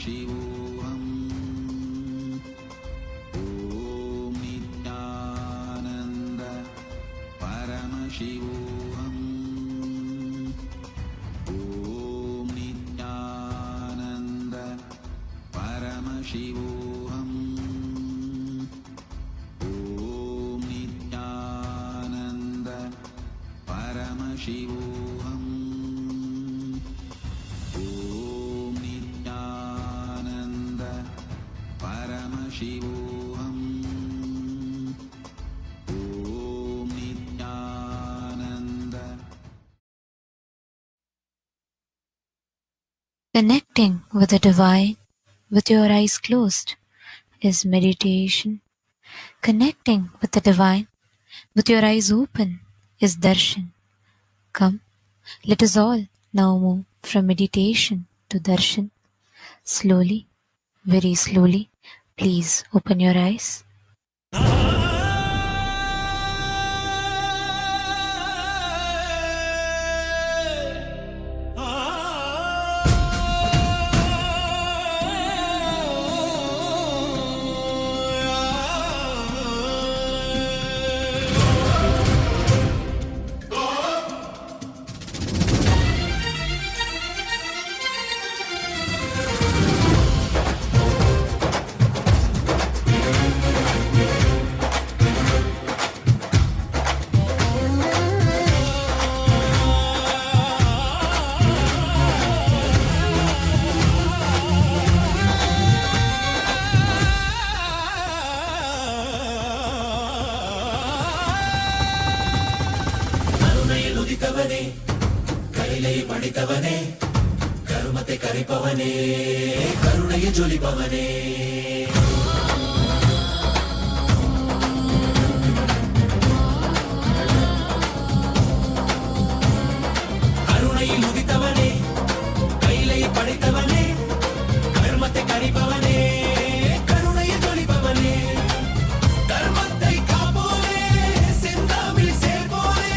Paramashivoham. Om Nithyananda Paramashivoham. Om Nithyananda Paramashivoham. Om Nithyananda Paramashivoham. Om Nithyananda Paramashivoham. Om Nithyananda. Connecting with the divine with your eyes closed is meditation. Connecting with the divine with your eyes open is darshan. Come, let us all now move from meditation to darshan. Slowly, very slowly, please open your eyes. உதித்தவனே கைலை படைத்தவனே கருமத்தை கரைப்பவனே கருணையை ஜொலிப்பவனே கருணையில் உதித்தவனே கைலை படைத்தவனே கருமத்தை கரைப்பவனே கருணையை ஜொலிப்பவனே தர்மத்தை காப்போனே செந்தாமில் சேர்ப்போனே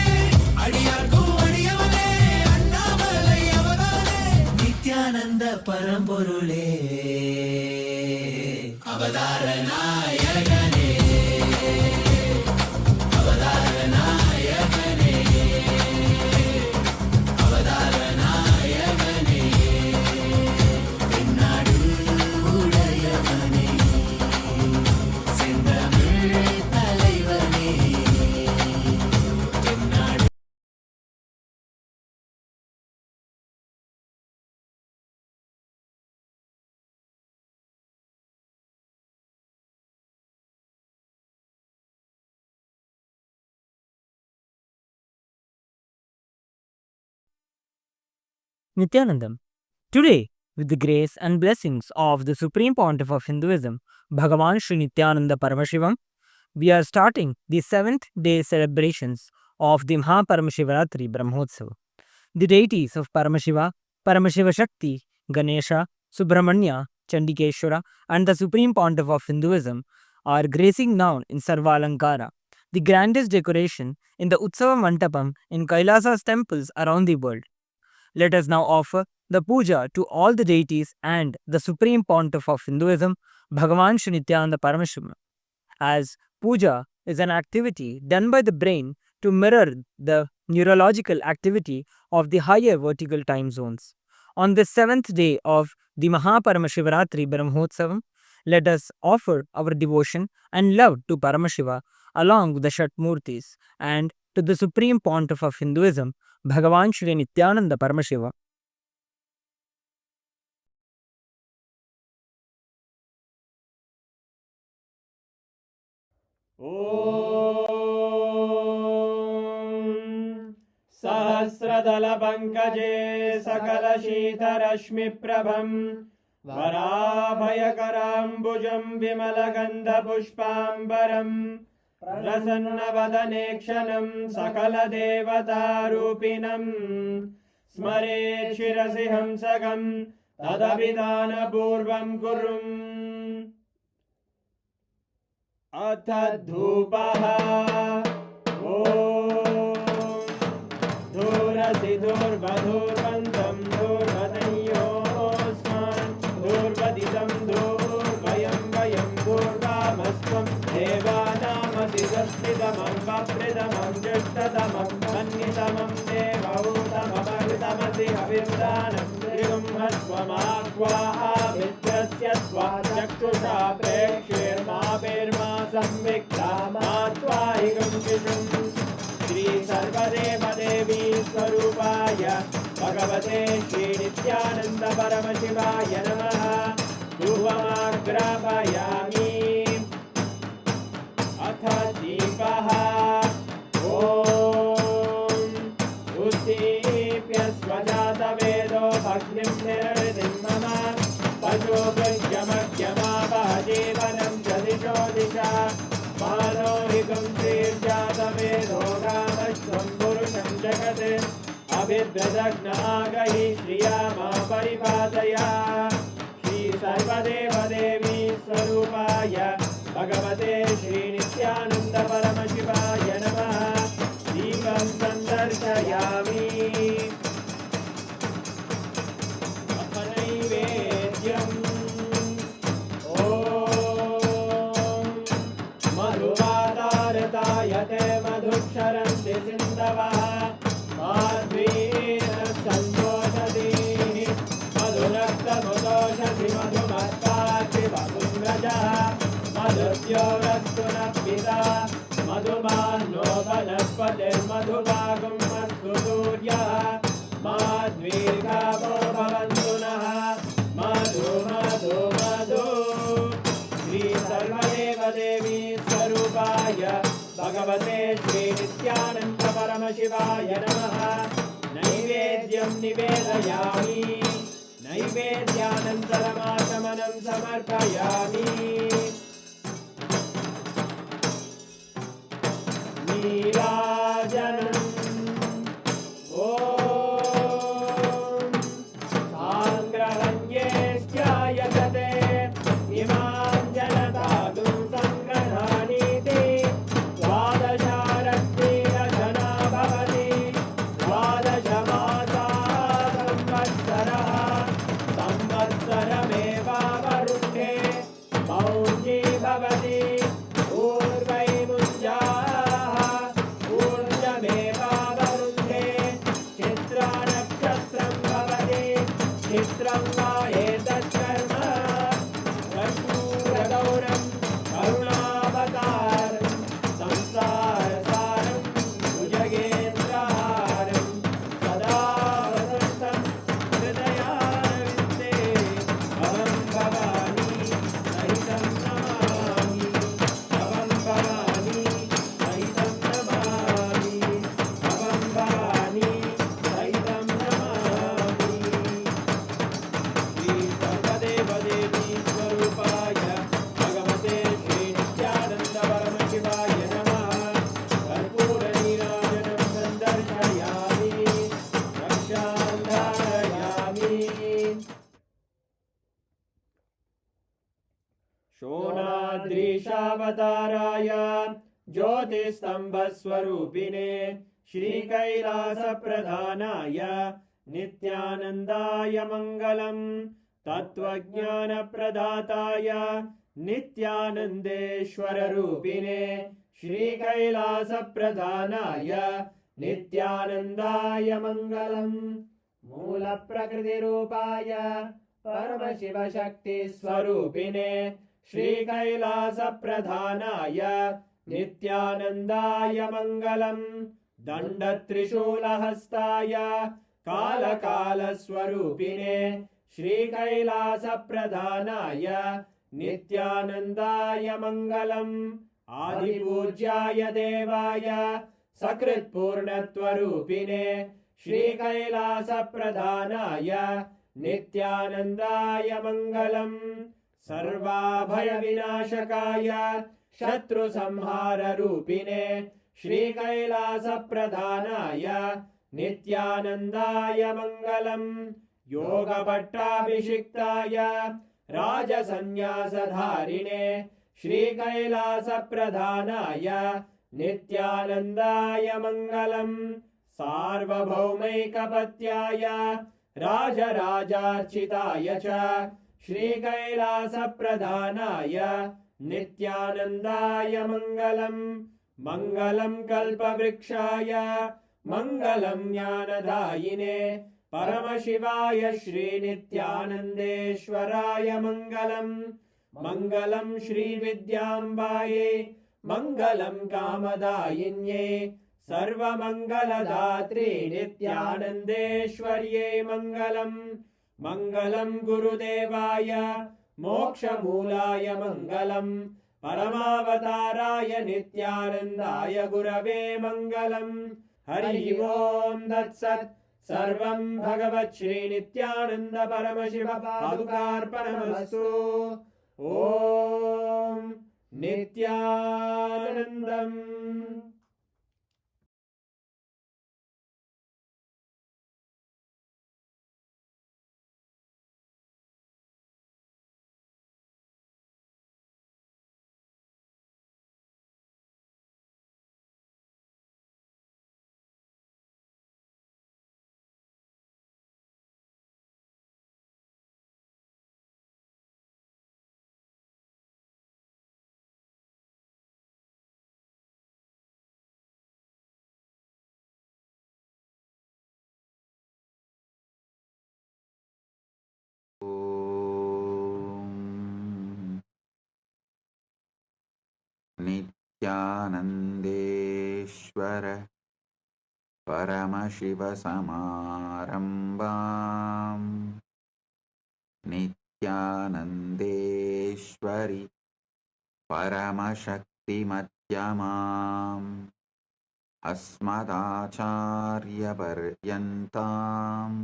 அடியார்க்கும் அடியவனே அண்ணாமலை அவதானே நித்யானந்த பரம்பொருளே அவதார நாயகனே அவதார நாயகனே அவதார நாயகனே தென்னாடு உடையவனே செந்தமிழ் தலைவனே தென்னாடு Nithyanandam. Today, with the grace and blessings of the Supreme Pontiff of Hinduism, Bhagavan Sri Nithyananda Paramashivam, we are starting the 7th day celebrations of the Maha Paramashivaratri Brahmotsav. The deities of Paramashiva, Paramashiva Shakti, Ganesha, Subramanya, Chandikeshwara, and the Supreme Pontiff of Hinduism are gracing now in Sarvalankara, the grandest decoration in the Utsava Mantapam in KAILASA'S temples around the world. Let us now offer the puja to all the deities and the Supreme Pontiff of Hinduism, Bhagavan Sri Nithyananda Paramashiva. As puja is an activity done by the brain to mirror the neurological activity of the higher vertical time zones. On the 7th day of the Maha Paramashivaratri Brahmotsavam, let us offer our devotion and love to Paramashiva along with the Shatmurtis and to the Supreme Pontiff of Hinduism, Bhagavan Sri Nithyananda Paramashiva. Om Sahasradala Pankaje Sakala Shita Rashmi Prabham Varabhayakarambujam Vimalagandha Pushpambaram Prasanna Vadanekshanam Sakala Devata Rupinam Smare Shirasi Hamsagam Tadabhidana Purvam Kurum Atadhupaha Om Dhurasi Dhurvadhurvantam Dhurvadayosman Dhurvadi अभिर्दानं त्रिगुम्हस्वमाक्वाहामित्रस्य स्वाचक्षुषा प्रेक्षेर्मा संविक्ता मात्वा हिगुंशिषुम् Shri सर्वदेवदेवी स्वरूपाय भगवते श्री नित्यानंद परमशिवाय नमः। धूपमाग्रापयामि। अथ दीपः। ॐ उद्दीप्य स्वजातवेदो भग्निं निर्वृतिं मम पशुभृत्यमग्यमापः जीवनं च दिशो दिशा मानो हिकं श्रीर्जातवेदो कामश्वं पुरुषं जगत् अभिभ्रदग्नागहि श्रिया मा परिपातया। श्री सर्वदेवदेवी स्वरूपाय भगवते श्री नित्यानंद परमशिवाय नमः। दीपं संदर्शयामि। अथ नैवेद्यम्। ॐ मधुवातारतायते मधुक्षरन्ति सिन्धवः माध्वीन सन्तोषधीः मधुरक्तमुदोषधि मधुमत्ताति मधुव्रजः मधुद्योरस्तु नः पिता मधुमान्नो वनस्पतिर्मधुभागं मस्तु सूर्यः माध्वीर्गावो भवन्तु नः। मधु मधु मधु। श्री सर्वदेवदेवी स्वरूपाय भगवते श्री नित्यानंद परमशिवाय नमः। नैवेद्यं निवेदयामि। नैवेद्यानन्तरमाचमनं समर्पयामि। नीराजनम्। ॐ साङ्ग्रहण्ये स्यायते इमां जनतागुं सङ्ग्रहाणीति द्वादशारत्रीरचना भवति। द्वादशमासा संवत्सरः संवत्सरमेवावरुन्धे मौञ्जी भवति। ऊर्वैमुञ्जाः ऊर्जमेवावरुन्धे चित्रानक्षत्रं भवति। चित्रं वा एतत्कर्म कर्पूरगौरं करुणावतारं संसारसारं भुजगेन्द्रहारं सदा वसन्तं हृदयारविन्दे भवं भवानी सहितं नमामि। भवं भवानी सहितं नमामि। भवं भवानी सहितं नमामि। श्री सर्वदेवदेवी स्वरूपाय भगवते श्री नित्यानंद परमशिवाय नमः। कर्पूरनीराजनं सन्दर्शयामि। रक्षां धारयामि। शोणाद्रीशावताराय ज्योतिस्तम्भस्वरूपिणे श्रीकैलासप्रधानाय नित्यानन्दाय मङ्गलम्। तत्त्वज्ञानप्रदाताय नित्यानन्देश्वररूपिणे श्रीकैलासप्रधानाय नित्यानन्दाय मङ्गलम्। मूलप्रकृतिरूपाय परमशिवशक्तिस्वरूपिणे श्रीकैलासप्रधानाय नित्यानन्दाय मङ्गलम्। दण्डत्रिशूलहस्ताय कालकालस्वरूपिणे श्रीकैलासप्रधानाय नित्यानन्दाय मङ्गलम्। आदिपूज्याय देवाय सकृत्पूर्णत्वरूपिणे श्रीकैलासप्रधानाय नित्यानन्दाय मङ्गलम्। सर्वाभयविनाशकाय शत्रुसंहाररूपिणे श्रीकैलासप्रधानाय नित्यानन्दाय मङ्गलम्। योगभट्टाभिषिक्ताय राजसन्न्यासधारिणे श्रीकैलासप्रधानाय नित्यानन्दाय मङ्गलम्। सार्वभौमैकपत्याय राजराजार्चिताय च श्रीकैलासप्रधानाय नित्यानन्दाय मङ्गलम्। मङ्गलं कल्पवृक्षाय मङ्गलं ज्ञानदायिने परमशिवाय श्रीनित्यानन्देश्वराय मङ्गलम् मङ्गलं श्रीविद्याम्बायै मङ्गलं कामदायिन्ये सर्वमङ्गलदात्रे नित्यानन्देश्वर्यै मङ्गलम् मङ्गलं गुरुदेवाय मोक्षमूलाय मङ्गलम् परमावताराय नित्यानन्दाय गुरवे मङ्गलम् हरि ओम् तत्सत् सर्वं भगवत् श्रीनित्यानन्द परमशिव पादुकार्पणमस्तु ॐ नित्यानन्दम् नित्यानन्देश्वर परमशिवसमारम्भाम् नित्यानन्देश्वरि परमशक्तिमध्यमाम् अस्मदाचार्यपर्यन्ताम्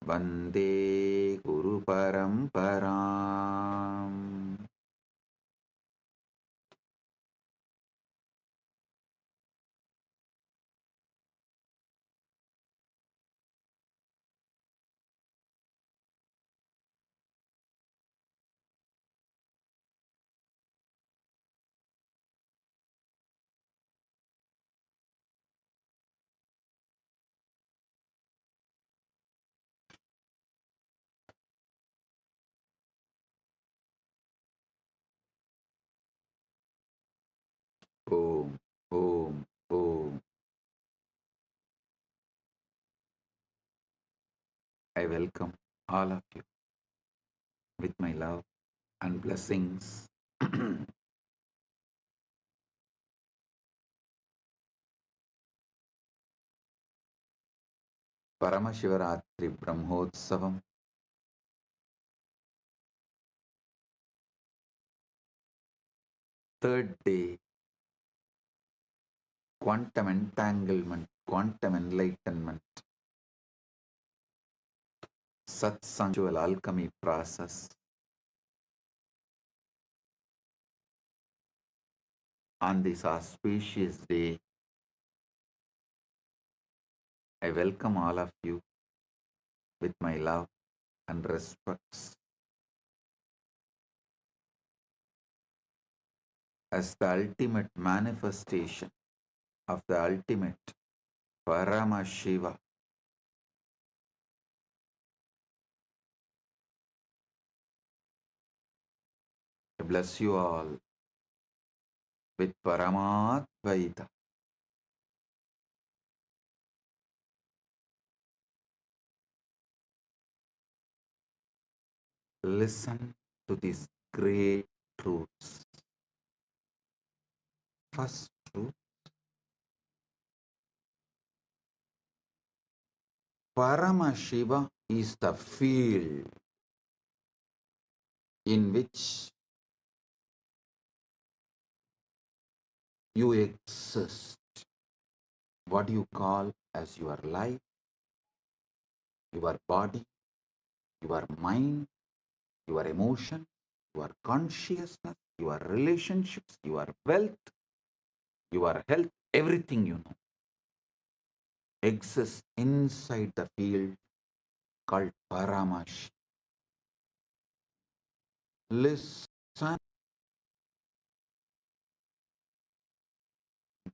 वन्दे गुरुपरम्पराम् Om, Om, Om. I welcome all of you with my love and blessings. Paramashivaratri Brahmotsavam, third day, quantum entanglement, quantum enlightenment, Satsang alchemy process. On this auspicious day, I welcome all of you with my love and respects. As the ultimate manifestation of the ultimate Paramashiva, I bless you all with Paramadvaita. Listen to these great truths. First truth, Paramashiva is the field in which you exist. What you call as your life, your body, your mind, your emotion, your consciousness, your relationships, your wealth, your health, everything you know exists inside the field called Paramash. Listen,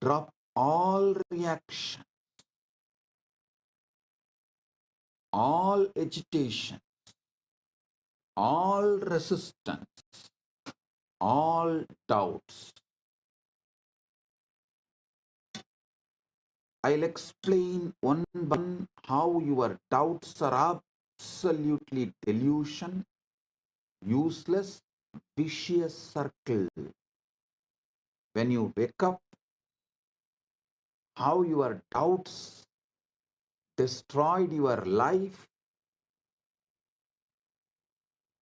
drop all reaction, all agitation, all resistance, all doubts, I'll explain one by one how your doubts are absolutely delusion, useless, vicious circle. When you wake up, how your doubts destroyed your life.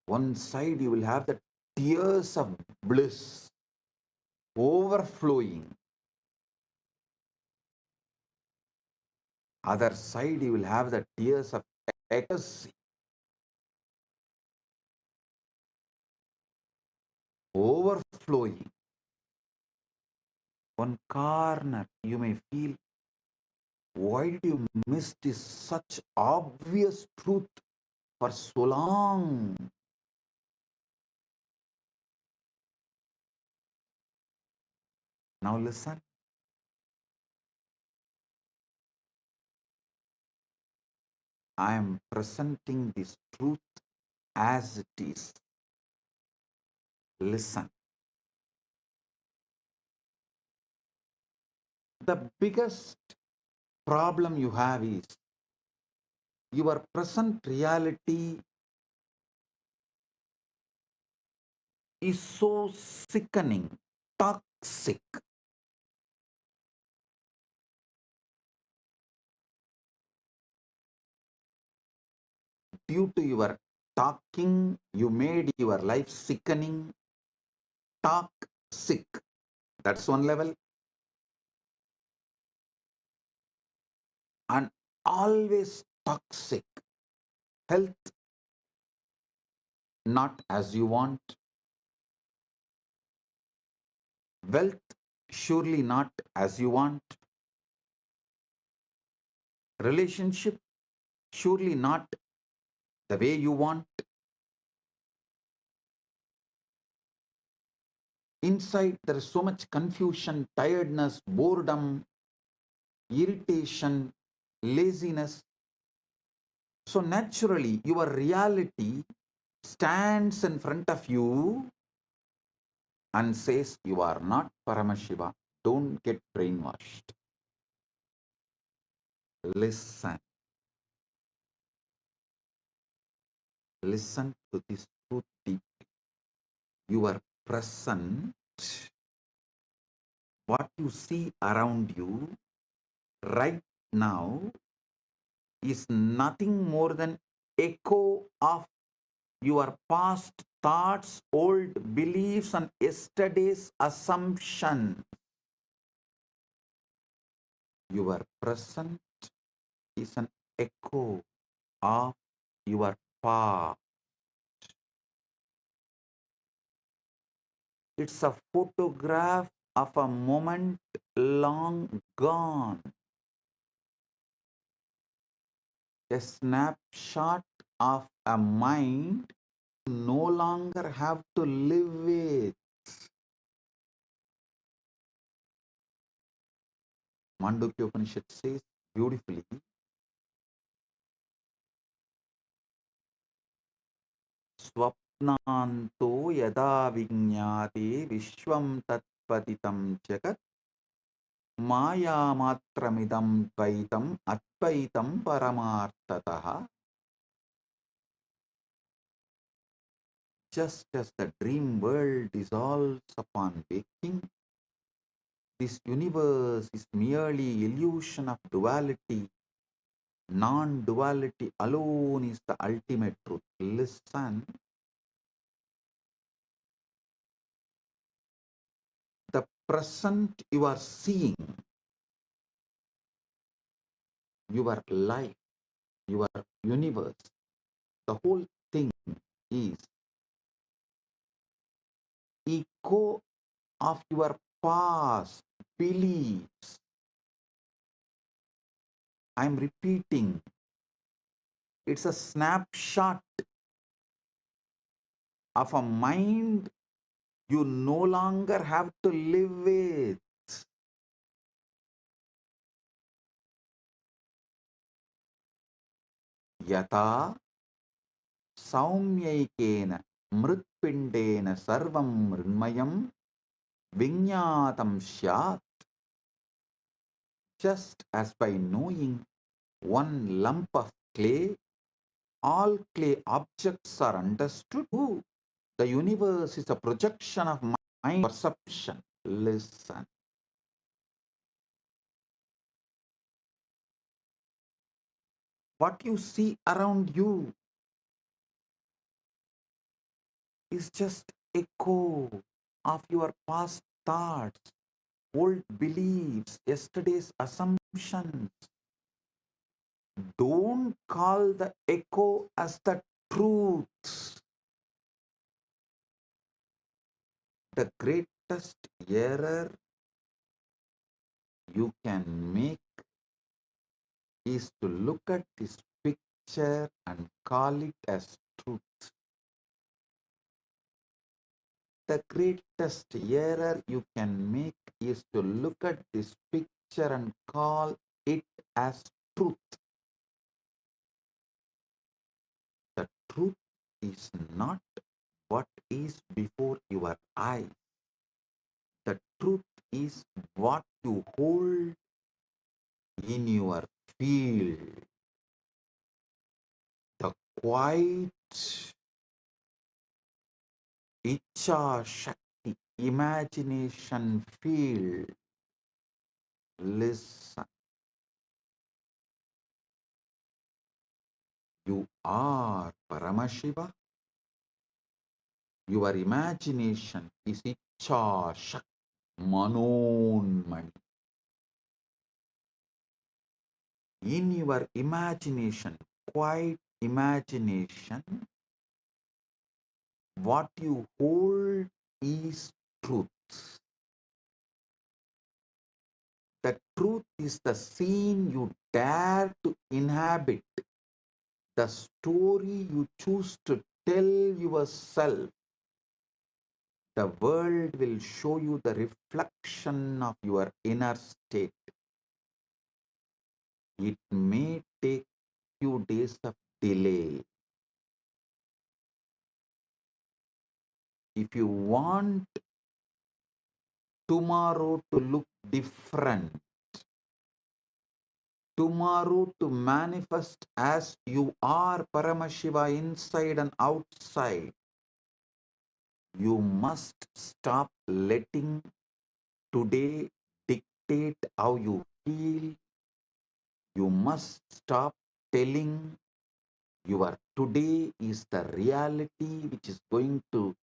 One side you will have the tears of bliss overflowing. Other side you will have the tears of ecstasy overflowing. One corner you may feel, why did you miss this such obvious truth for so long? Now listen. I am presenting this truth as it is. Listen. The biggest problem you have is your present reality is so sickening, toxic. Due to your talking, you made your life sickening, toxic. That's one level. And always toxic. Health, not as you want. Wealth, surely not as you want. Relationship, surely not the way you want. Inside, there is so much confusion, tiredness, boredom, irritation, laziness. So naturally, your reality stands in front of you and says, you are not Paramashiva. Don't get brainwashed. Listen. Listen to this truth deeply. Your present, what you see around you right now is nothing more than echo of your past thoughts, old beliefs, and yesterday's assumption. Your present is an echo of your past. It's a photograph of a moment long gone. A snapshot of a mind you no longer have to live with. Mandukya Upanishad says beautifully, Swapnanto yada vinyate vishwam tatpaditam jagat maya matramidam dvaitam advaitam paramartataha. Just as the dream world dissolves upon waking, this universe is merely illusion of duality. Non-duality alone is the ultimate truth. Listen. The present you are seeing, your life, your universe, the whole thing is echo of your past beliefs. I'm repeating, it's a snapshot of a mind you no longer have to live with. Yata saumyaikena mritpindena sarvam mrinmayam vinyatam syat. just as by knowing one lump of clay, all clay objects are understood. The universe is a projection of mind perception. Listen. What you see around you is just echo of your past thoughts, old beliefs, yesterday's assumptions. Don't call the echo as the truth. The greatest error you can make is to look at this picture and call it as truth. The greatest error you can make is to look at this picture and call it as truth. The truth is not what is before your eyes. The truth is what you hold in your field. The quiet Icha Shakti imagination field. Listen. You are Paramashiva. Your imagination is Icha Shakti Manonmani. In your imagination, quiet imagination, what you hold is truth. The truth is the scene you dare to inhabit, the story you choose to tell yourself. The world will show you the reflection of your inner state. It may take few days of delay. If you want tomorrow to look different, tomorrow to manifest as you are Paramashiva inside and outside, you must stop letting today dictate how you feel. You must stop telling your today is the reality which is going to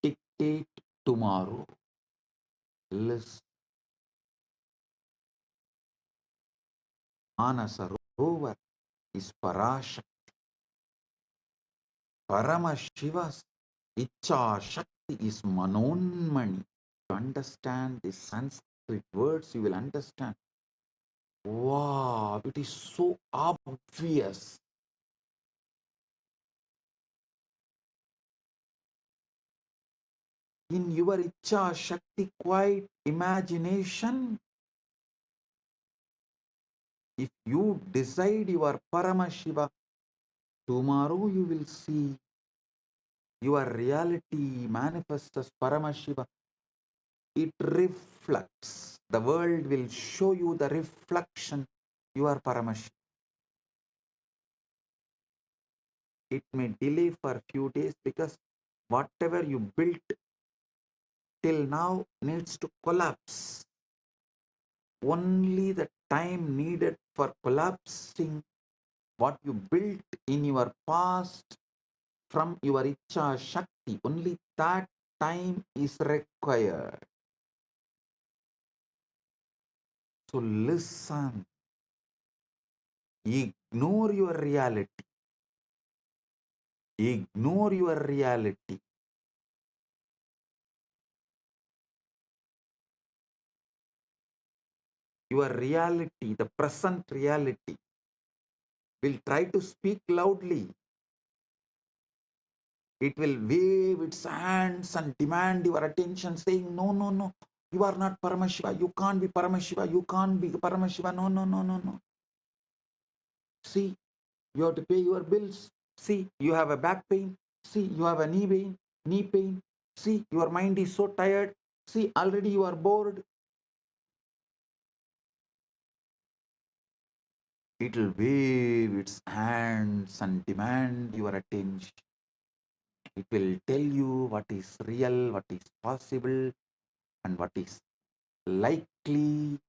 dictate tomorrow. Listen. Manasarovar is Parashakti. Paramashiva's Icha Shakti is Manonmani. To understand the Sanskrit words, you will understand. Wow, it is so obvious. In your Icha Shakti quiet imagination, if you decide you are Paramashiva, tomorrow you will see your reality manifest as Paramashiva. It reflects. The world will show you the reflection. You are Paramashiva. It may delay for a few days because whatever you built till now needs to collapse. Only the time needed for collapsing what you built in your past from your Icha Shakti, only that time is required. So listen, ignore your reality. Ignore your reality. Your reality, the present reality, will try to speak loudly. It will wave its hands and demand your attention, saying, no, no, no, you are not Paramashiva. You can't be Paramashiva. You can't be Paramashiva. No, no, no, no, no. See, you have to pay your bills. See, you have a back pain. See, you have a knee pain. Knee pain. See, your mind is so tired. See, already you are bored. It will wave its hands and demand your attention. It will tell you what is real, what is possible, and what is likely,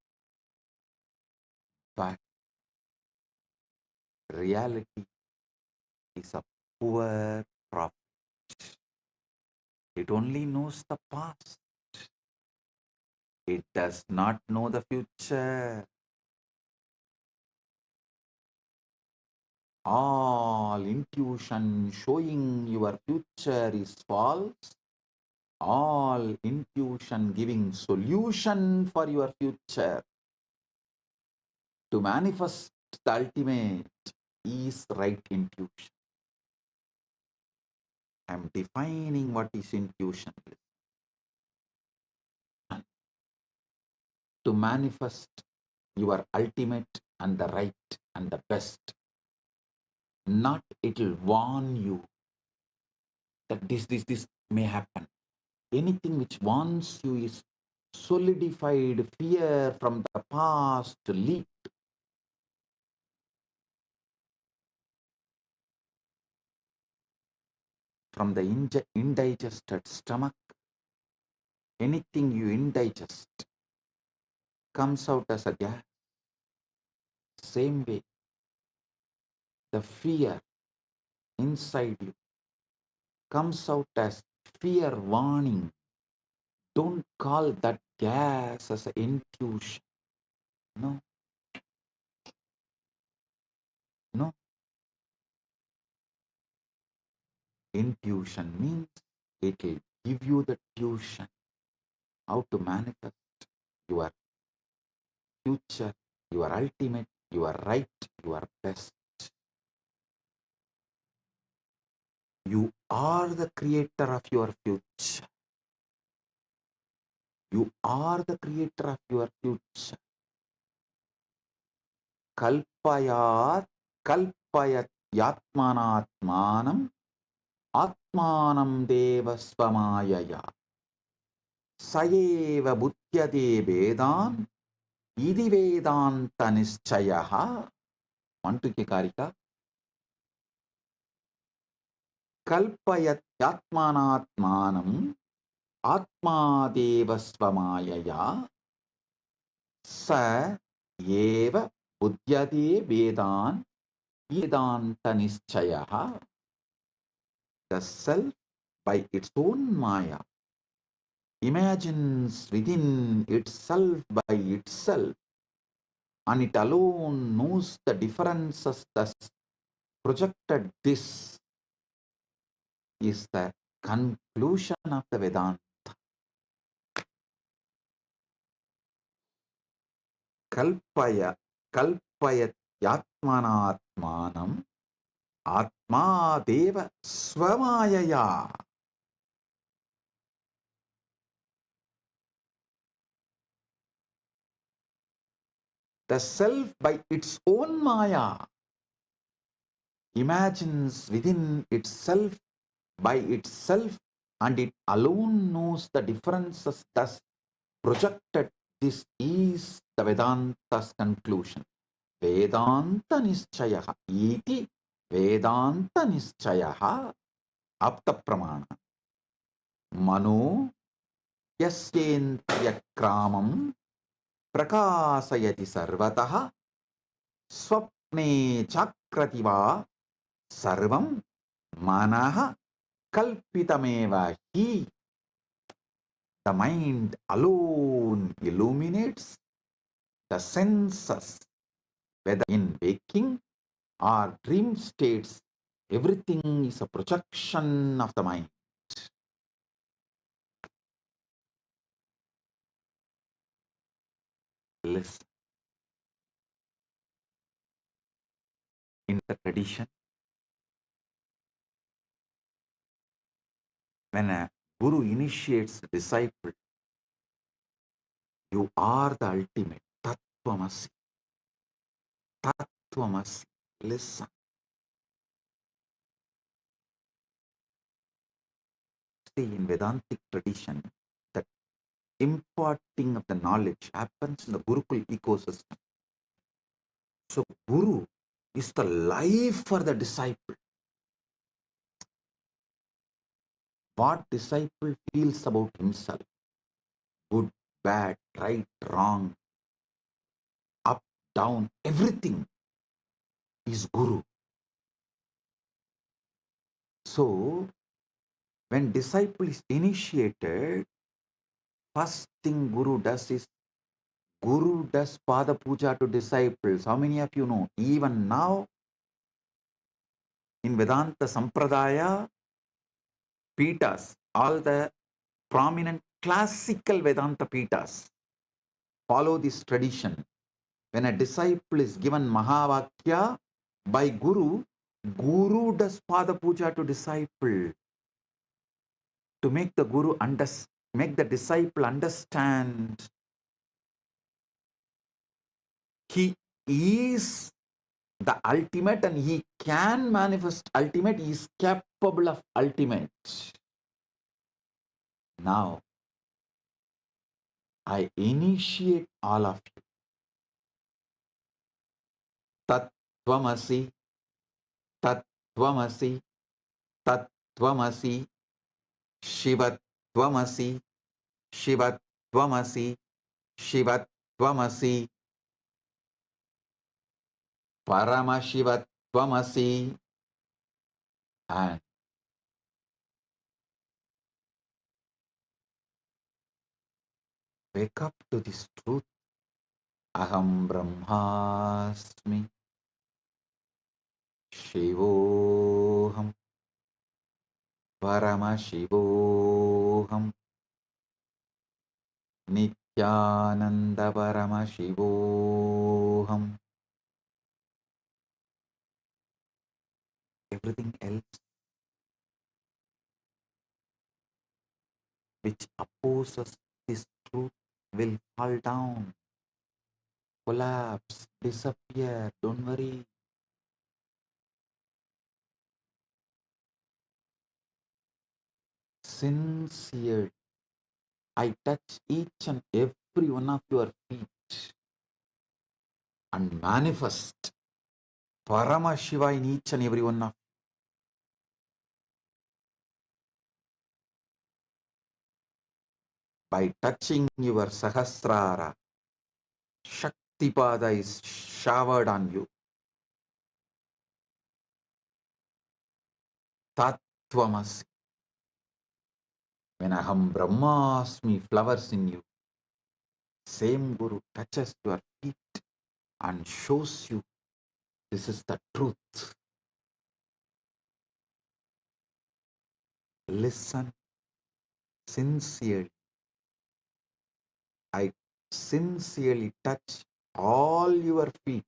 but reality is a poor prophet. It only knows the past. It does not know the future. All intuition showing your future is false. All intuition giving solution for your future. To manifest the ultimate is right intuition. I am defining what is intuition. To manifest your ultimate and the right and the best. Not it will warn you that this may happen. Anything which warns you is solidified fear from the past leak from the indigested stomach. Anything you indigest comes out as a gas. Same way, the fear inside you comes out as fear warning. Don't call that gas as an intuition. No, no. Intuition means it will give you the tuition how to manifest your future, your ultimate, your right, your best. You are the creator of your future. You are the creator of your future. Kalpayat, kalpayat yatmanatmanam, atmanam devasvamayaya. Sayeva bhutyade vedan, idi vedanta nischayaha. Mantuke karika. Kalpayat yatmanatmanam, atma devasvamayaya. Sa eva buddhyate vedan vedanta nischayaha. The self by its own maya imagines within itself by itself, and it alone knows the differences thus projected. This is the conclusion of the Vedanta. Kalpaya, kalpayat yatmanatmanam, atma deva swamayaya. The self by its own maya imagines within itself by itself, and it alone knows the differences thus projected. This is the Vedanta's conclusion. Vedanta nischayaha iti Vedanta nischayaha apta pramana. Mano yasyendriya kramam prakasayati sarvataha swapne chakrativa sarvam manaha kalpitameva hi. The mind alone illuminates the senses, whether in waking or dream states. Everything is a projection of the mind. Listen. In the tradition, when a guru initiates a disciple, you are the ultimate. Tattvamasi. Tattvamasi. Listen. See, in Vedantic tradition, the imparting of the knowledge happens in the Gurukul ecosystem. So Guru is the life for the disciple. What disciple feels about himself, good, bad, right, wrong, up, down, everything is Guru. So when disciple is initiated, first thing Guru does is Guru does Pada Puja to disciples. How many of you know? Even now in Vedanta Sampradaya, Pitas, all the prominent classical Vedanta Pitas follow this tradition. When a disciple is given Mahavakya by Guru, Guru does Pada Puja to disciple to make the Guru make the disciple understand he is the ultimate and he can manifest ultimate, he is capable of ultimate. Now, I initiate all of you. Tattvamasi, Tattvamasi, Tattvamasi, Shivatvamasi, Shivatvamasi, Shivatvamasi, Paramashivatvamasi, and wake up to this truth. Aham Brahmasmi, Shivoham, Paramashivoham, Nithyananda Paramashivoham. Everything else which opposes this truth will fall down, collapse, disappear. Don't worry. Sincere. I touch each and every one of your feet and manifest Paramashiva in each and every one of you. By touching your Sahasrara, Shaktipada is showered on you. Tattvamasi. When Aham Brahmasmi flowers in you, same Guru touches your feet and shows you this is the truth. Listen sincerely. I sincerely touch all your feet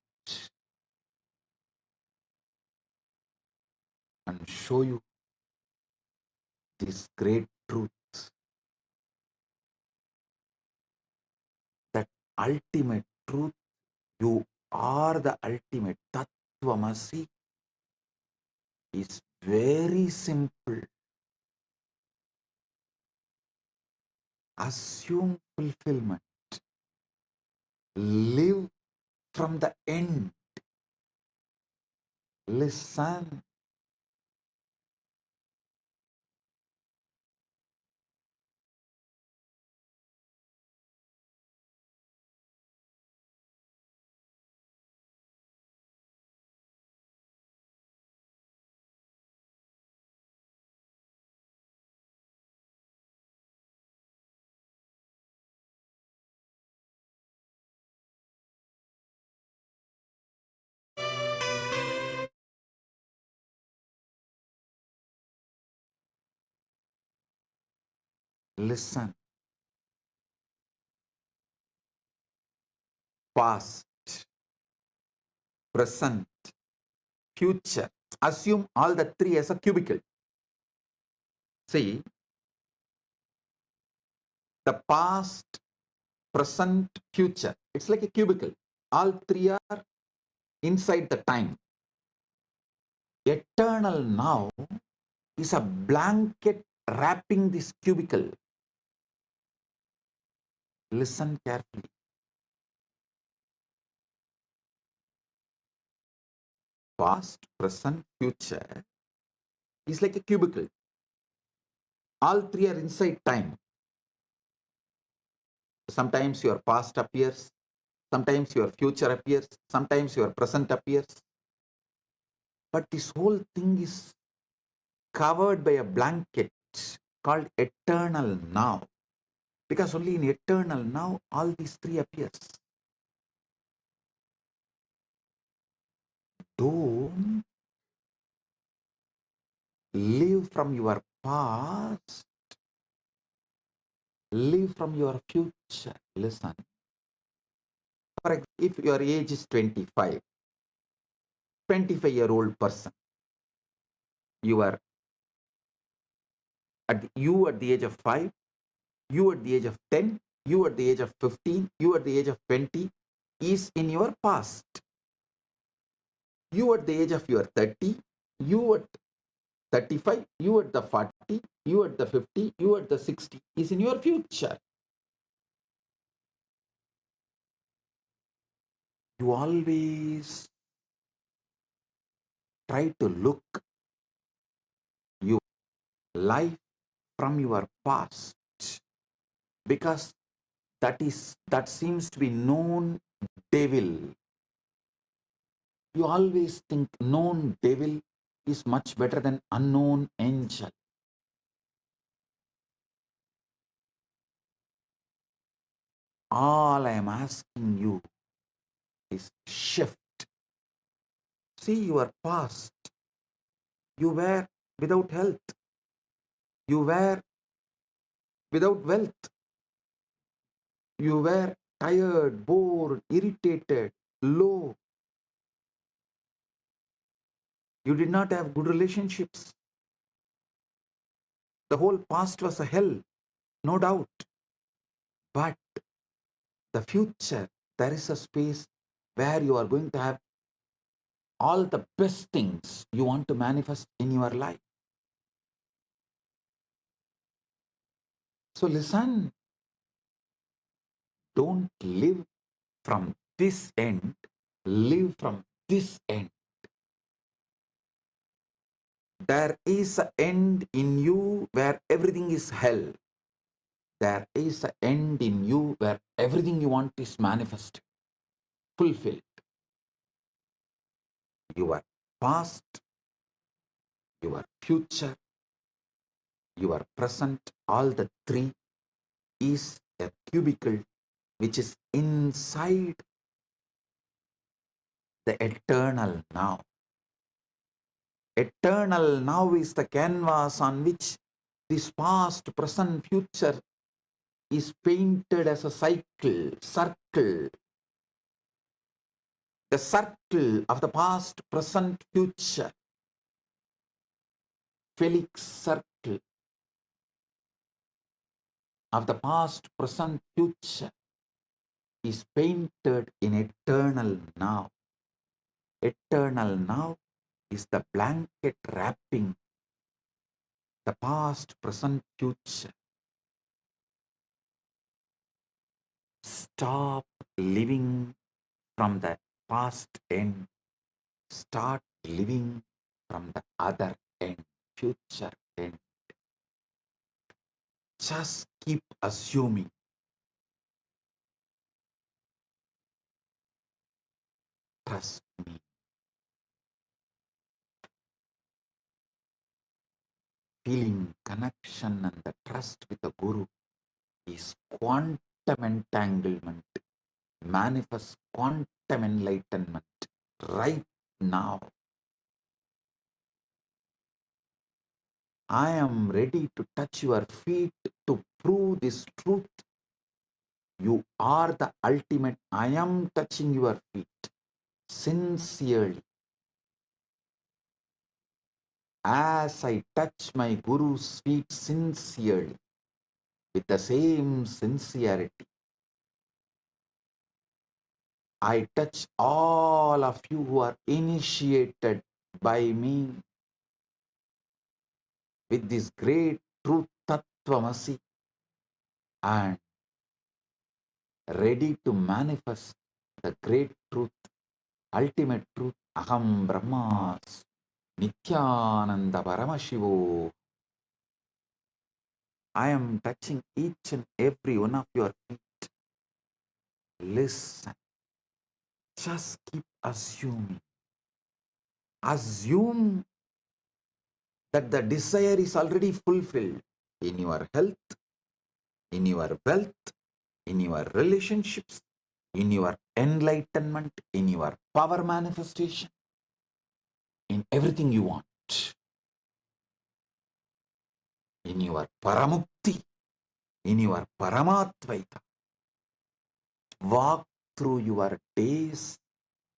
and show you this great truth, that ultimate truth. You are the ultimate. Tattvamasi is very simple. Assume fulfillment. Live from the end. Listen. Listen. Past, present, future. Assume all the three as a cubicle. See, the past, present, future. It's like a cubicle. All three are inside the time. Eternal now is a blanket wrapping this cubicle. Listen carefully. past, present, future is like a cubicle. All three are inside time. Sometimes your past appears, sometimes your future appears, sometimes your present appears. But this whole thing is covered by a blanket called eternal now. Because only in eternal now all these three appears. Don't live from your past, live from your future. Listen. For example, if your age is 25, 25-year-old person, you are you at the age of 5, you at the age of 10, you at the age of 15, you at the age of 20 is in your past. You at the age of your 30, you at 35, you at the 40, you at the 50, you at the 60 is in your future. You always try to look your life from your past, because that seems to be known devil. You always think known devil is much better than unknown angel. All I am asking you is shift. See your past. You were without health. You were without wealth. You were tired, bored, irritated, low. You did not have good relationships. The whole past was a hell, no doubt. But the future, there is a space where you are going to have all the best things you want to manifest in your life. So listen, don't live from this end, live from this end. There is an end in you where everything is hell. There is an end in you where everything you want is manifested, fulfilled. Your past, your future, your present, all the three is a cubicle which is inside the eternal now. Eternal now is the canvas on which this past, present, future is painted as a circle. The circle of the past, present, future. Felix circle of the past, present, future is painted in eternal now. Eternal now is the blanket wrapping the past, present, future. Stop living from the past end. Start living from the other end, future end. Just keep assuming. Trust me. Feeling connection and the trust with the Guru is quantum entanglement. Manifest quantum enlightenment right now. I am ready to touch your feet to prove this truth. You are the ultimate. I am touching your feet sincerely. As I touch my Guru's feet sincerely, with the same sincerity, I touch all of you who are initiated by me with this great truth, Tattvamasi, and ready to manifest the great truth, ultimate truth Aham Brahma Nithyananda Paramashivo. I am touching each and every one of your feet. Listen. Just keep assuming. Assume that the desire is already fulfilled in your health, in your wealth, in your relationships, in your enlightenment, in your power manifestation, in everything you want, in your paramukti, in your paramatvaita. Walk through your days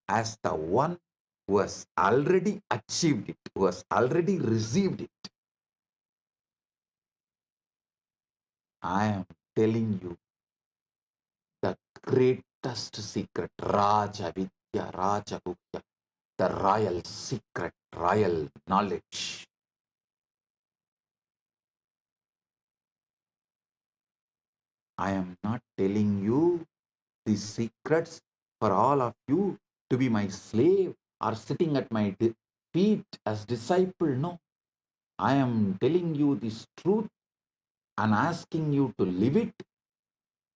as the one who has already achieved it, who has already received it. I am telling you the greatest secret, Raja Vidya, Raja Gupta, the royal secret, royal knowledge. I am not telling you these secrets for all of you to be my slave or sitting at my feet as disciple. No, I am telling you this truth and asking you to live it,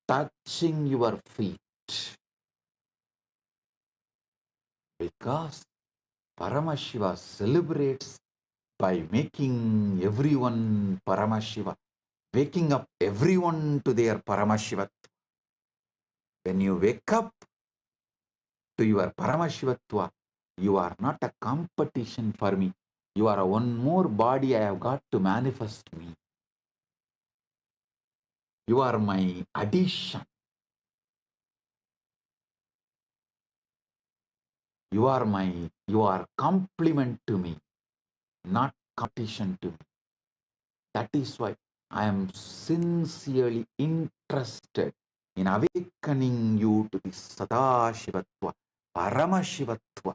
touching your feet. Because Paramashiva celebrates by making everyone Paramashiva, waking up everyone to their Paramashiva. When you wake up to your Paramashivatva, you are not a competition for me. You are one more body I have got to manifest me. You are my addition. You are complement to me, not competition to me. That is why I am sincerely interested in awakening you to the Sadashivatva, Paramashivatva.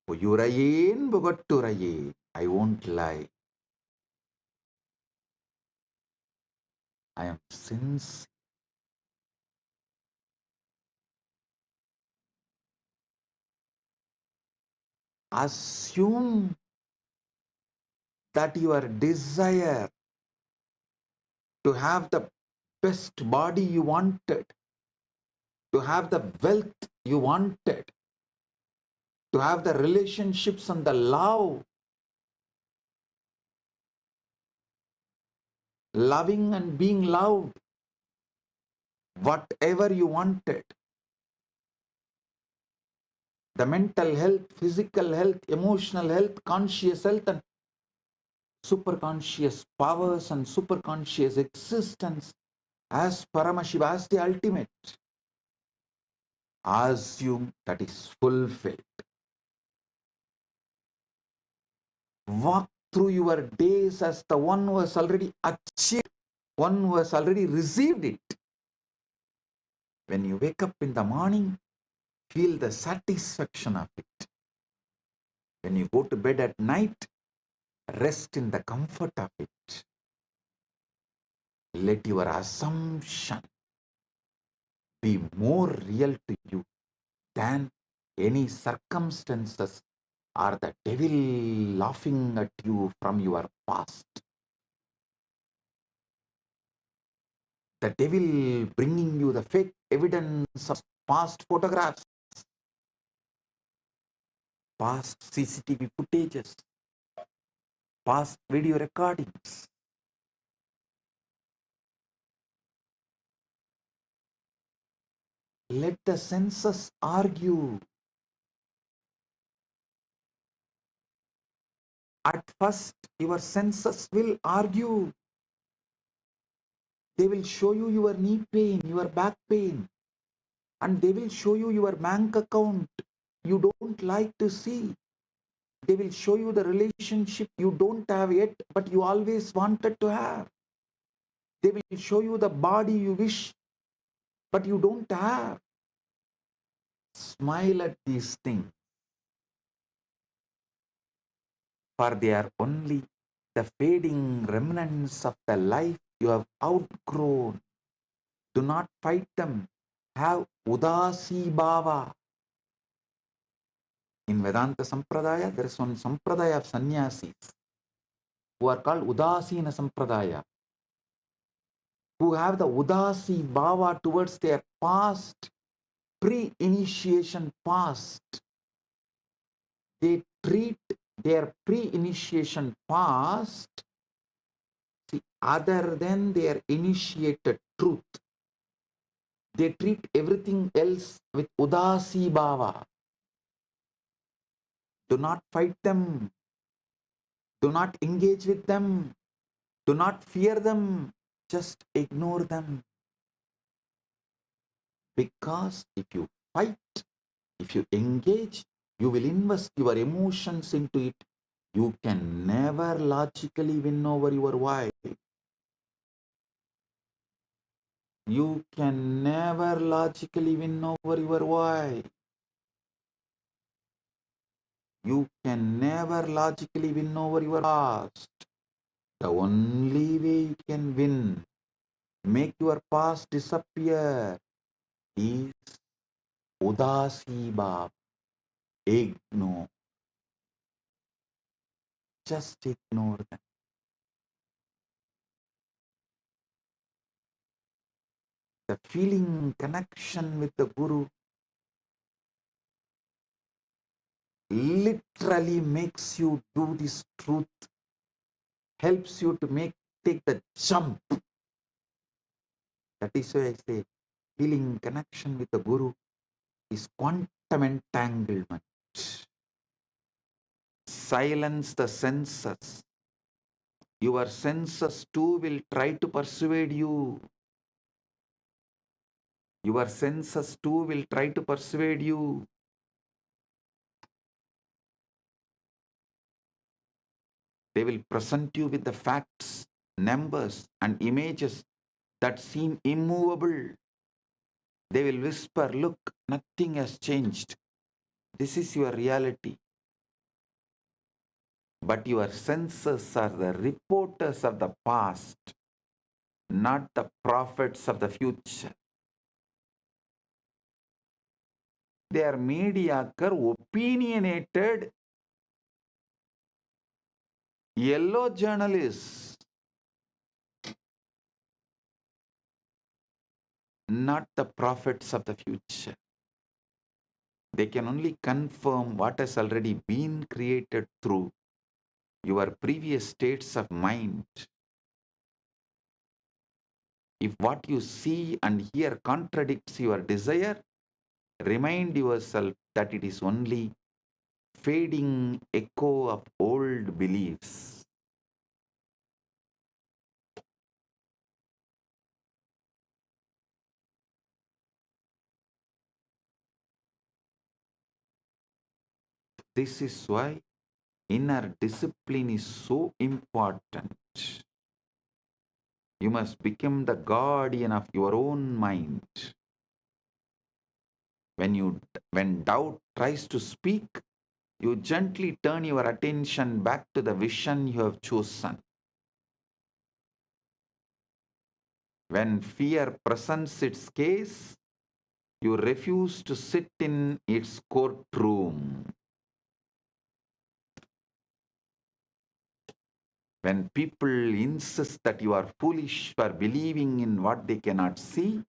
Puyurayen Bugatturaye. I won't lie. I am sincere. Assume that your desire to have the best body you wanted, to have the wealth you wanted, to have the relationships and the love, loving and being loved, whatever you wanted, the mental health, physical health, emotional health, conscious health, and superconscious powers and superconscious existence as Paramashiva, as the ultimate. Assume that is fulfilled. Walk through your days as the one who has already achieved, one who has already received it. When you wake up in the morning, feel the satisfaction of it. When you go to bed at night, rest in the comfort of it. Let your assumption be more real to you than any circumstances or the devil laughing at you from your past. The devil bringing you the fake evidence of past photographs, past CCTV footages, past video recordings. Let the senses argue. At first, your senses will argue. They will show you your knee pain, your back pain, and they will show you your bank account you don't like to see. They will show you the relationship you don't have yet, but you always wanted to have. They will show you the body you wish, but you don't have. Smile at these things, for they are only the fading remnants of the life you have outgrown. Do not fight them. have udasi bhava. In Vedanta Sampradaya, there is one Sampradaya of sannyasis who are called Udasina Sampradaya, who have the Udasi bhava towards their past, pre-initiation past. They treat their pre-initiation past other than their initiated truth. They treat everything else with Udasi bhava. Do not fight them. Do not engage with them. Do not fear them. Just ignore them. Because if you fight, if you engage, you will invest your emotions into it. You can never logically win over your wife. You can never logically win over your wife. You can never logically win over your past. The only way you can win, make your past disappear, is Udasi Bhava. Ignore. Just ignore them. The feeling connection with the Guru literally makes you do this truth, helps you to take the jump. That is why I say feeling connection with the Guru is quantum entanglement. Silence the senses. Your senses too will try to persuade you. Your senses too will try to persuade you. They will present you with the facts, numbers, and images that seem immovable. They will whisper, look, nothing has changed. This is your reality. But your senses are the reporters of the past, not the prophets of the future. They are mediocre, opinionated, yellow journalists, not the prophets of the future. They can only confirm what has already been created through your previous states of mind. If what you see and hear contradicts your desire, remind yourself that it is only fading echo of old beliefs. This is why inner discipline is so important. You must become the guardian of your own mind. When doubt tries to speak, you gently turn your attention back to the vision you have chosen. When fear presents its case, you refuse to sit in its courtroom. When people insist that you are foolish for believing in what they cannot see,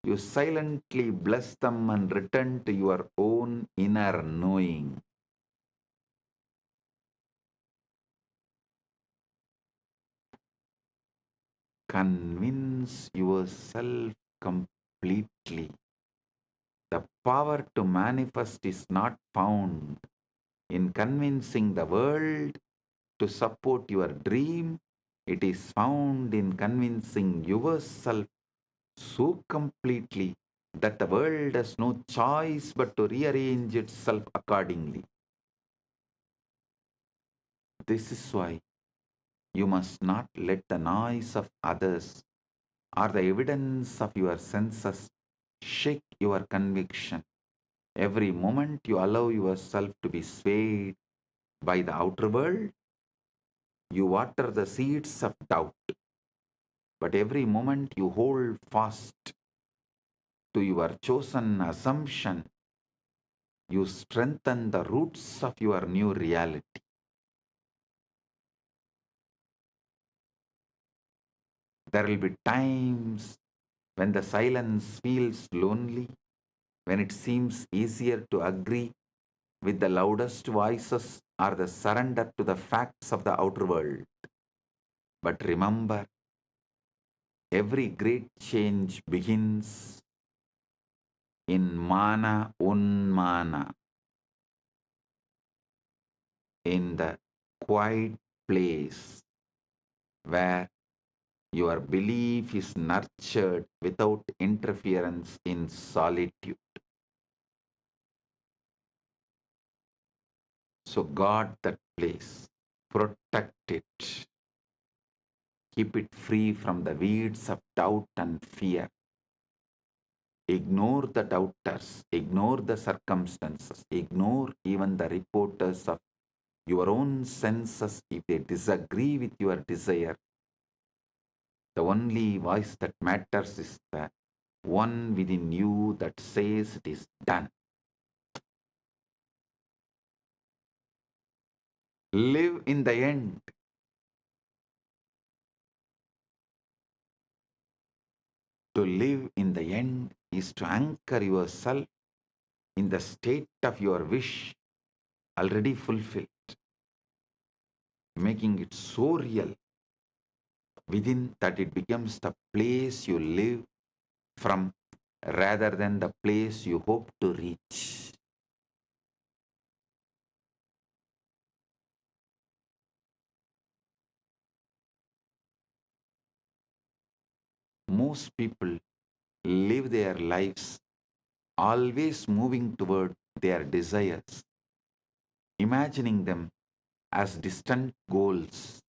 you silently bless them and return to your own inner knowing. Convince yourself completely. The power to manifest is not found in convincing the world to support your dream. It is found in convincing yourself so completely that the world has no choice but to rearrange itself accordingly. This is why you must not let the noise of others or the evidence of your senses shake your conviction. Every moment you allow yourself to be swayed by the outer world, you water the seeds of doubt. But every moment you hold fast to your chosen assumption, you strengthen the roots of your new reality. There will be times when the silence feels lonely, when it seems easier to agree with the loudest voices or the surrender to the facts of the outer world. But remember, every great change begins in mana unmana, in the quiet place where your belief is nurtured without interference in solitude. So guard that place, protect it, keep it free from the weeds of doubt and fear. Ignore the doubters, ignore the circumstances, ignore even the reporters of your own senses if they disagree with your desire. The only voice that matters is the one within you that says it is done. Live in the end. To live in the end is to anchor yourself in the state of your wish already fulfilled, making it so real within that it becomes the place you live from rather than the place you hope to reach. Most people live their lives always moving toward their desires, imagining them as distant goals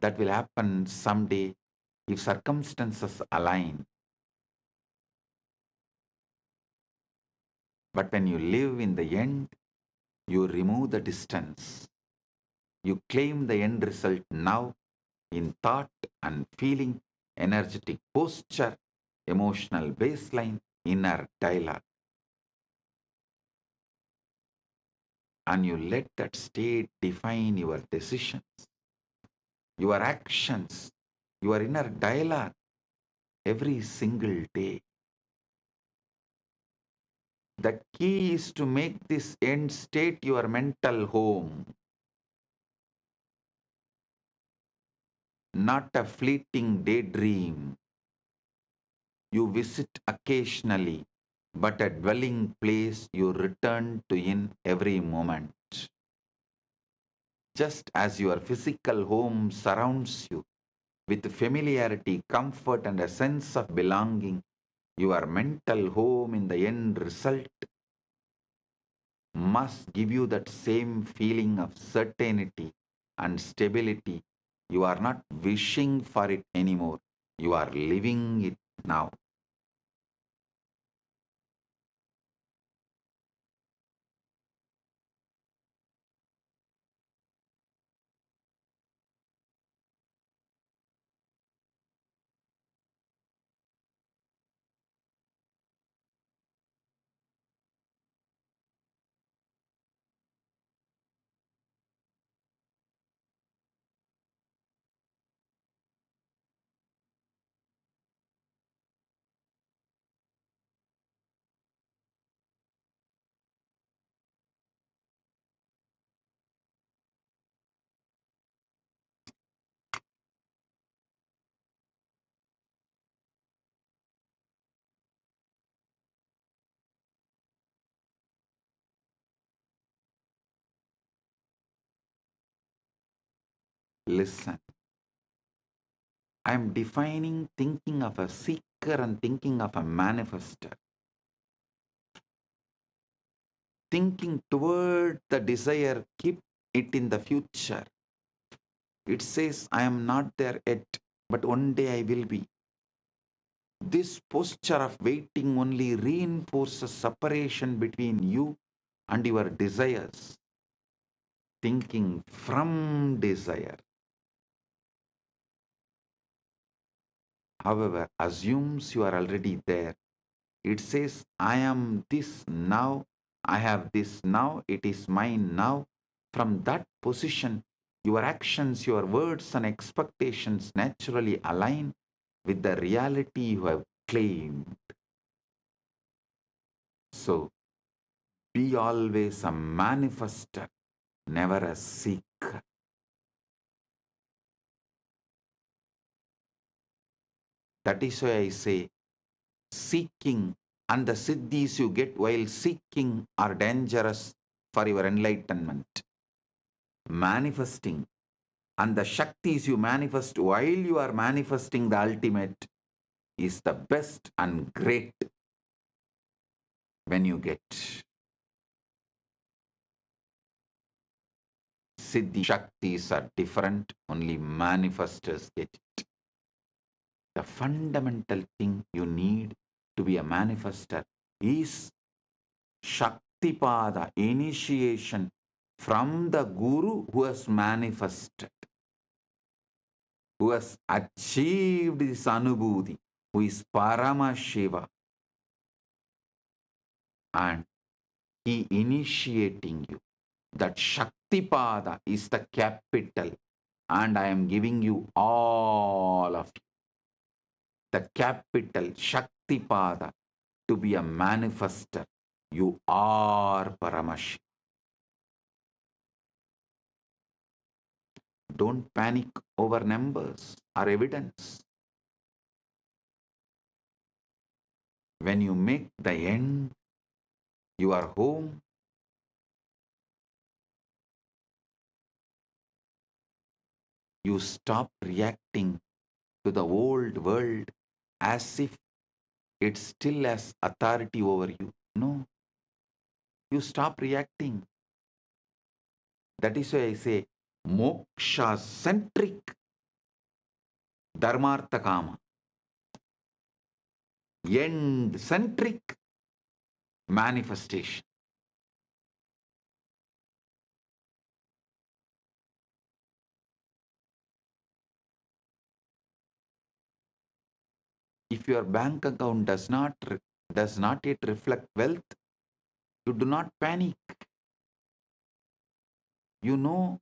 that will happen someday if circumstances align. But when you live in the end, you remove the distance. You claim the end result now in thought and feeling, energetic posture, emotional baseline, inner dialogue. And you let that state define your decisions, your actions, your inner dialogue every single day. The key is to make this end state your mental home, not a fleeting daydream you visit occasionally, but a dwelling place you return to in every moment. Just as your physical home surrounds you with familiarity, comfort, and a sense of belonging, your mental home in the end result must give you that same feeling of certainty and stability. You are not wishing for it anymore. You are living it now. Listen. I am defining thinking of a seeker and thinking of a manifester. Thinking toward the desire, keep it in the future. It says, I am not there yet, but one day I will be. This posture of waiting only reinforces separation between you and your desires. Thinking from desire, however, assumes you are already there. It says, I am this now, I have this now, it is mine now. From that position, your actions, your words and expectations naturally align with the reality you have claimed. So, be always a manifester, never a seeker. That is why I say, seeking and the siddhis you get while seeking are dangerous for your enlightenment. Manifesting and the shaktis you manifest while you are manifesting the ultimate is the best and great when you get. Siddhi shaktis are different, only manifestors get it. The fundamental thing you need to be a manifester is Shaktipada, initiation from the Guru who has manifested, who has achieved this Anubhuti, who is Paramashiva, and he initiating you. That Shaktipada is the capital, and I am giving you all of you. The capital Shaktipada to be a manifester. You are Paramashiva. Don't panic over numbers or evidence. When you make the end your home, you stop reacting to the old world as if it still has authority over you. No, you stop reacting. That is why I say moksha-centric dharmartha kama, end-centric manifestation. If your bank account does not yet reflect wealth, you do not panic. You know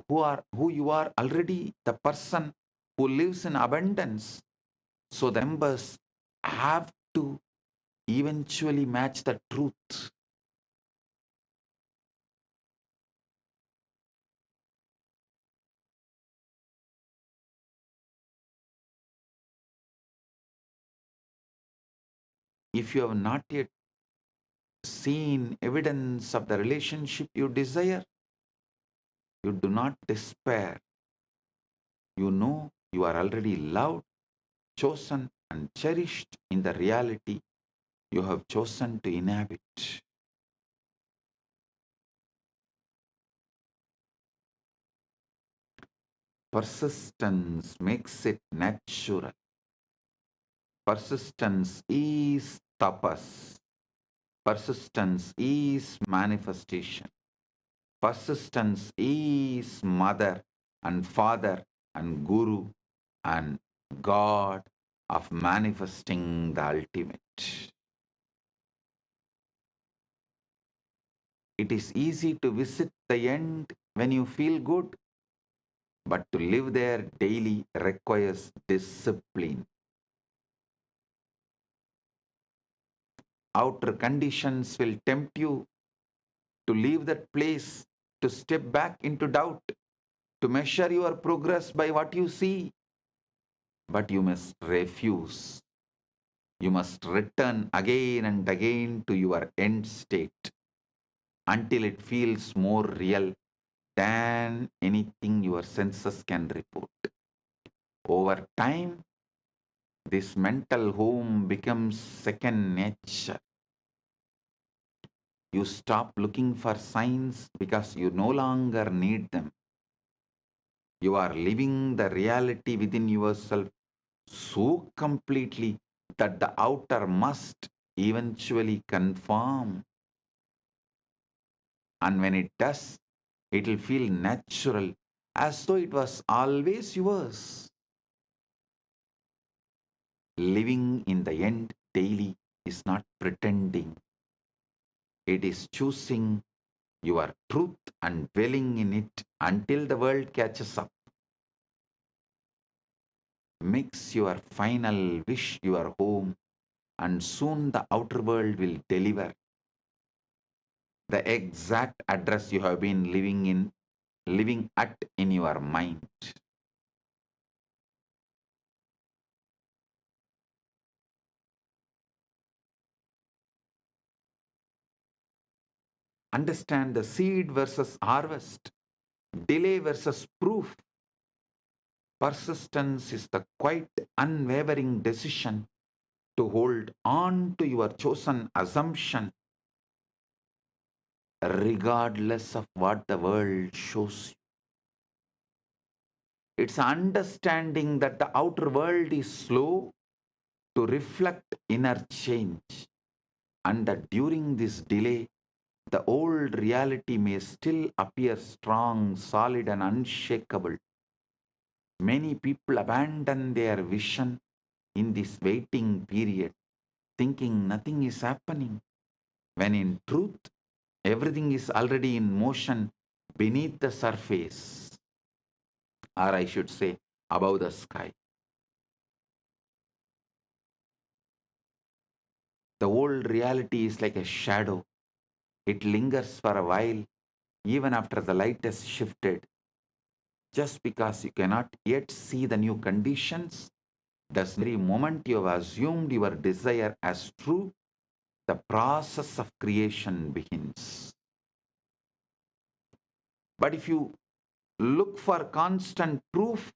who you are already, the person who lives in abundance. So the numbers have to eventually match the truth. If you have not yet seen evidence of the relationship you desire, you do not despair. You know you are already loved, chosen, and cherished in the reality you have chosen to inhabit. Persistence makes it natural. Persistence is tapas. Persistence is manifestation. Persistence is mother and father and guru and God of manifesting the ultimate. It is easy to visit the end when you feel good, but to live there daily requires discipline. Outer conditions will tempt you to leave that place, to step back into doubt, to measure your progress by what you see. But you must refuse. You must return again and again to your end state until it feels more real than anything your senses can report. Over time, this mental home becomes second nature. You stop looking for signs because you no longer need them. You are living the reality within yourself so completely that the outer must eventually conform. And when it does, it will feel natural, as though it was always yours. Living in the end daily is not pretending. It is choosing your truth and dwelling in it until the world catches up. Makes your final wish your home, and soon the outer world will deliver the exact address you have been living at in your mind. Understand the seed versus harvest, delay versus proof. Persistence is the quite unwavering decision to hold on to your chosen assumption regardless of what the world shows you. It's understanding that the outer world is slow to reflect inner change, and that during this delay, the old reality may still appear strong, solid, and unshakable. Many people abandon their vision in this waiting period, thinking nothing is happening, when in truth, everything is already in motion beneath the surface, or I should say, above the sky. The old reality is like a shadow. It lingers for a while, even after the light has shifted. Just because you cannot yet see the new conditions, the very moment you have assumed your desire as true, the process of creation begins. But if you look for constant proof,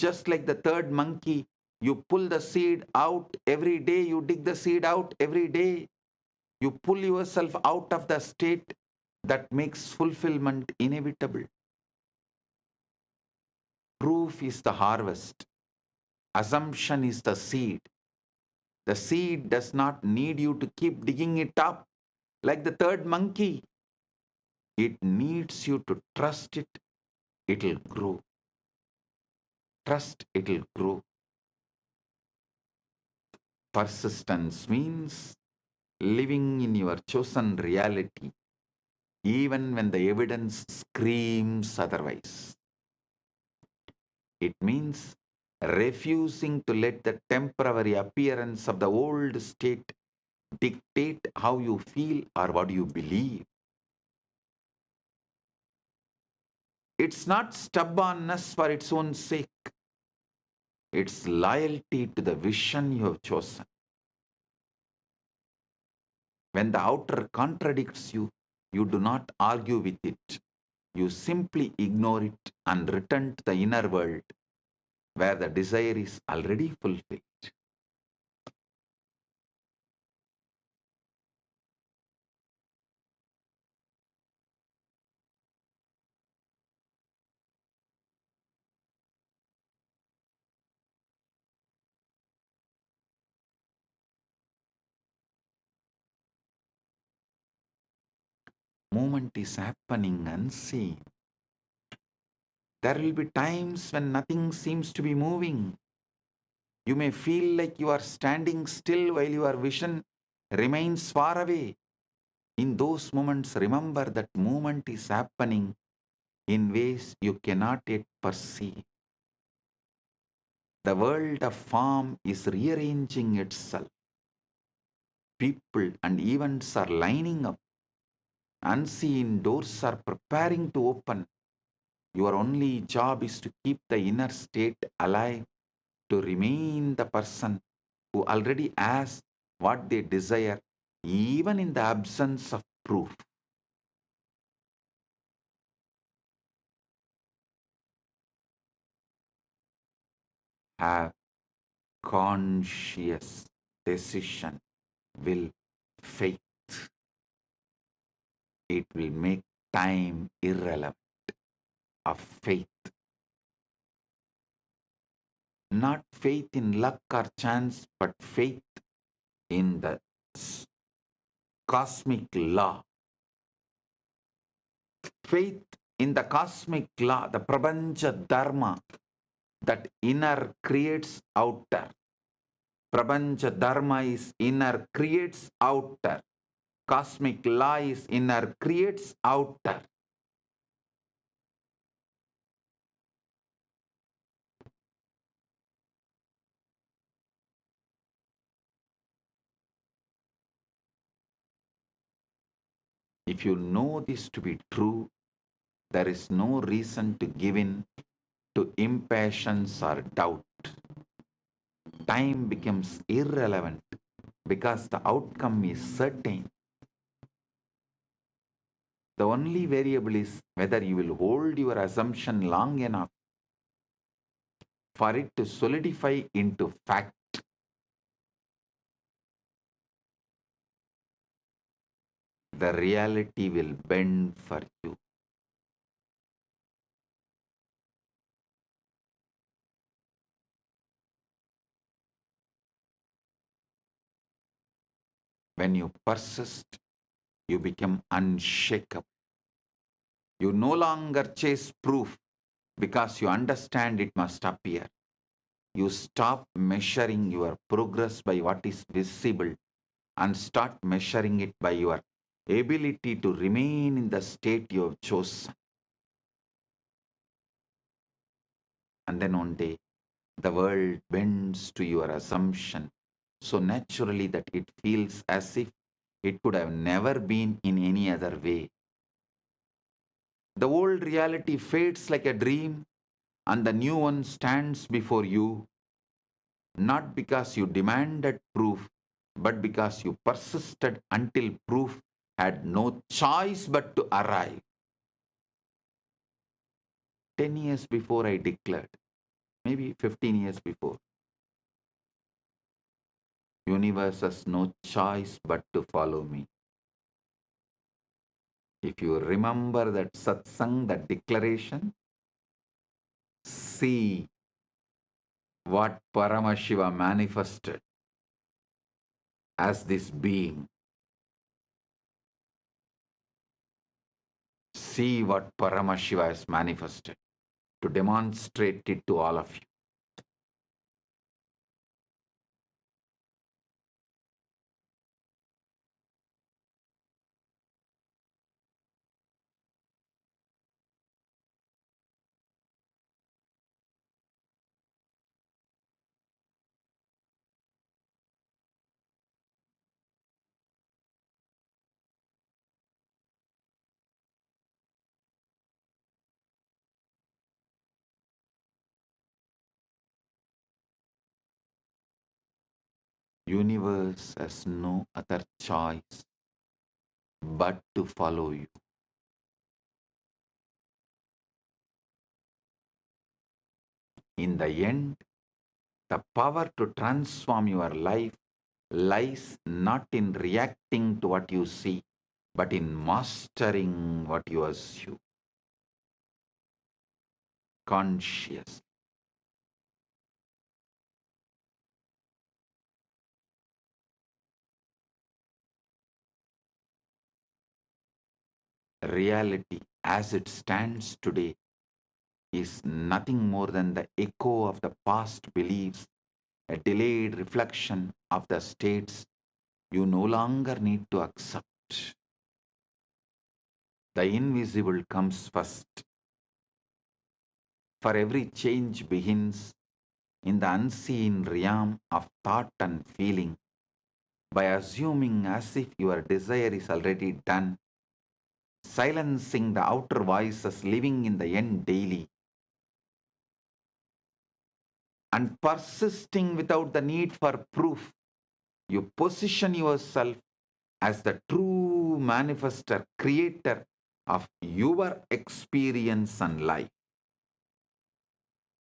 just like the third monkey, you pull the seed out every day, you dig the seed out every day, you pull yourself out of the state that makes fulfillment inevitable. Proof is the harvest, assumption is the seed. The seed does not need you to keep digging it up like the third monkey. It needs you to trust it, it'll grow. Trust, it'll grow. Persistence means living in your chosen reality, even when the evidence screams otherwise. It means refusing to let the temporary appearance of the old state dictate how you feel or what you believe. It's not stubbornness for its own sake. It's loyalty to the vision you have chosen. When the outer contradicts you, you do not argue with it. You simply ignore it and return to the inner world where the desire is already fulfilled. Movement is happening unseen. There will be times when nothing seems to be moving. You may feel like you are standing still while your vision remains far away. In those moments, remember that movement is happening in ways you cannot yet perceive. The world of form is rearranging itself. People and events are lining up. Unseen doors are preparing to open. Your only job is to keep the inner state alive, to remain the person who already has what they desire, even in the absence of proof. Have conscious decision, will, faith. It will make time irrelevant. Of faith. Not faith in luck or chance, but faith in the cosmic law. Faith in the cosmic law, the Prapancha Dharma, that inner creates outer. Prapancha dharma is inner, creates outer. Cosmic law is inner, creates outer. If you know this to be true, there is no reason to give in to impatience or doubt. Time becomes irrelevant because the outcome is certain. The only variable is whether you will hold your assumption long enough for it to solidify into fact. The reality will bend for you. When you persist, you become unshakable. You no longer chase proof because you understand it must appear. You stop measuring your progress by what is visible and start measuring it by your ability to remain in the state you have chosen. And then one day, the world bends to your assumption so naturally that it feels as if it could have never been in any other way. The old reality fades like a dream, and the new one stands before you, not because you demanded proof, but because you persisted until proof had no choice but to arrive. 10 years before I declared, maybe 15 years before, universe has no choice but to follow me. If you remember that satsang, that declaration, see what Paramashiva manifested as this being. See what Paramashiva has manifested to demonstrate it to all of you. Universe has no other choice but to follow you. In the end, the power to transform your life lies not in reacting to what you see, but in mastering what you assume. Conscious. Reality as it stands today is nothing more than the echo of the past beliefs, a delayed reflection of the states you no longer need to accept. The invisible comes first. For every change begins in the unseen realm of thought and feeling by assuming as if your desire is already done, silencing the outer voices living in the end daily, and persisting without the need for proof. You position yourself as the true manifester, creator of your experience and life.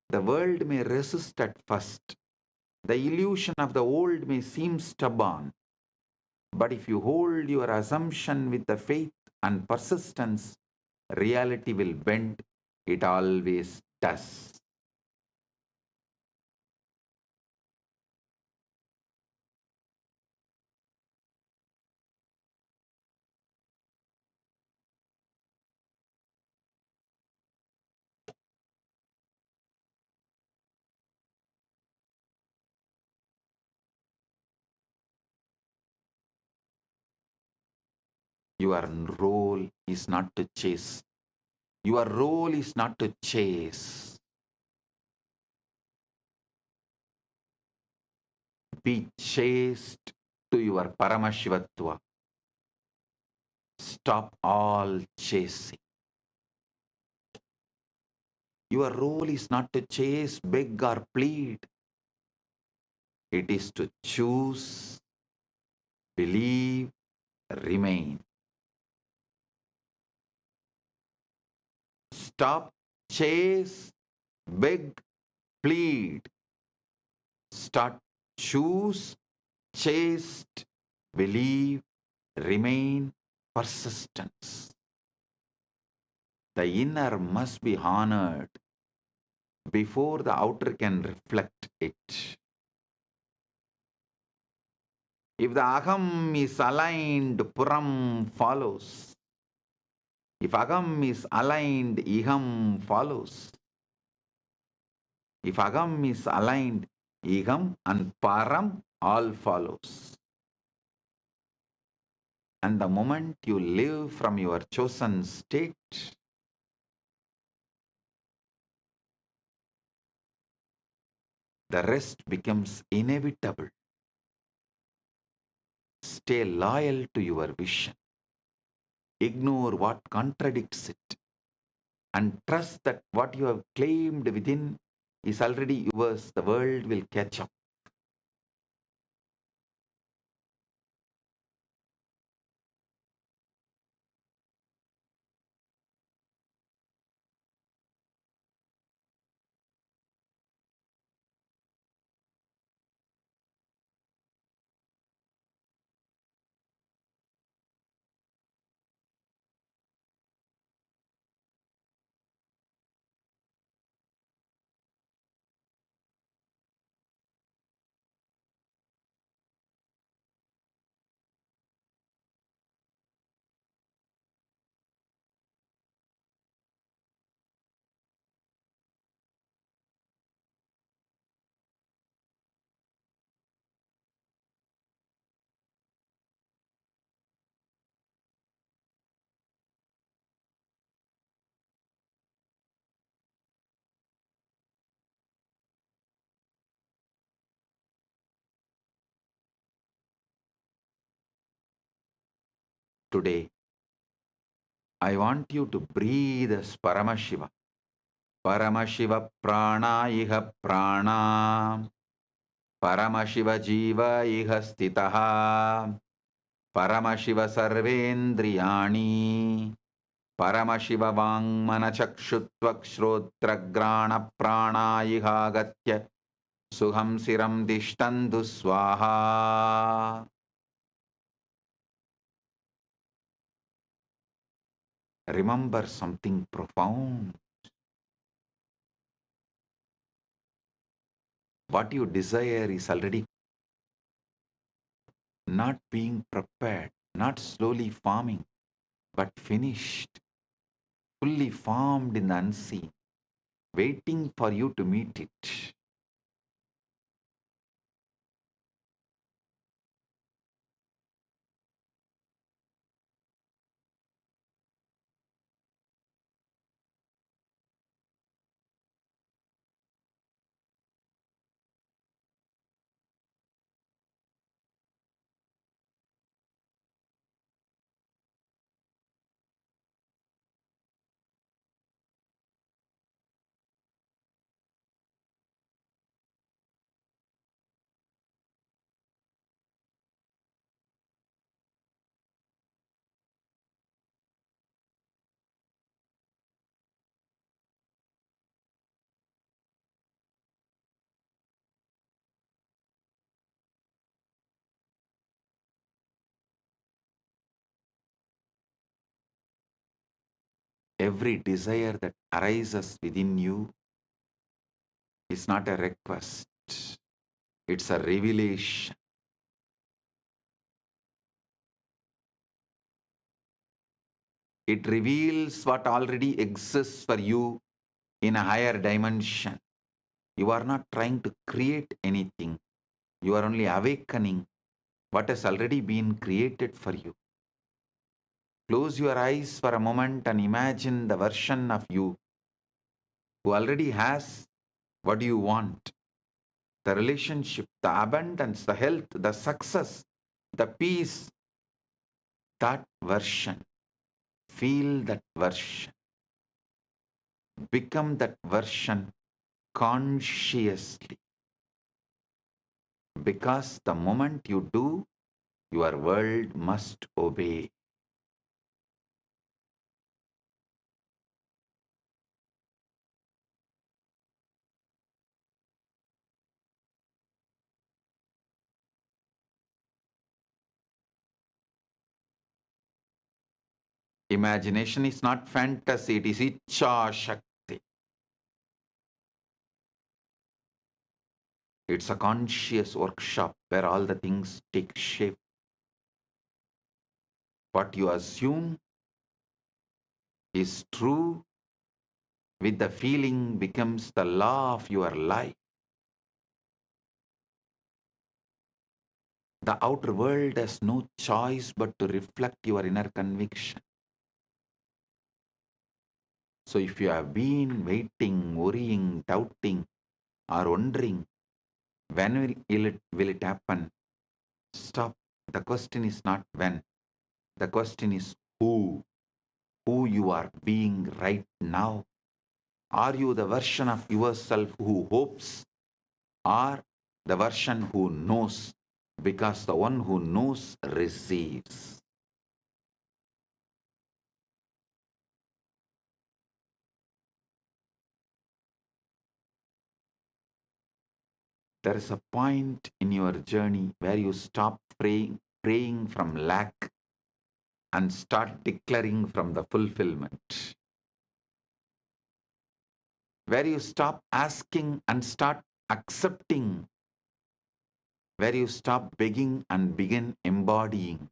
The world may resist at first. The illusion of the old may seem stubborn. But if you hold your assumption with the faith and persistence, reality will bend. It always does. Your role is not to chase. Your role is not to chase. Be chaste to your Paramashivatva. Stop all chasing. Your role is not to chase, beg, or plead. It is to choose, believe, remain. Stop, chase, beg, plead. Start, choose, chaste, believe, remain, persistence. The inner must be honored before the outer can reflect it. If the aham is aligned, puram follows. If agam is aligned, iham follows. If agam is aligned, iham and param all follows. And the moment you live from your chosen state, the rest becomes inevitable. Stay loyal to your vision. Ignore what contradicts it. And trust that what you have claimed within is already yours. The world will catch up. Today, I want you to breathe as Paramashiva. Paramashiva prana iha prana. Paramashiva jiva iha stitaha. Paramashiva sarvendriyani. Paramashiva vangmana chakshuttvak shrotragrana prana iha gatya. Suham siram dishtandu swaha. Remember something profound. What you desire is already not being prepared, not slowly forming, but finished, fully formed in the unseen, waiting for you to meet it. Every desire that arises within you is not a request, it's a revelation. It reveals what already exists for you in a higher dimension. You are not trying to create anything. You are only awakening what has already been created for you. Close your eyes for a moment and imagine the version of you who already has what you want. The relationship, the abundance, the health, the success, the peace, that version. Feel that version. Become that version consciously. Because the moment you do, your world must obey. Imagination is not fantasy, it is Icha Shakti. It's a conscious workshop where all the things take shape. What you assume is true with the feeling becomes the law of your life. The outer world has no choice but to reflect your inner conviction. So if you have been waiting, worrying, doubting, or wondering, when will it happen? Stop. The question is not when. The question is who. Who you are being right now. Are you the version of yourself who hopes, or the version who knows? Because the one who knows receives. There is a point in your journey where you stop praying from lack and start declaring from the fulfillment. Where you stop asking and start accepting. Where you stop begging and begin embodying.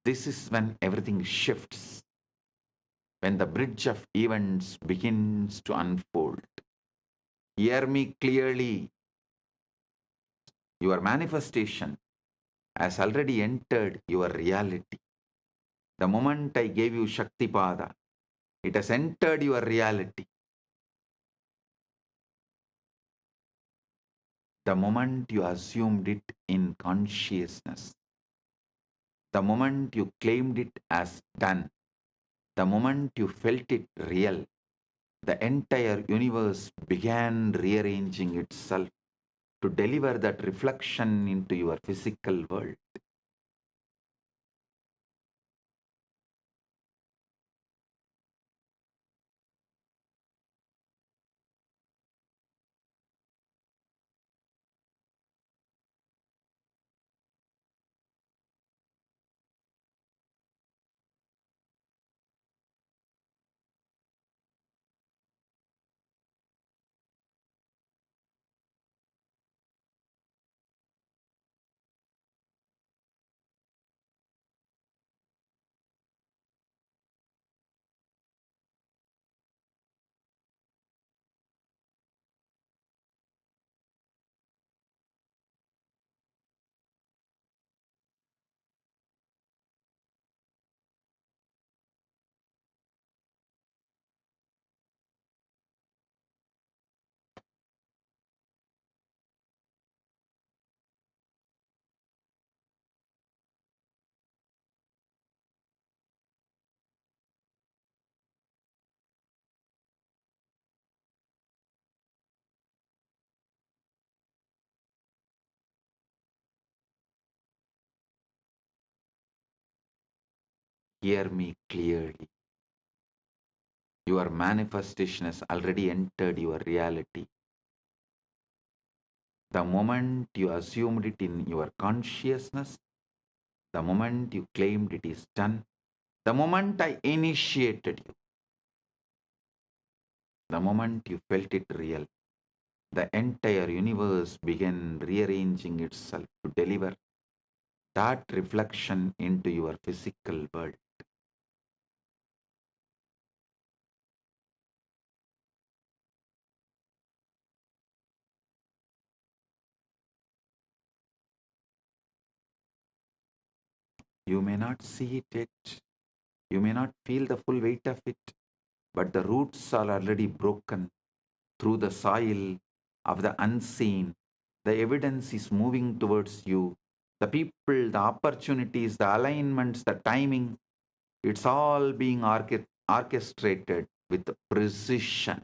This is when everything shifts. When the bridge of events begins to unfold. Hear me clearly. Your manifestation has already entered your reality. The moment I gave you Shaktipada, it has entered your reality. The moment you assumed it in consciousness, the moment you claimed it as done, the moment you felt it real, the entire universe began rearranging itself to deliver that reflection into your physical world. Hear me clearly. Your manifestation has already entered your reality. The moment you assumed it in your consciousness, the moment you claimed it is done, the moment I initiated you, the moment you felt it real, the entire universe began rearranging itself to deliver that reflection into your physical world. You may not see it yet. You may not feel the full weight of it, but the roots are already broken through the soil of the unseen. The evidence is moving towards you. The people, the opportunities, the alignments, the timing, it's all being orchestrated with precision.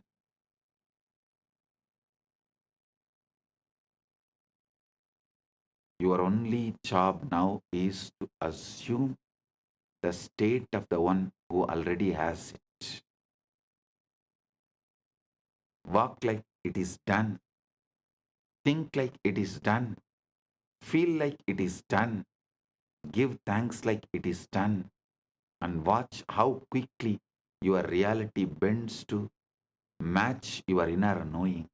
Your only job now is to assume the state of the one who already has it. Walk like it is done. Think like it is done. Feel like it is done. Give thanks like it is done. And watch how quickly your reality bends to match your inner knowing.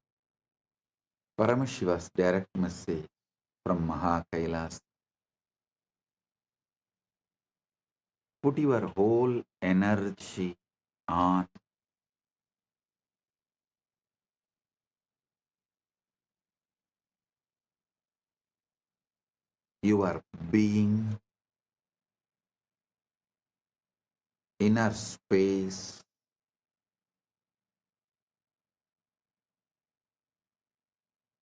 Paramashiva's direct message from Maha Kailas. Put your whole energy on your being, inner space.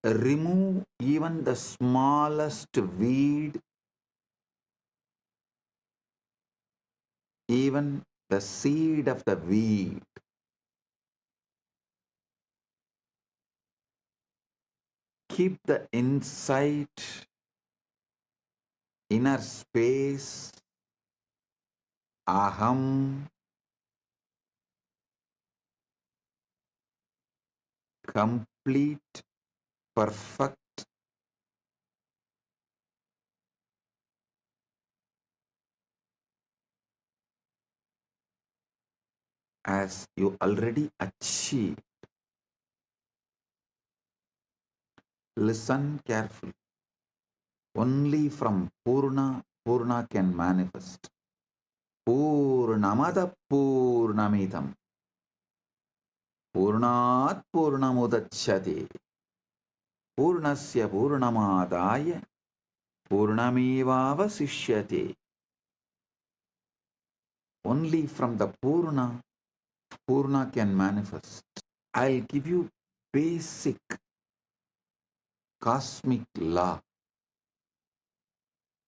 Remove even the smallest weed, even the seed of the weed. Keep the insight, inner space, aham, complete, perfect, as you already achieved. Listen carefully. Only from Purna, Purna can manifest. Purnamada Purnamidam. Purnat Purnamudachyate. Purnasya Purnamadaya. Purnamevavasishyate. Only from the Purna, Purna can manifest. I'll give you basic cosmic law,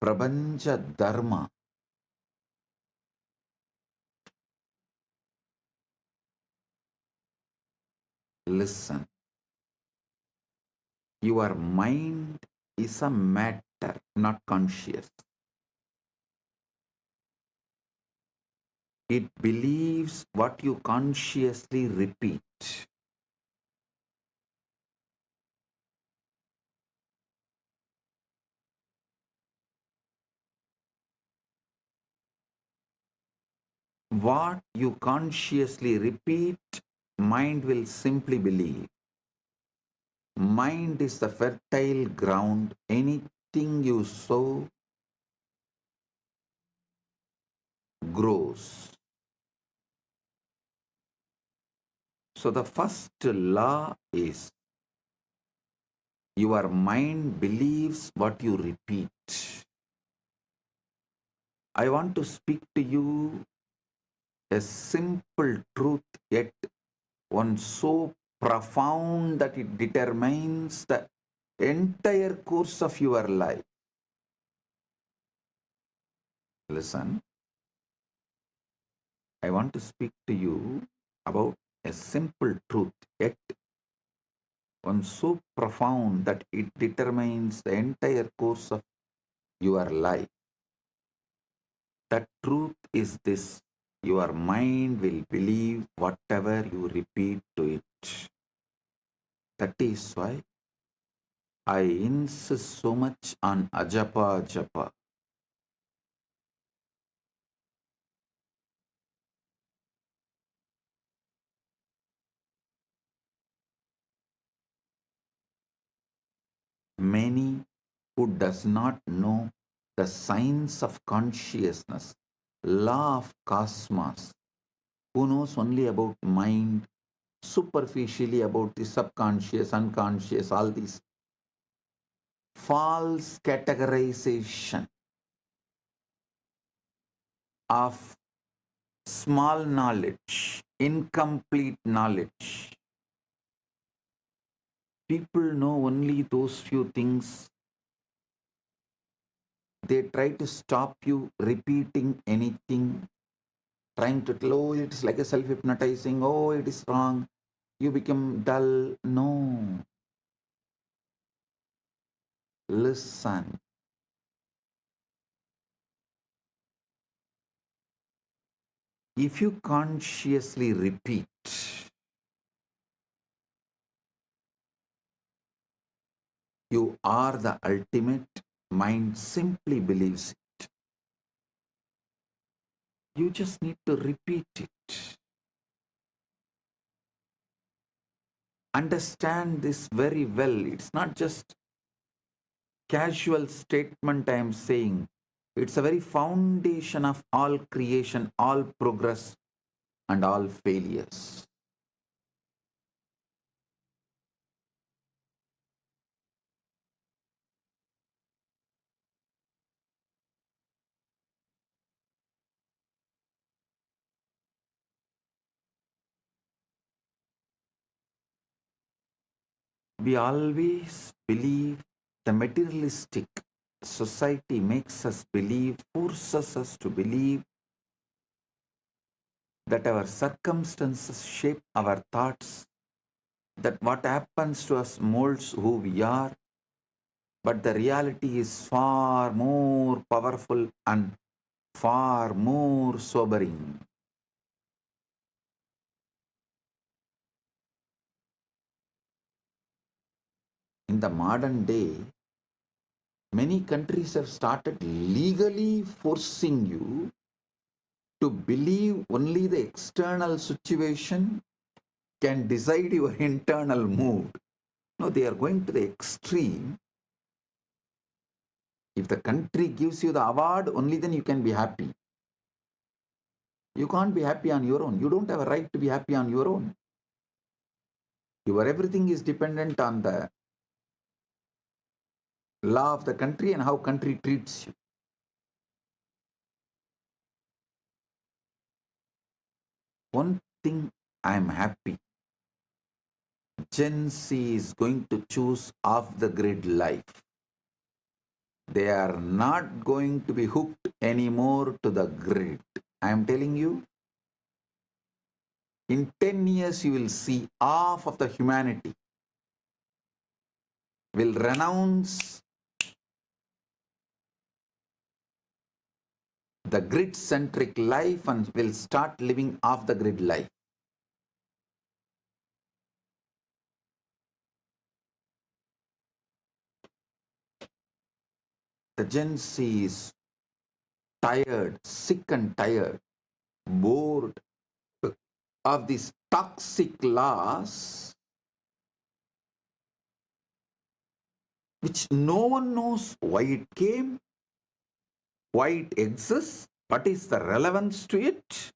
Prabanja Dharma. Listen. Your mind is a matter, not conscious. It believes what you consciously repeat. What you consciously repeat, mind will simply believe. Mind is the fertile ground. Anything you sow grows. So the first law is your mind believes what you repeat. I want to speak to you a simple truth, yet one so profound that it determines the entire course of your life. Listen, I want to speak to you about a simple truth, yet one so profound that it determines the entire course of your life. The truth is this: your mind will believe whatever you repeat to it. That is why I insist so much on ajapa japa. Many who does not know the science of consciousness, law of cosmos, who knows only about mind, superficially about the subconscious, unconscious, all these false categorization. of small knowledge, incomplete knowledge. People know only those few things. They try to stop you repeating anything, trying to tell, oh, it's like a self-hypnotizing, oh, it is wrong, you become dull. No. Listen. If you consciously repeat, you are the ultimate, mind simply believes it. You just need to repeat it. Understand this very well. It's not just casual statement I am saying. It's a very foundation of all creation, all progress, and all failures. We always believe the materialistic society makes us believe, forces us to believe that our circumstances shape our thoughts, that what happens to us molds who we are, but the reality is far more powerful and far more sobering. In the modern day, many countries have started legally forcing you to believe only the external situation can decide your internal mood. No, they are going to the extreme. If the country gives you the award, only then you can be happy. You can't be happy on your own. You don't have a right to be happy on your own. Your everything is dependent on the law of the country and how country treats you. One thing I am happy. Gen Z is going to choose off the grid life. They are not going to be hooked anymore to the grid. I am telling you, in 10 years you will see half of the humanity will renounce the grid-centric life and will start living off the grid life. The Gen Z is tired, sick and tired, bored of these toxic laws which no one knows why it came, why it exists, what is the relevance to it.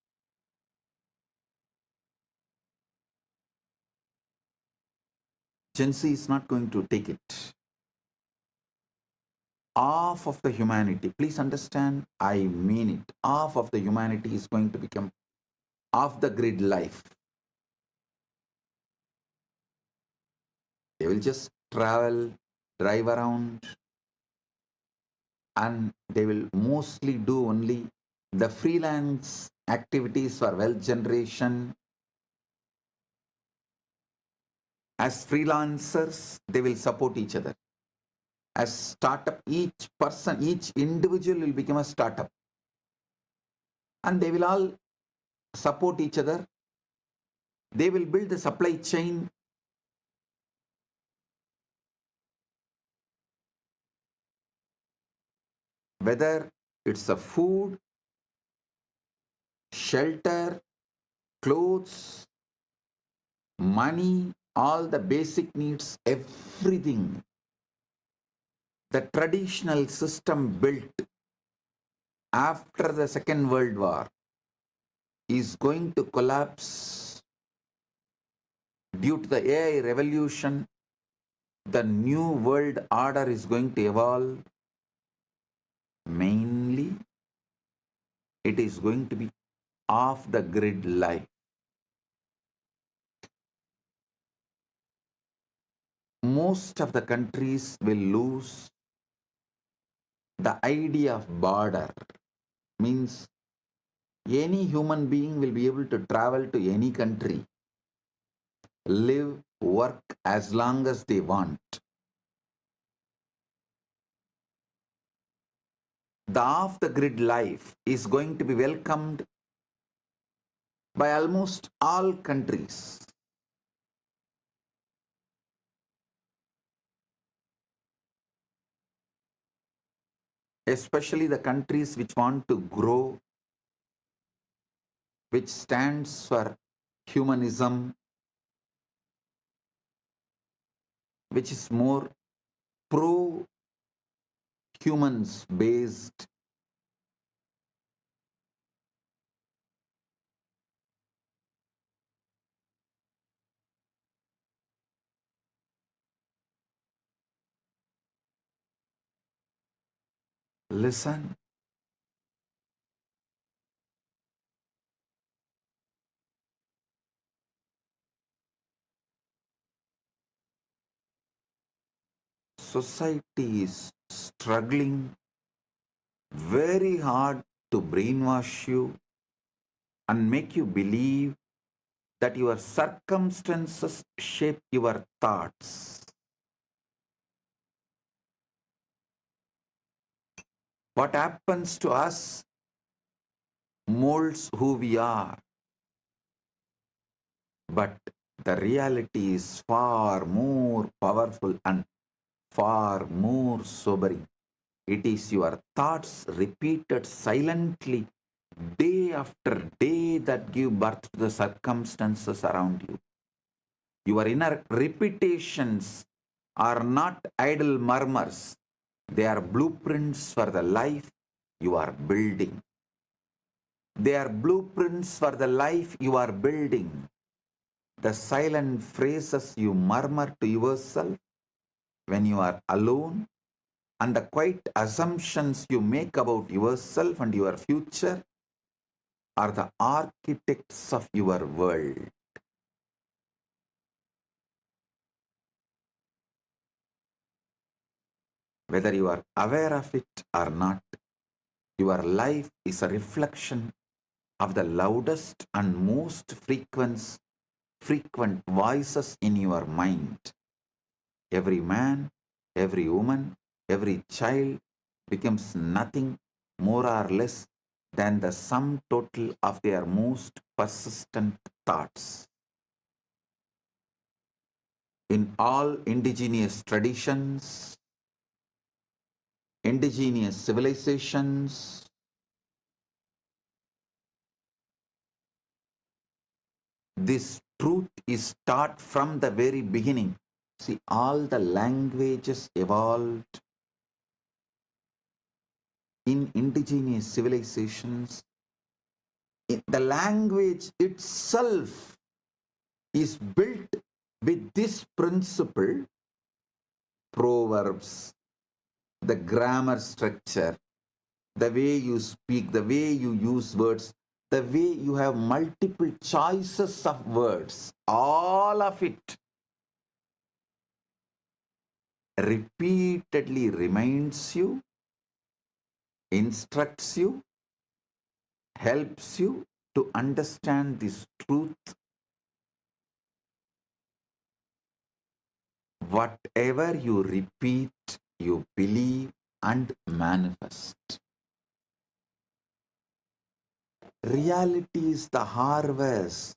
Gen Z is not going to take it. Half of the humanity, please understand, I mean it, half of the humanity is going to become off the grid life. They will just travel, drive around, and they will mostly do only the freelance activities for wealth generation. As freelancers, they will support each other. As startup, each person, each individual will become a startup. And they will all support each other. They will build the supply chain. Whether it's a food, shelter, clothes, money, all the basic needs, everything. The traditional system built after the Second World War is going to collapse due to the AI revolution. The new world order is going to evolve mainly It is going to be off the grid life. Most of the countries will lose the idea of border. Means any human being will be able to travel to any country, live, work as long as they want. The off-the-grid life is going to be welcomed by almost all countries. Especially the countries which want to grow, which stands for humanism, which is more pro-humans based. Listen, society is struggling very hard to brainwash you and make you believe that your circumstances shape your thoughts. What happens to us molds who we are. But the reality is far more powerful and far more sobering. It is your thoughts repeated silently day after day that give birth to the circumstances around you. Your inner repetitions are not idle murmurs. They are blueprints for the life you are building. They are blueprints for the life you are building. The silent phrases you murmur to yourself when you are alone and the quiet assumptions you make about yourself and your future are the architects of your world. Whether you are aware of it or not, your life is a reflection of the loudest and most frequent voices in your mind. Every man, every woman, every child becomes nothing more or less than the sum total of their most persistent thoughts. In all indigenous traditions, indigenous civilizations, this truth is taught from the very beginning. See, all the languages evolved in indigenous civilizations. The language itself is built with this principle, proverbs, the grammar structure, the way you speak, the way you use words, the way you have multiple choices of words, all of it repeatedly reminds you, instructs you, helps you to understand this truth. Whatever you repeat, you believe and manifest. Reality is the harvest.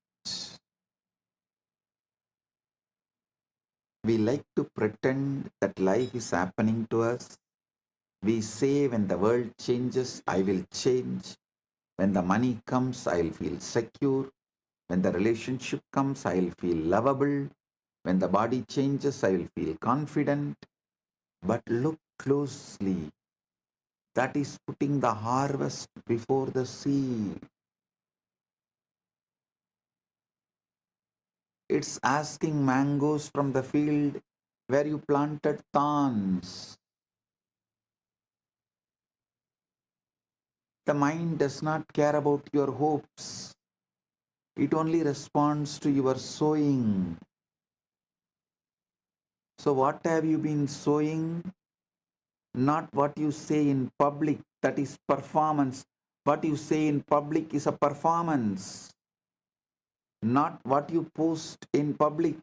We like to pretend that life is happening to us. We say when the world changes, I will change. When the money comes, I'll feel secure. When the relationship comes, I'll feel lovable. When the body changes, I'll feel confident. But look closely. That is putting the harvest before the seed. It's asking mangoes from the field where you planted thorns. The mind does not care about your hopes. It only responds to your sowing. So what have you been sowing? Not what you say in public, that is performance. What you say in public is a performance. Not what you post in public,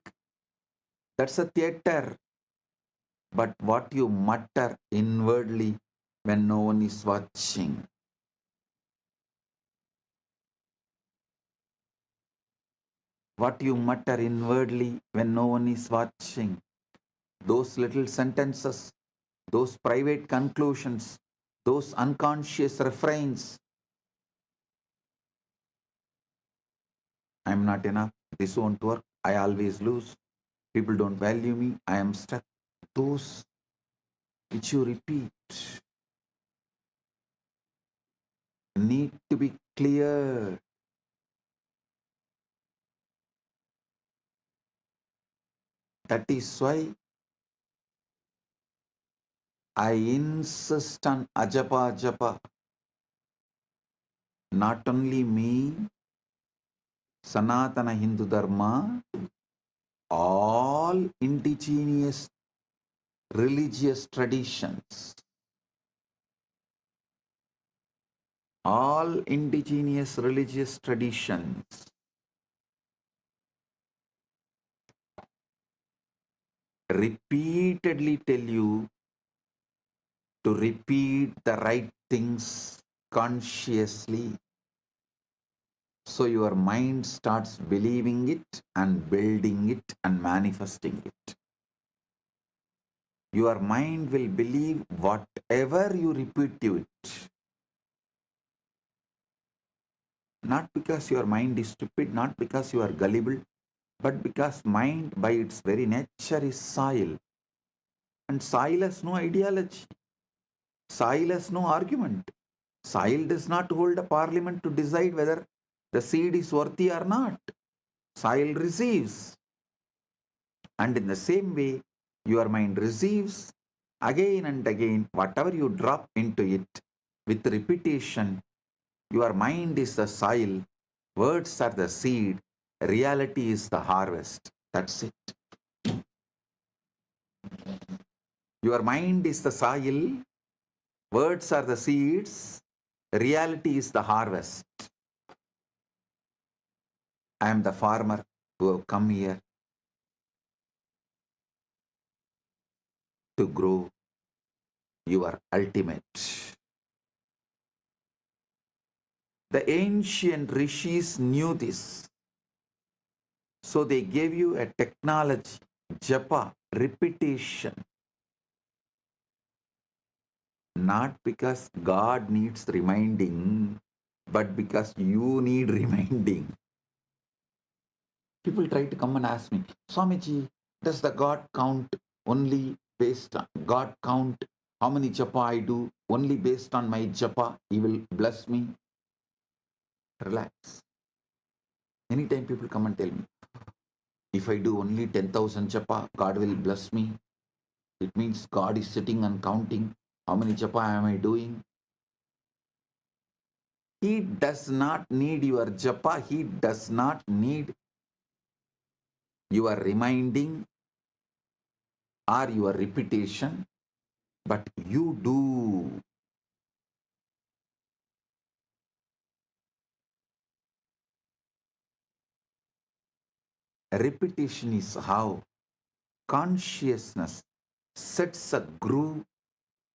that's a theater. But what you mutter inwardly when no one is watching. What you mutter inwardly when no one is watching. Those little sentences, those private conclusions, those unconscious refrains. I'm not enough. This won't work. I always lose. People don't value me. I am stuck. Those which you repeat need to be clear. That is why I insist on ajapa japa. Not only me, Sanatana Hindu Dharma, all indigenous religious traditions, all indigenous religious traditions repeatedly tell you to repeat the right things consciously. So your mind starts believing it and building it and manifesting it. Your mind will believe whatever you repeat to it. Not because your mind is stupid, not because you are gullible, but because mind by its very nature is soil. And soil has no ideology. Soil has no argument. Soil does not hold a parliament to decide whether the seed is worthy or not. Soil receives. And in the same way, your mind receives again and again whatever you drop into it with repetition. Your mind is the soil, words are the seed, reality is the harvest. That's it. Your mind is the soil, words are the seeds, reality is the harvest. I am the farmer who have come here to grow your ultimate. The ancient rishis knew this. So they gave you a technology, japa, repetition. Not because God needs reminding, but because you need reminding. People try to come and ask me, Swamiji, does the God count only based on God count how many japa I do only based on my japa? He will bless me. Relax. Anytime people come and tell me, if I do only 10,000 japa, God will bless me. It means God is sitting and counting how many japa am I doing. He does not need your japa. He does not need your reminding or your repetition, but you do. Repetition is how consciousness sets a groove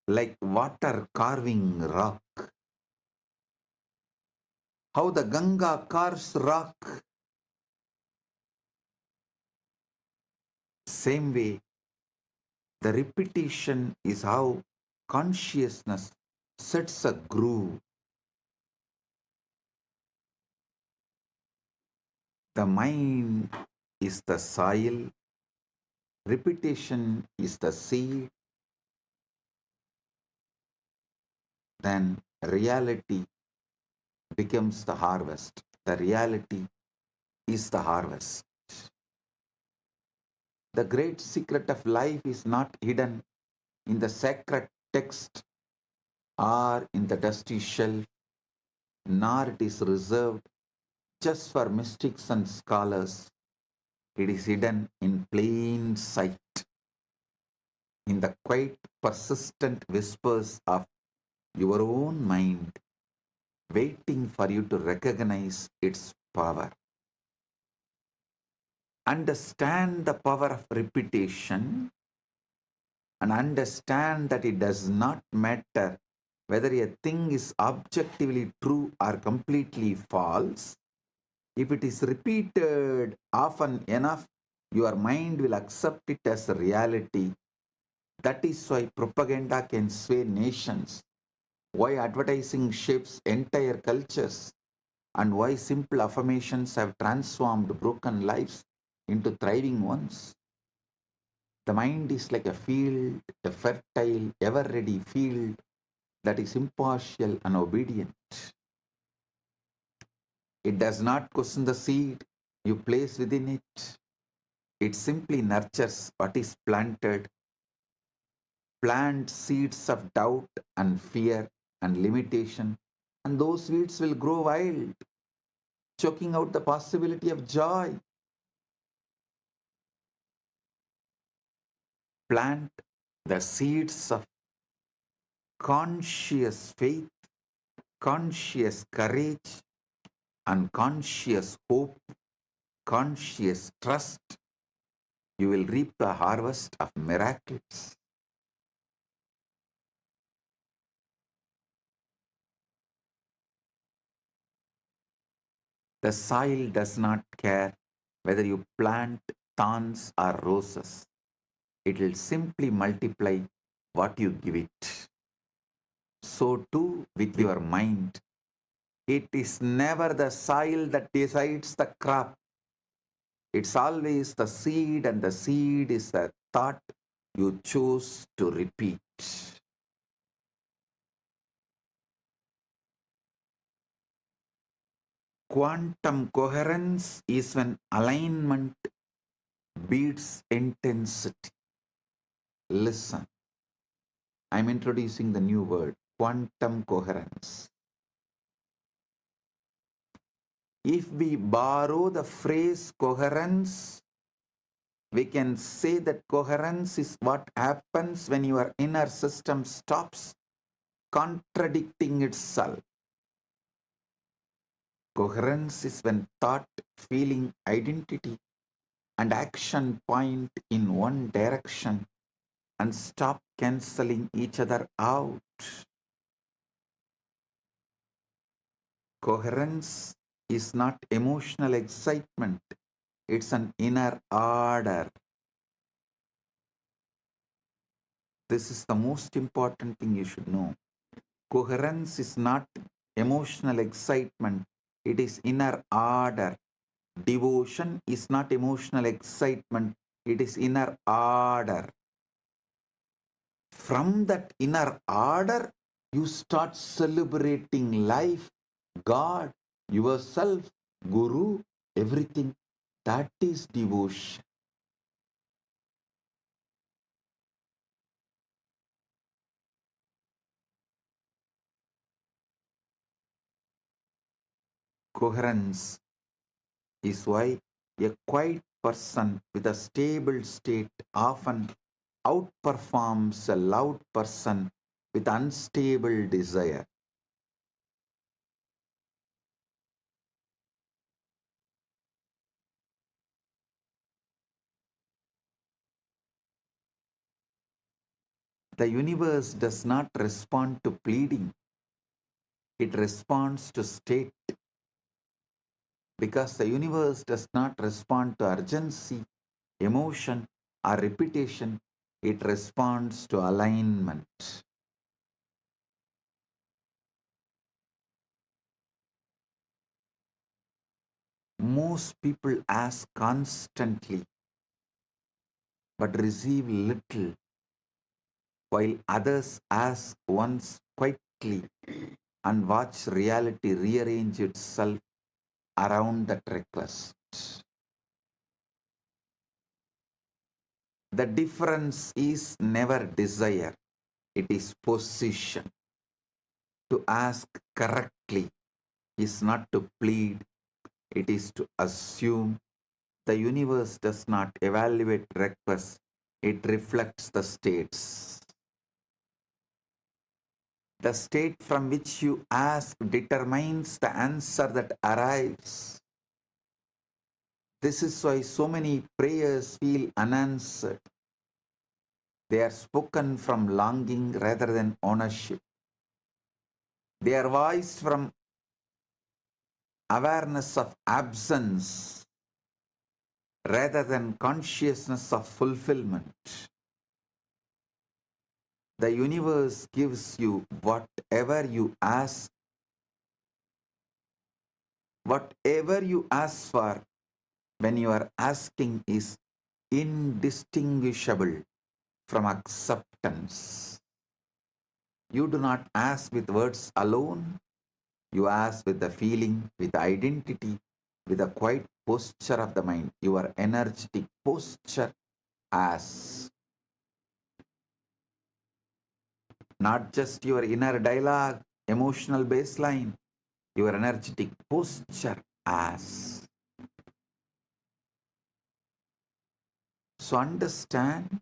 like water carving rock. How the Ganga carves rock. Same way, the repetition is how consciousness sets a groove. The mind is the soil, repetition is the seed, then reality becomes the harvest. The reality is the harvest. The great secret of life is not hidden in the sacred text or in the dusty shelf nor it is reserved just for mystics and scholars. It is hidden in plain sight, in the quiet, persistent whispers of your own mind, waiting for you to recognize its power. Understand the power of repetition and understand that it does not matter whether a thing is objectively true or completely false. If it is repeated often enough, your mind will accept it as a reality. That is why propaganda can sway nations, why advertising shapes entire cultures, and why simple affirmations have transformed broken lives into thriving ones. The mind is like a field, a fertile, ever-ready field that is impartial and obedient. It does not question the seed you place within it. It simply nurtures what is planted. Plant seeds of doubt and fear and limitation, and those weeds will grow wild, choking out the possibility of joy. Plant the seeds of conscious faith, conscious courage, and conscious hope, conscious trust. You will reap the harvest of miracles. The soil does not care whether you plant thorns or roses. It will simply multiply what you give it. So too with your mind. It is never the soil that decides the crop. It's always the seed, and the seed is the thought you choose to repeat. Quantum coherence is when alignment beats intensity. Listen, I'm introducing the new word, quantum coherence. If we borrow the phrase coherence, we can say that coherence is what happens when your inner system stops contradicting itself. Coherence is when thought, feeling, identity, and action point in one direction and stop cancelling each other out. Coherence is not emotional excitement, it's an inner order. This is the most important thing you should know. Coherence is not emotional excitement, it is inner order. Devotion is not emotional excitement, it is inner order. From that inner order, you start celebrating life, God, yourself, Guru, everything. That is devotion. Coherence is why a quiet person with a stable state often outperforms a loud person with unstable desire. The universe does not respond to pleading, it responds to state. Because the universe does not respond to urgency, emotion, or repetition, it responds to alignment. Most people ask constantly but receive little, while others ask once quietly and watch reality rearrange itself around that request. The difference is never desire, it is position. To ask correctly is not to plead, it is to assume. The universe does not evaluate requests, it reflects the states. The state from which you ask determines the answer that arrives. This is why so many prayers feel unanswered. They are spoken from longing rather than ownership. They are voiced from awareness of absence rather than consciousness of fulfillment. The universe gives you whatever you ask. Whatever you ask for when you are asking is indistinguishable from acceptance. You do not ask with words alone. You ask with the feeling, with the identity, with the quiet posture of the mind. Your energetic posture as not just your inner dialogue, emotional baseline, your energetic posture as. So understand,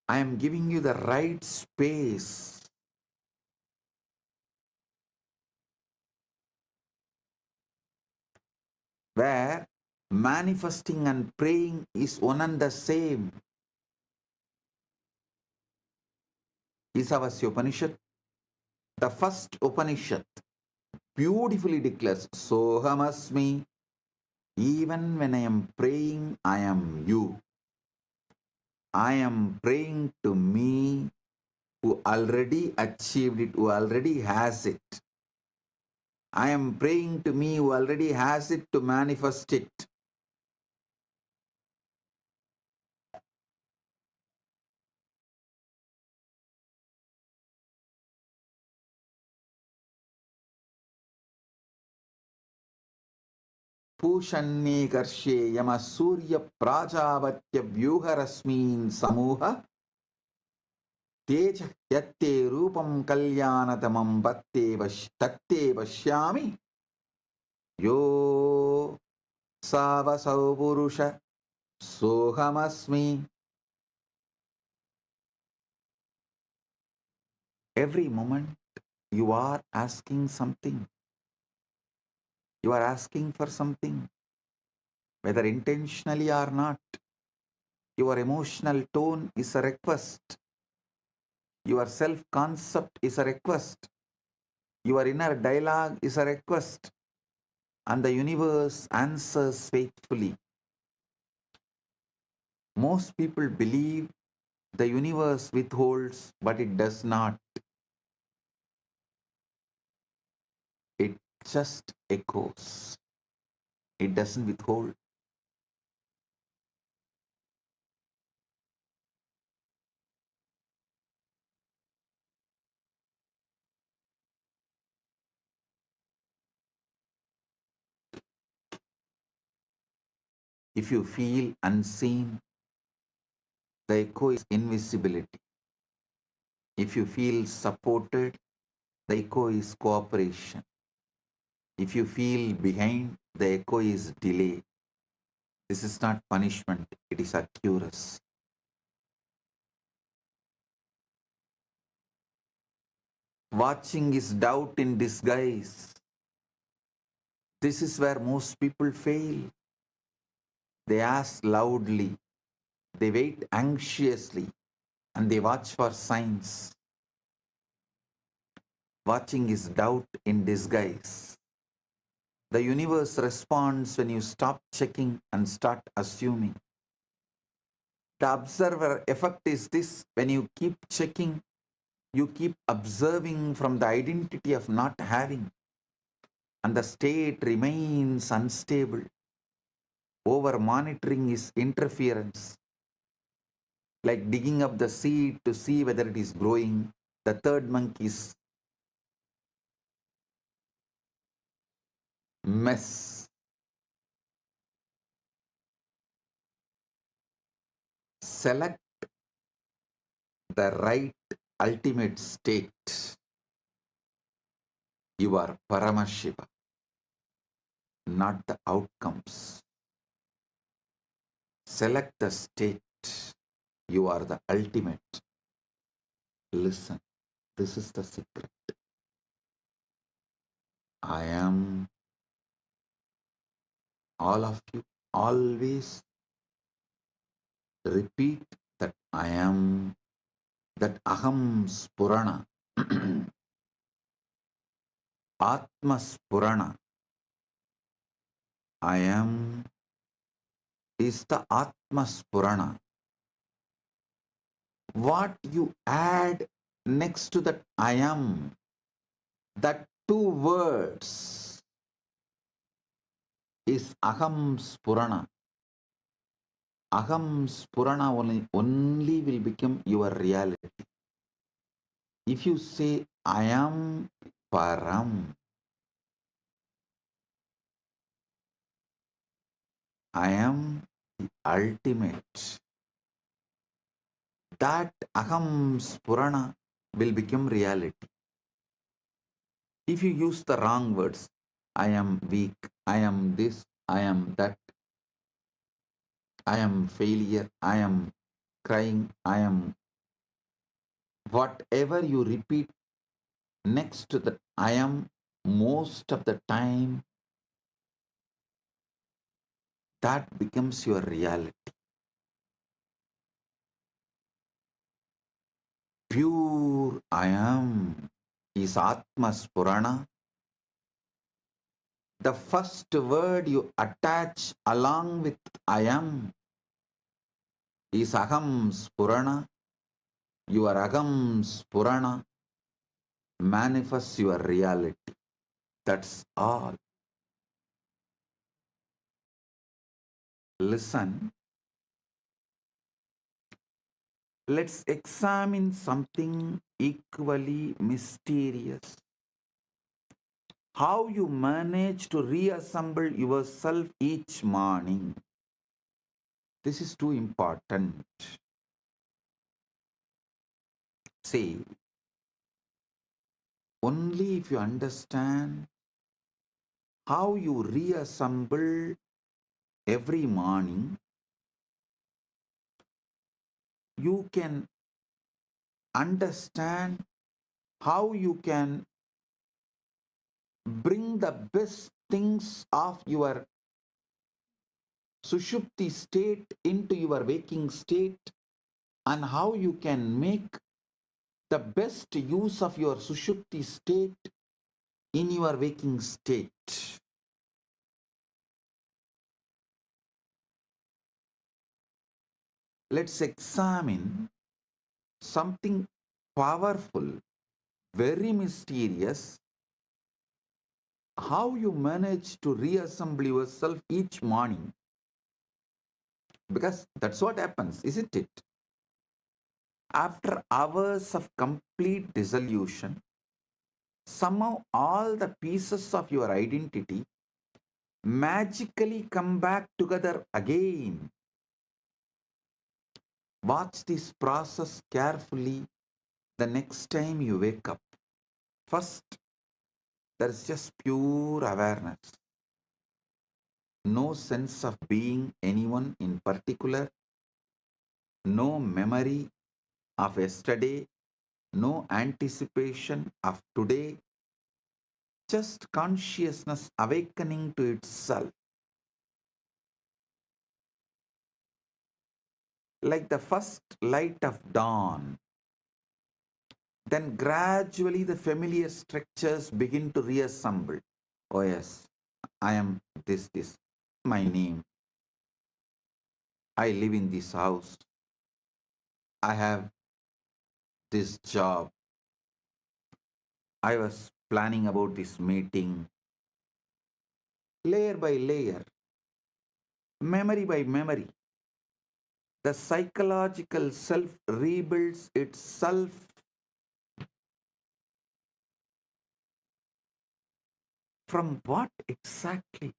I am giving you the right space where manifesting and praying is one and the same. Isavasya Upanishad, the first Upanishad, beautifully declares, Sohamasmi, even when I am praying, I am you. I am praying to me who already achieved it, who already has it. I am praying to me who already has it to manifest it. Pushanye karshe yama surya prajavatya vyuharasmin samuha teja yatte rupam kalyanatamam tatte vashyami yo savasau purusha sohamasmi. Every moment you are asking something. You are asking for something, whether intentionally or not. Your emotional tone is a request. Your self-concept is a request. Your inner dialogue is a request. And the universe answers faithfully. Most people believe the universe withholds, but it does not. It just echoes. It doesn't withhold. If you feel unseen, the echo is invisibility. If you feel supported, the echo is cooperation. If you feel behind, the echo is delay. This is not punishment, it is accuracy. Watching is doubt in disguise. This is where most people fail. They ask loudly, they wait anxiously, and they watch for signs. Watching is doubt in disguise. The universe responds when you stop checking and start assuming. The observer effect is this: when you keep checking, you keep observing from the identity of not having, and the state remains unstable. Over monitoring is interference, like digging up the seed to see whether it is growing. The third monkey's mess. Select the right ultimate state. You are Paramashiva, not the outcomes. Select the state. You are the ultimate. Listen, this is the secret. I am. All of you always repeat that I am, that Aham Spurana, Atma Spurana. I am is the Atma Spurana. What you add next to that I am, that two words is Aham Spurana. Aham Spurana only will become your reality. If you say I am Param, I am the ultimate, that Aham Spurana will become reality. If you use the wrong words, I am weak, I am this, I am that, I am failure, I am crying, I am, whatever you repeat next to that I am, most of the time that becomes your reality. Pure I am is Atma Spurana. The first word you attach along with I am is Aham Spurana. Your Aham Spurana manifests your reality. That's all. Listen, let's examine something equally mysterious. How you manage to reassemble yourself each morning. This is too important. See, only if you understand how you reassemble every morning, you can understand how you can bring the best things of your Sushupti state into your waking state, and how you can make the best use of your Sushupti state in your waking state. Let's examine something powerful, very mysterious, how you manage to reassemble yourself each morning. Because that's what happens, isn't it? After hours of complete dissolution, somehow all the pieces of your identity magically come back together again. Watch this process carefully the next time you wake up. First, there is just pure awareness. No sense of being anyone in particular, no memory of yesterday, no anticipation of today, just consciousness awakening to itself. Like the first light of dawn. Then gradually the familiar structures begin to reassemble. Oh yes, I am this, my name. I live in this house. I have this job. I was planning about this meeting. Layer by layer, memory by memory, the psychological self rebuilds itself. From what exactly?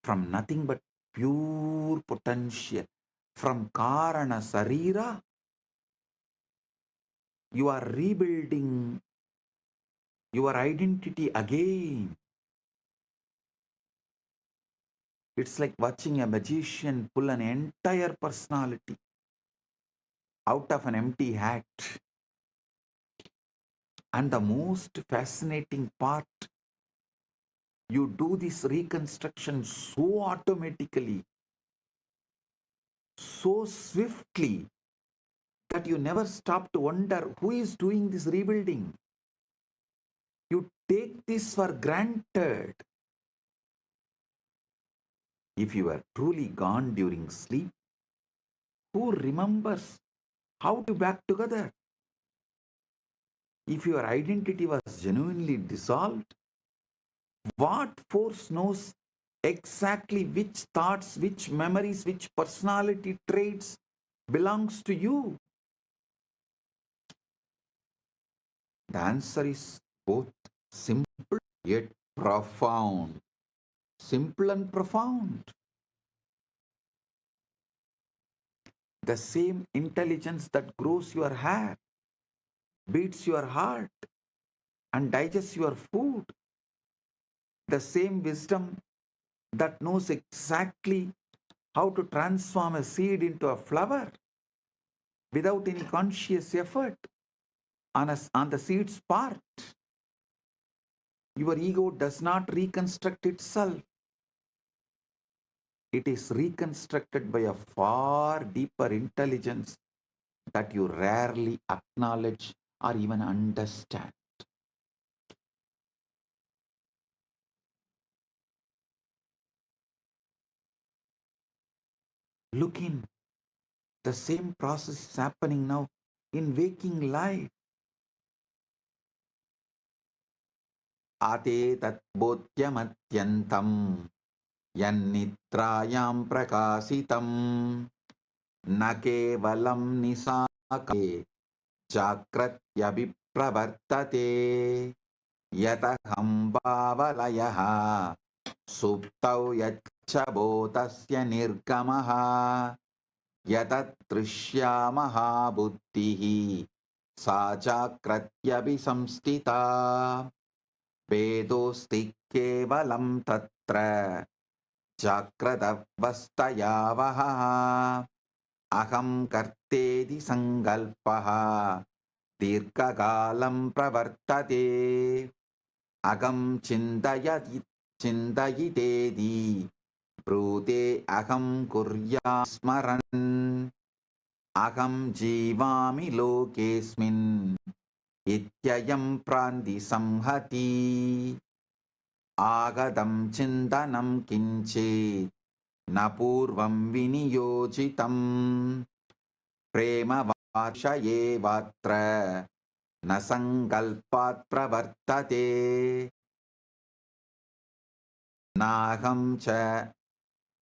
From nothing but pure potential. From Karana Sarira, you are rebuilding your identity again. It's like watching a magician pull an entire personality out of an empty hat. And the most fascinating part, you do this reconstruction so automatically, so swiftly, that you never stop to wonder who is doing this rebuilding. You take this for granted. If you are truly gone during sleep, who remembers how to back together? If your identity was genuinely dissolved, what force knows exactly which thoughts, which memories, which personality traits belongs to you? The answer is both simple yet profound. Simple and profound. The same intelligence that grows your hair, beats your heart, and digests your food. The same wisdom that knows exactly how to transform a seed into a flower without any conscious effort on the seed's part. Your ego does not reconstruct itself. It is reconstructed by a far deeper intelligence that you rarely acknowledge or even understand. Look in. The same process is happening now in waking life. Ate tat bodhyamathyantam yannitrayam prakasitam na kevalam nisake jagratyabhipravartate yataham bhavalayaha suptau yachabodasya nirgamaha yatatrishya buddhihi sa jagratyabhisamstita vedosti kevalam tatra jagradaवस्थयावहः aham kartedi sangalpaha dirghakalam pravartate agam chindayitedi brute aham kurya smaran aham jivami lokesmin ityayam prandi samhati agadam chindanam kinche napurvam viniyojitam prema vakshaye vatra nasangalpat pravartate naham cha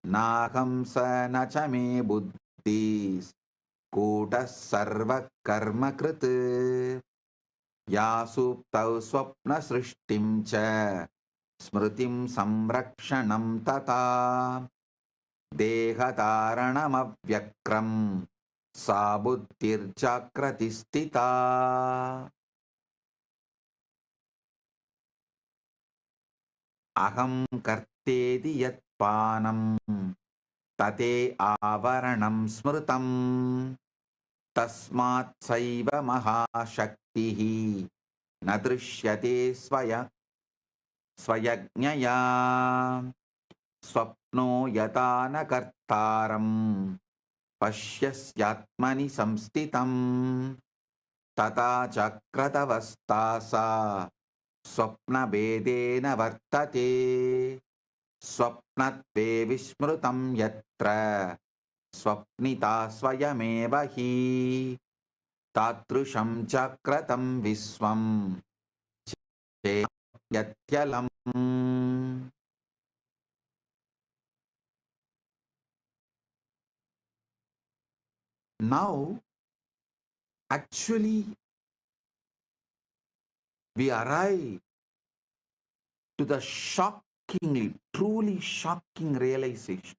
naham sa nacha me buddhis kutas sarva karma krit yasuptau swapna srishtim cha smritim samrakshanam tata dehataranamavyakram sa buddhirjakrati stita aham kartedi yat panam tate avaranam smritam tasmat saiva mahashaktihi nadrishyate swayajnaya swapno yata na kartaram pasyasyatmani samstitam tata chakratavastasa swapna vedena vartate swapnatve vismrutam yatra swapnita swayameva hi tatrusham chakratam visvam yatyalam. Now, actually, we arrive to the shockingly, truly shocking realization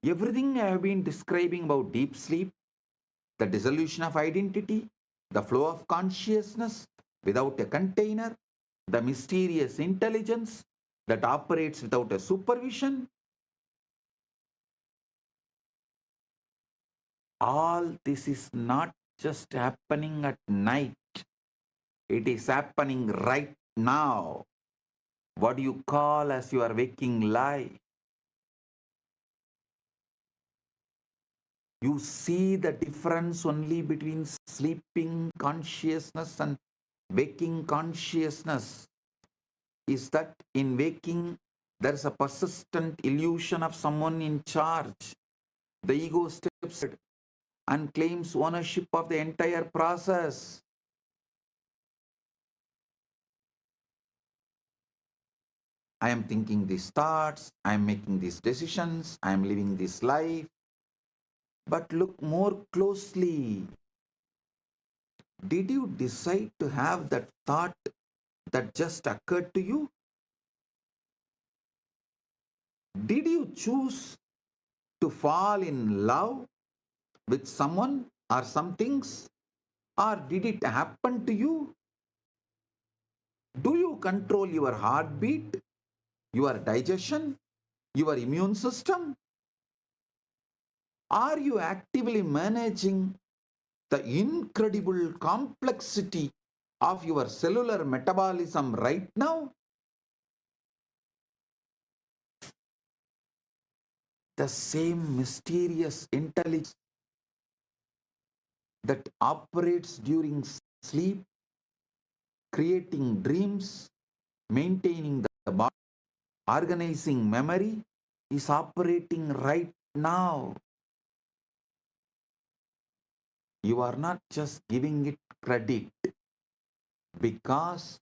Everything I have been describing about deep sleep, the dissolution of identity, the flow of consciousness without a container, the mysterious intelligence that operates without a supervision, all this is not just happening at night. It is happening right now. What do you call as your waking life? You see the difference only between sleeping consciousness and waking consciousness is that in waking, there is a persistent illusion of someone in charge. The ego steps in and claims ownership of the entire process. I am thinking these thoughts, I am making these decisions, I am living this life. But look more closely. Did you decide to have that thought that just occurred to you? Did you choose to fall in love with someone or some things? Or did it happen to you? Do you control your heartbeat, your digestion, your immune system? Are you actively managing the incredible complexity of your cellular metabolism right now? The same mysterious intelligence that operates during sleep, creating dreams, maintaining the body, organizing memory, is operating right now. You are not just giving it credit because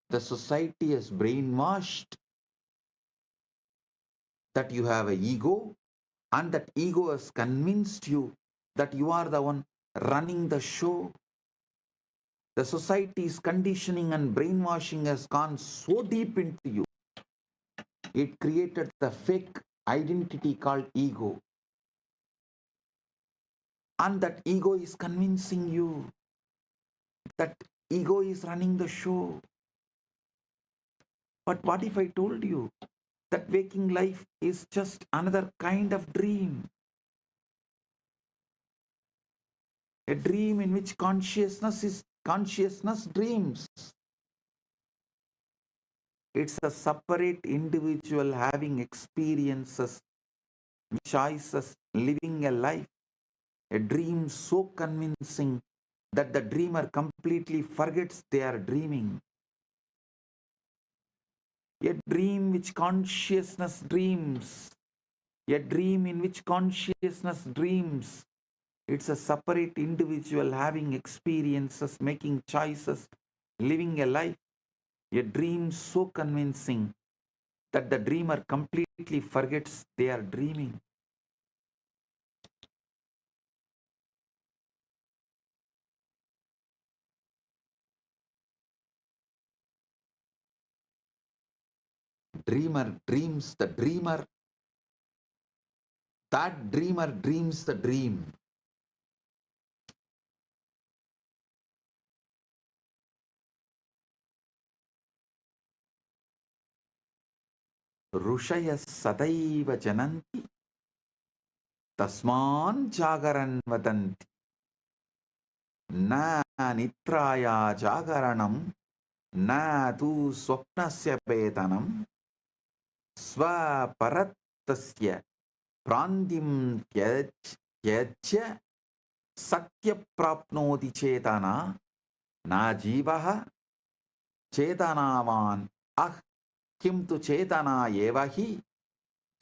the society has brainwashed that you have an ego, and that ego has convinced you that you are the one running the show. The society's conditioning and brainwashing has gone so deep into you. It created the fake identity called ego. And that ego is convincing you that ego is running the show. But what if I told you that waking life is just another kind of dream? A dream in which consciousness dreams. It's a separate individual having experiences, choices, living a life. A dream so convincing that the dreamer completely forgets they are dreaming. A dream which consciousness dreams. A dream in which consciousness dreams. It's a separate individual having experiences, making choices, living a life. A dream so convincing that the dreamer completely forgets they are dreaming. Dreamer dreams the dreamer. That dreamer dreams the dream. ऋषयः सदैव जनन्ति तस्मान् जागरन् वदन्ति न निद्राया जागरणं न तु स्वप्नस्य वेदनं स्वपरत्तस्य प्रान्तिं त्यज्य सत्यप्राप्नोति चेतना न जीवः चेतनावान् अह किं तु चेतना एव हि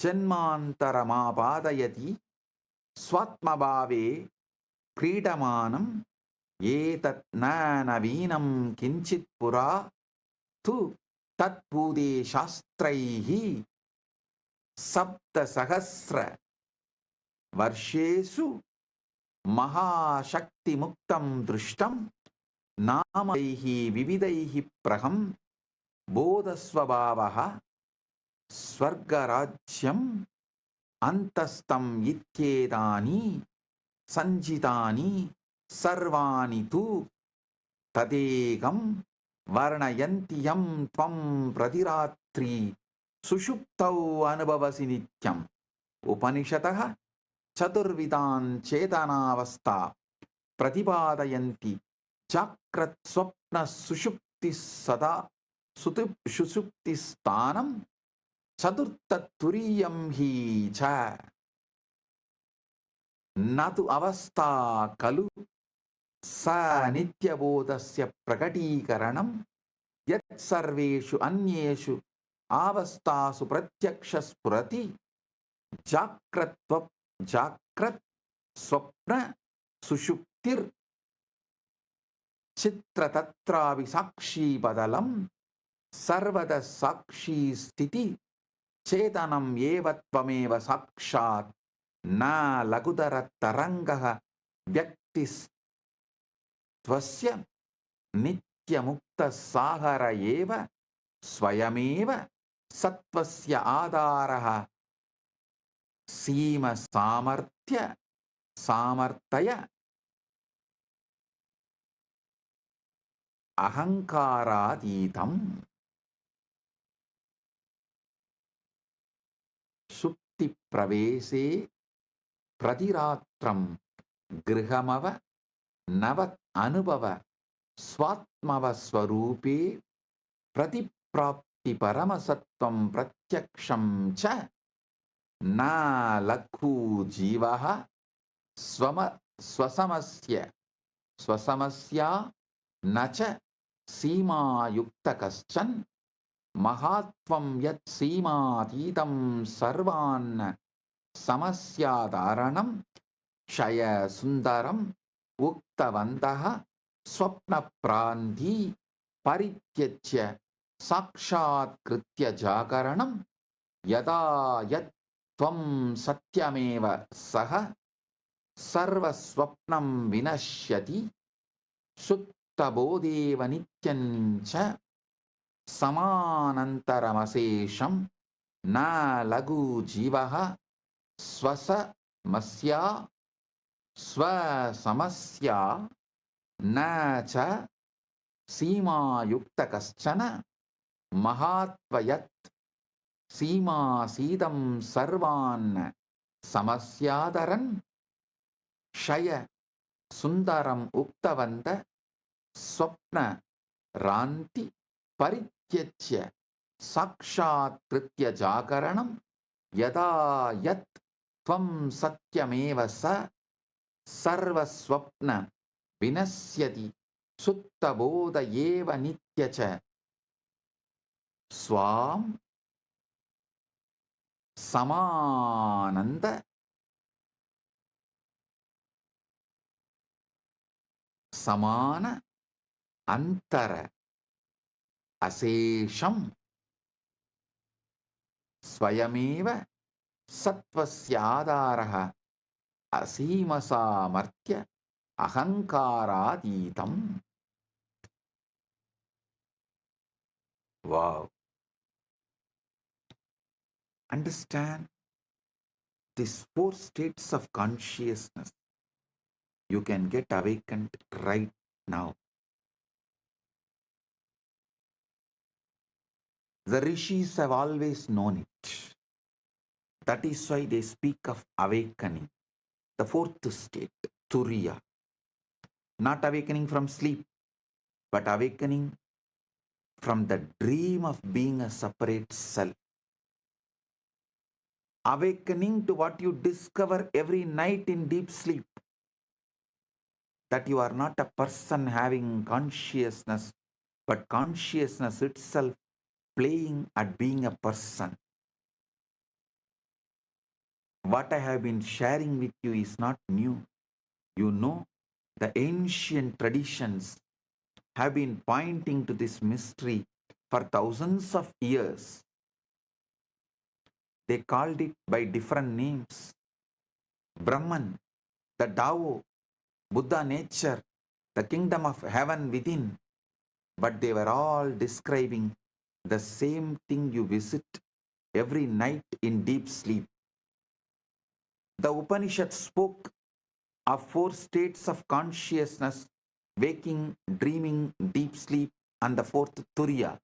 जन्मान्तरमापादयति स्वात्मभावे क्रीडमानम् एतत् न नवीनं किञ्चित् पुरा तु तत्पूदे शास्त्रैः सप्तसहस्र वर्षेषु महाशक्तिमुक्तं दृष्टं नामैः विविधैः प्रहं बोधस्वभावः स्वर्गराज्यं Antastam ityedani sanjitani sarvani tu tadegam varnayantiyam tvam pradiratri sushuptau anubhavasi nityam. Upanishataha chaturvidan chetanavastha pratipadayanti chakrat swapna sushupti sada sushupti sthanam chaturtat turiyam hi cha natu avastha kalu sa nityabodhasya prakatikaranam yat sarveshu anyeshu avasthasu pratyakshasphurati jakrat swapna sushuptir chitra tatravi sakshi badalam sarvada sakshi stiti chetanam evatvameva sakshat na lagudara tarangaha vyaktis tvasya nityamukta sahara eva swayameva satvasya adaraha sima samartya ahankaraditam supti pravese pradiratram grihamava navat anubhava swatmava swarupe pratiprapti paramasatvam pratyaksham cha na lakhu jivaha swasamasya nacha sima yukta kaschan mahatvam yat sima titam sarvan samasya shaya sundaram uktavantaha swapna pranti parityachya sakshat kritya jakaranam yada yat tvam satyameva saha sarva swapnam vinashyati suttabodeva nityancha samanantaramasesham na lagu jivaha swasamasya na cha sima yukta kaschana mahatvayat sima sidam sarvan samasyadaran shaya sundaram uktavanta swapna ranti parityachya sakshat kritya jakaranam yada yat tvam satyameva sa sarva swapna vinasyati sutta eva nityacha swam samananda samana antara asesham swayameva satvasya asimasamartya ahankaraditam. Wow. Understand these four states of consciousness. You can get awakened right now. The rishis have always known it. That is why they speak of awakening. The fourth state, Turiya. Not awakening from sleep, but awakening from the dream of being a separate self. Awakening to what you discover every night in deep sleep. That you are not a person having consciousness, but consciousness itself playing at being a person. What I have been sharing with you is not new. You know, the ancient traditions have been pointing to this mystery for thousands of years. They called it by different names. Brahman, the Tao, Buddha nature, the kingdom of heaven within. But they were all describing the same thing you visit every night in deep sleep. The Upanishad spoke of 4 states of consciousness: waking, dreaming, deep sleep, and the 4th Turiya.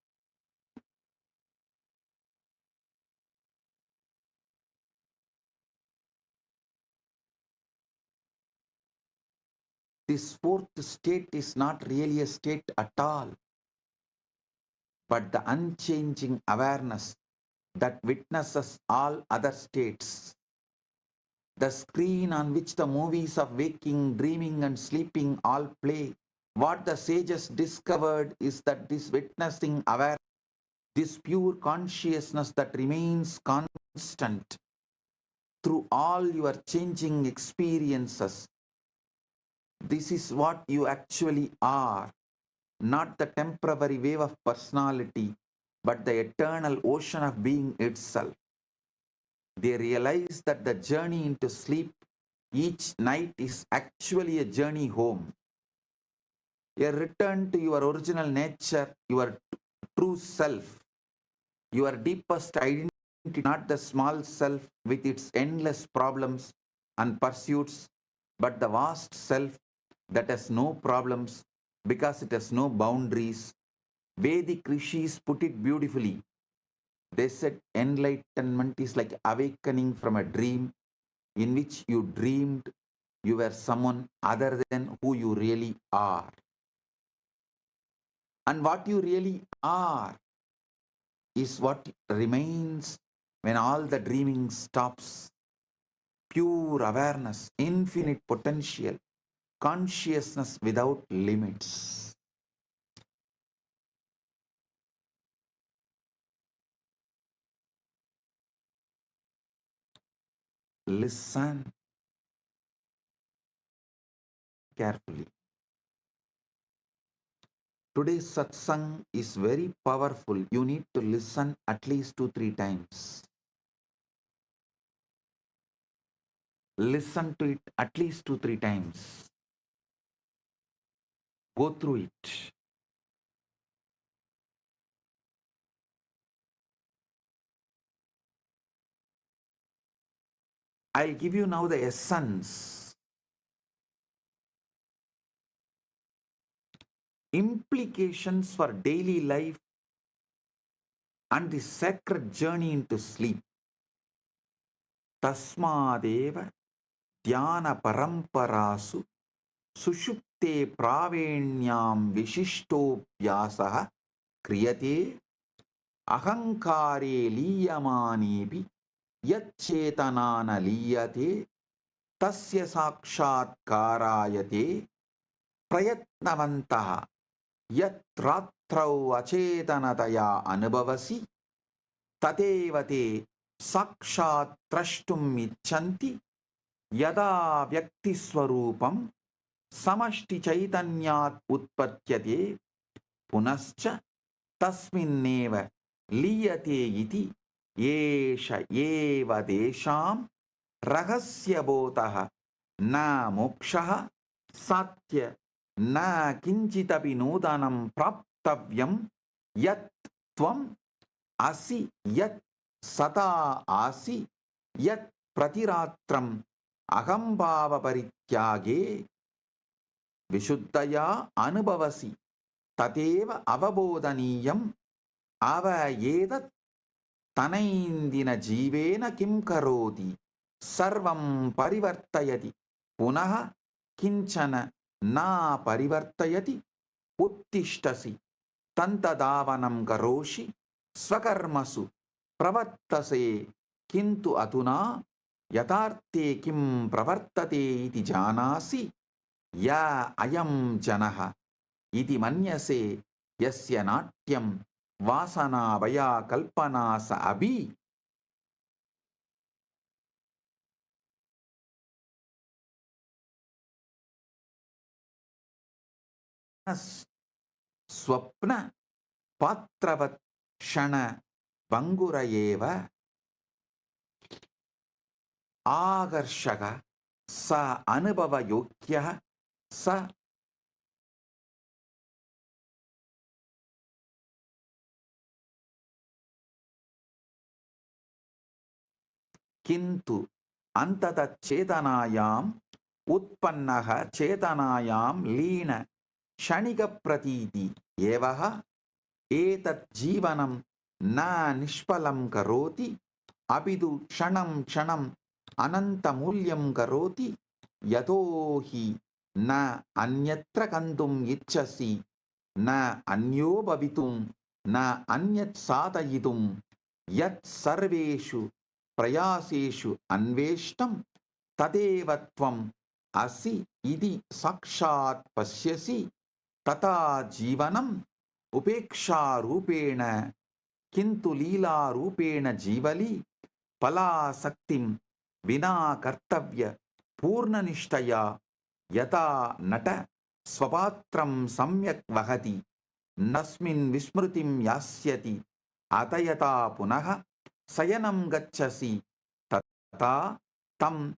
This 4th state is not really a state at all, but the unchanging awareness that witnesses all other states. The screen on which the movies of waking, dreaming, and sleeping all play. What the sages discovered is that this witnessing awareness, this pure consciousness that remains constant through all your changing experiences, this is what you actually are, not the temporary wave of personality, but the eternal ocean of being itself. They realize that the journey into sleep each night is actually a journey home, a return to your original nature, your true self, your deepest identity, not the small self with its endless problems and pursuits, but the vast self that has no problems because it has no boundaries. Vedic rishis put it beautifully. They said enlightenment is like awakening from a dream in which you dreamed you were someone other than who you really are. And what you really are is what remains when all the dreaming stops. Pure awareness, infinite potential, consciousness without limits. Listen carefully. Today's satsang is very powerful. You need to listen at least 2-3 times. Listen to it at least 2-3 times. Go through it. I'll give you now the essence. Implications for daily life and the sacred journey into sleep. Tasmadeva dhyana paramparasu sushupte pravenyam vishishtovyasah kriyate ahankare liyamanebi yacchetanana liyate tasya sakshatkarayate prayatnavantah yatratrau acetanataya anubhavasi tadevate sakshat trashtum icchanti yada vyakti swarupam samashti chaitanyat utpatyate punascha tasminneva liyate iti yesha eva desham rahasya botah na moksha satya na kinchitapi nodanam praptavyam yat tvam asi yat sata asi yat pratiratram ahambhava parityage vishuddhaya anubhavasi tateva avabodhaniyam avayedat tanaindina jivena kim karoti sarvam parivartayati punaha kinchana na parivartayati uttishtasi tantadavanam karoshi swakarmasu pravattase kintu atuna yatarte kim pravartate iti janasi ya ayam janaha iti manyase yasya natyam vasana vaya kalpana sa abhi swapna patravat shana bangurayeva आकर्षक स अनुभव योग्य स किंतु Antata chetanayam utpannaha chetanayam leena shanika pratiti evaha etat jivanam na nishpalam karoti apidu kshanam anantamulyam karoti yatohi na anyatra kantum ichasi na anyo bhavitum na anyat satayitum yat sarveshu prayaseshu anveshtam tadevatvam asi idi sakshat pasyasi tata jivanam upeksha rupena kintu lila rupena jivali pala saktim vina kartavya purna nishtaya yata nata swapatram samyak vahati nasmin vismrutim yasyati atayata punaha sayanam gacchasi tata tam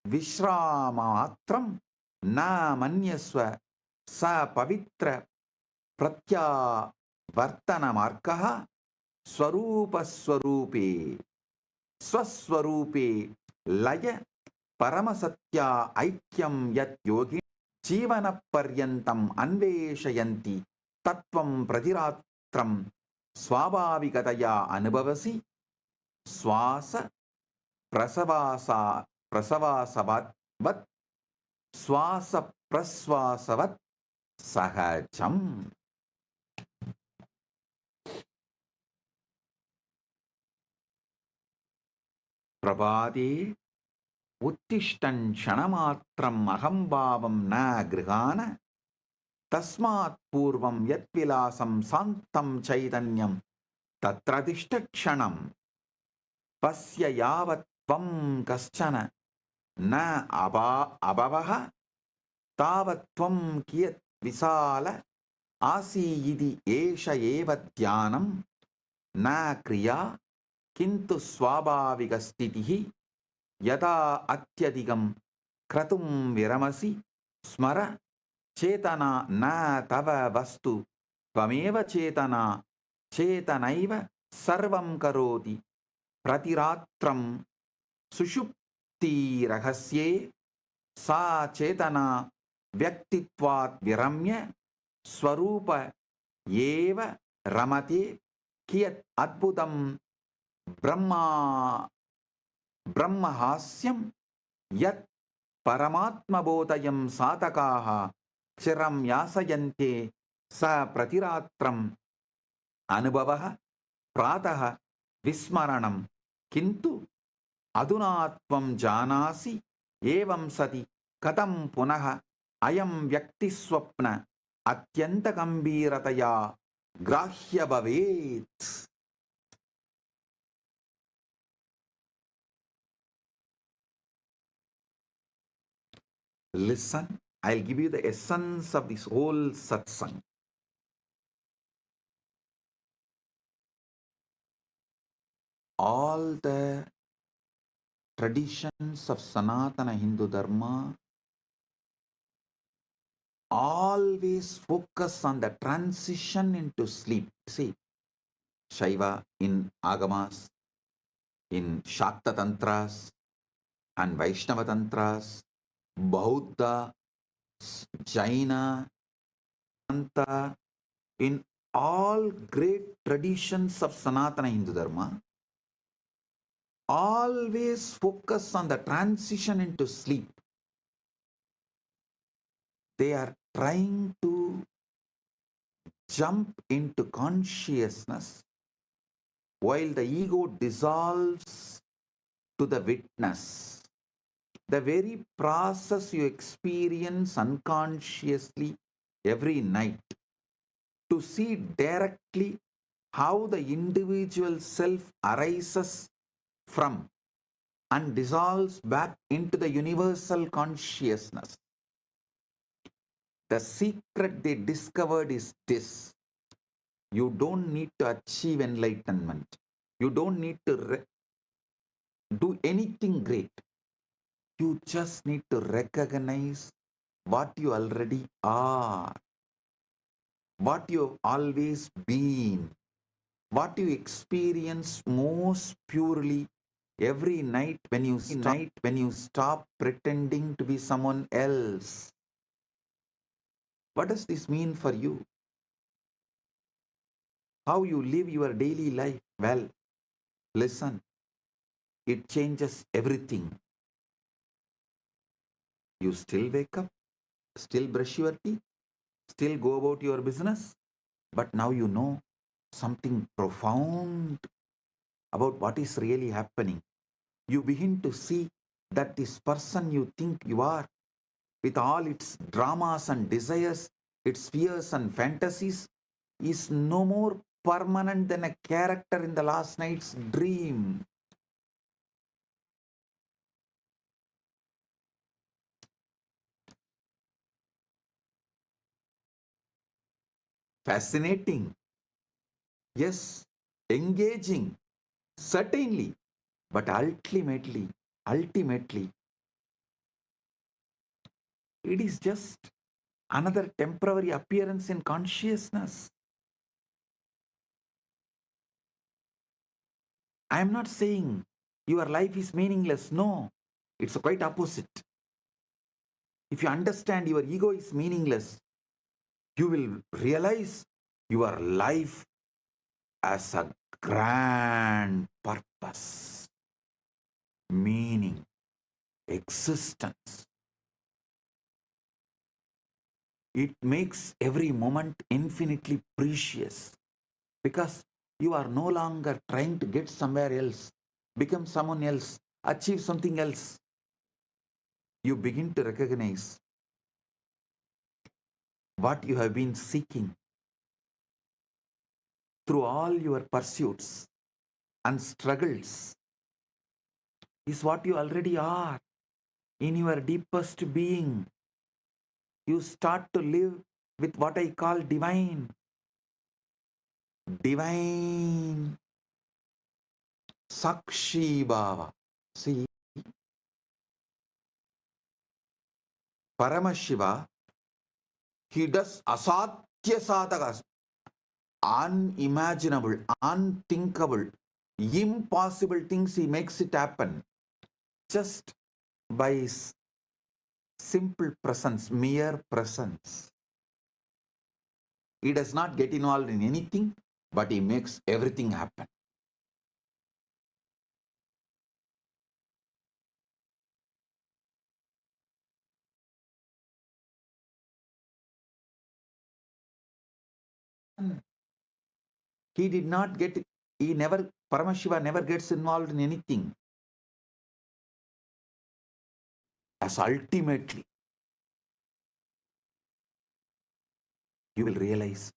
vishramatram na manyasva sa pavitra pratyavartana markaha swarupa swarupe swaswarupe laya paramasatya aikyam yat yogi जीवन पर्यंतम अन्वेषयन्ति तत्वं प्रतिरात्रं स्वाभाविकतया अनुभवसि श्वास प्रसवासवत् श्वास प्रश्वासवत् सहजम् प्रभाते उत्तिष्ठन् क्षणमात्रम् अहंभावं न गृहाण तस्मात् पूर्वं यत्विलासं शान्तं चैतन्यं तत्र तिष्ठ क्षणं पश्य यावत् त्वं कश्चन न अभवः तावत् त्वं कियत् विशाल आसि इति एष एव ध्यानं न क्रिया किन्तु स्वाभाविकस्थितिः यदा अत्यधिकं क्रतुं विरमसि स्मर चेतना न तव वस्तु त्वमेव चेतना चेतनैव सर्वं करोति प्रतिरात्रं सुषुप्तिरहस्ये सा चेतना व्यक्तित्वात् विरम्य स्वरूप एव रमते कियत् अद्भुतं ब्रह्महास्यं यत् परमात्मबोधयं साधकाः चिरं यासयन्ते स प्रतिरात्रम् अनुभवः प्रातः विस्मरणं किन्तु अधुना त्वं जानासि एवं सति कथं पुनः अयं व्यक्तिस्वप्न अत्यन्तगम्भीरतया ग्राह्य भवेत्. Listen, I'll give you the essence of this whole satsang. All the traditions of Sanatana Hindu Dharma always focus on the transition into sleep. See, Shaiva in Agamas, in Shakta Tantras and Vaishnava Tantras, Bauddha, Jaina, Anta, in all great traditions of Sanatana Hindu Dharma, always focus on the transition into sleep. They are trying to jump into consciousness while the ego dissolves to the witness. The very process you experience unconsciously every night, to see directly how the individual self arises from and dissolves back into the universal consciousness. The secret they discovered is this: you don't need to achieve enlightenment. You don't need to do anything great. You just need to recognize what you already are, what you've always been, what you experience most purely Every night when you stop pretending to be someone else. What does this mean for you? How you live your daily life? Well, listen, it changes everything. You still wake up, still brush your teeth, still go about your business, but now you know something profound about what is really happening. You begin to see that this person you think you are, with all its dramas and desires, its fears and fantasies, is no more permanent than a character in the last night's dream. Fascinating. Yes, engaging. Certainly. But ultimately, it is just another temporary appearance in consciousness. I am not saying your life is meaningless. No, it's quite opposite. If you understand your ego is meaningless, you will realize your life as a grand purpose, meaning, existence. It makes every moment infinitely precious because you are no longer trying to get somewhere else, become someone else, achieve something else. You begin to recognize what you have been seeking through all your pursuits and struggles is what you already are in your deepest being. You start to live with what I call divine Sakshi Bhava. See, Paramashiva, he does asadhya sadhakas, unimaginable, unthinkable, impossible things. He makes it happen just by his simple presence, mere presence. He does not get involved in anything, but he makes everything happen. He did not get, Paramashiva never gets involved in anything. As ultimately, you will realize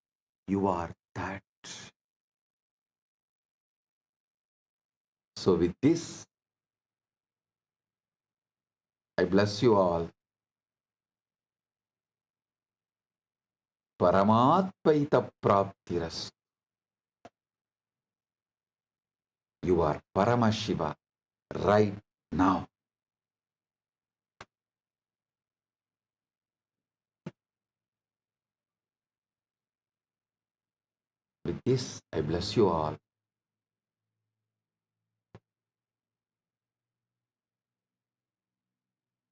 you are that. So with this, I bless you all. Paramatpaita Praptiras. You are Paramashiva right now. With this, I bless you all.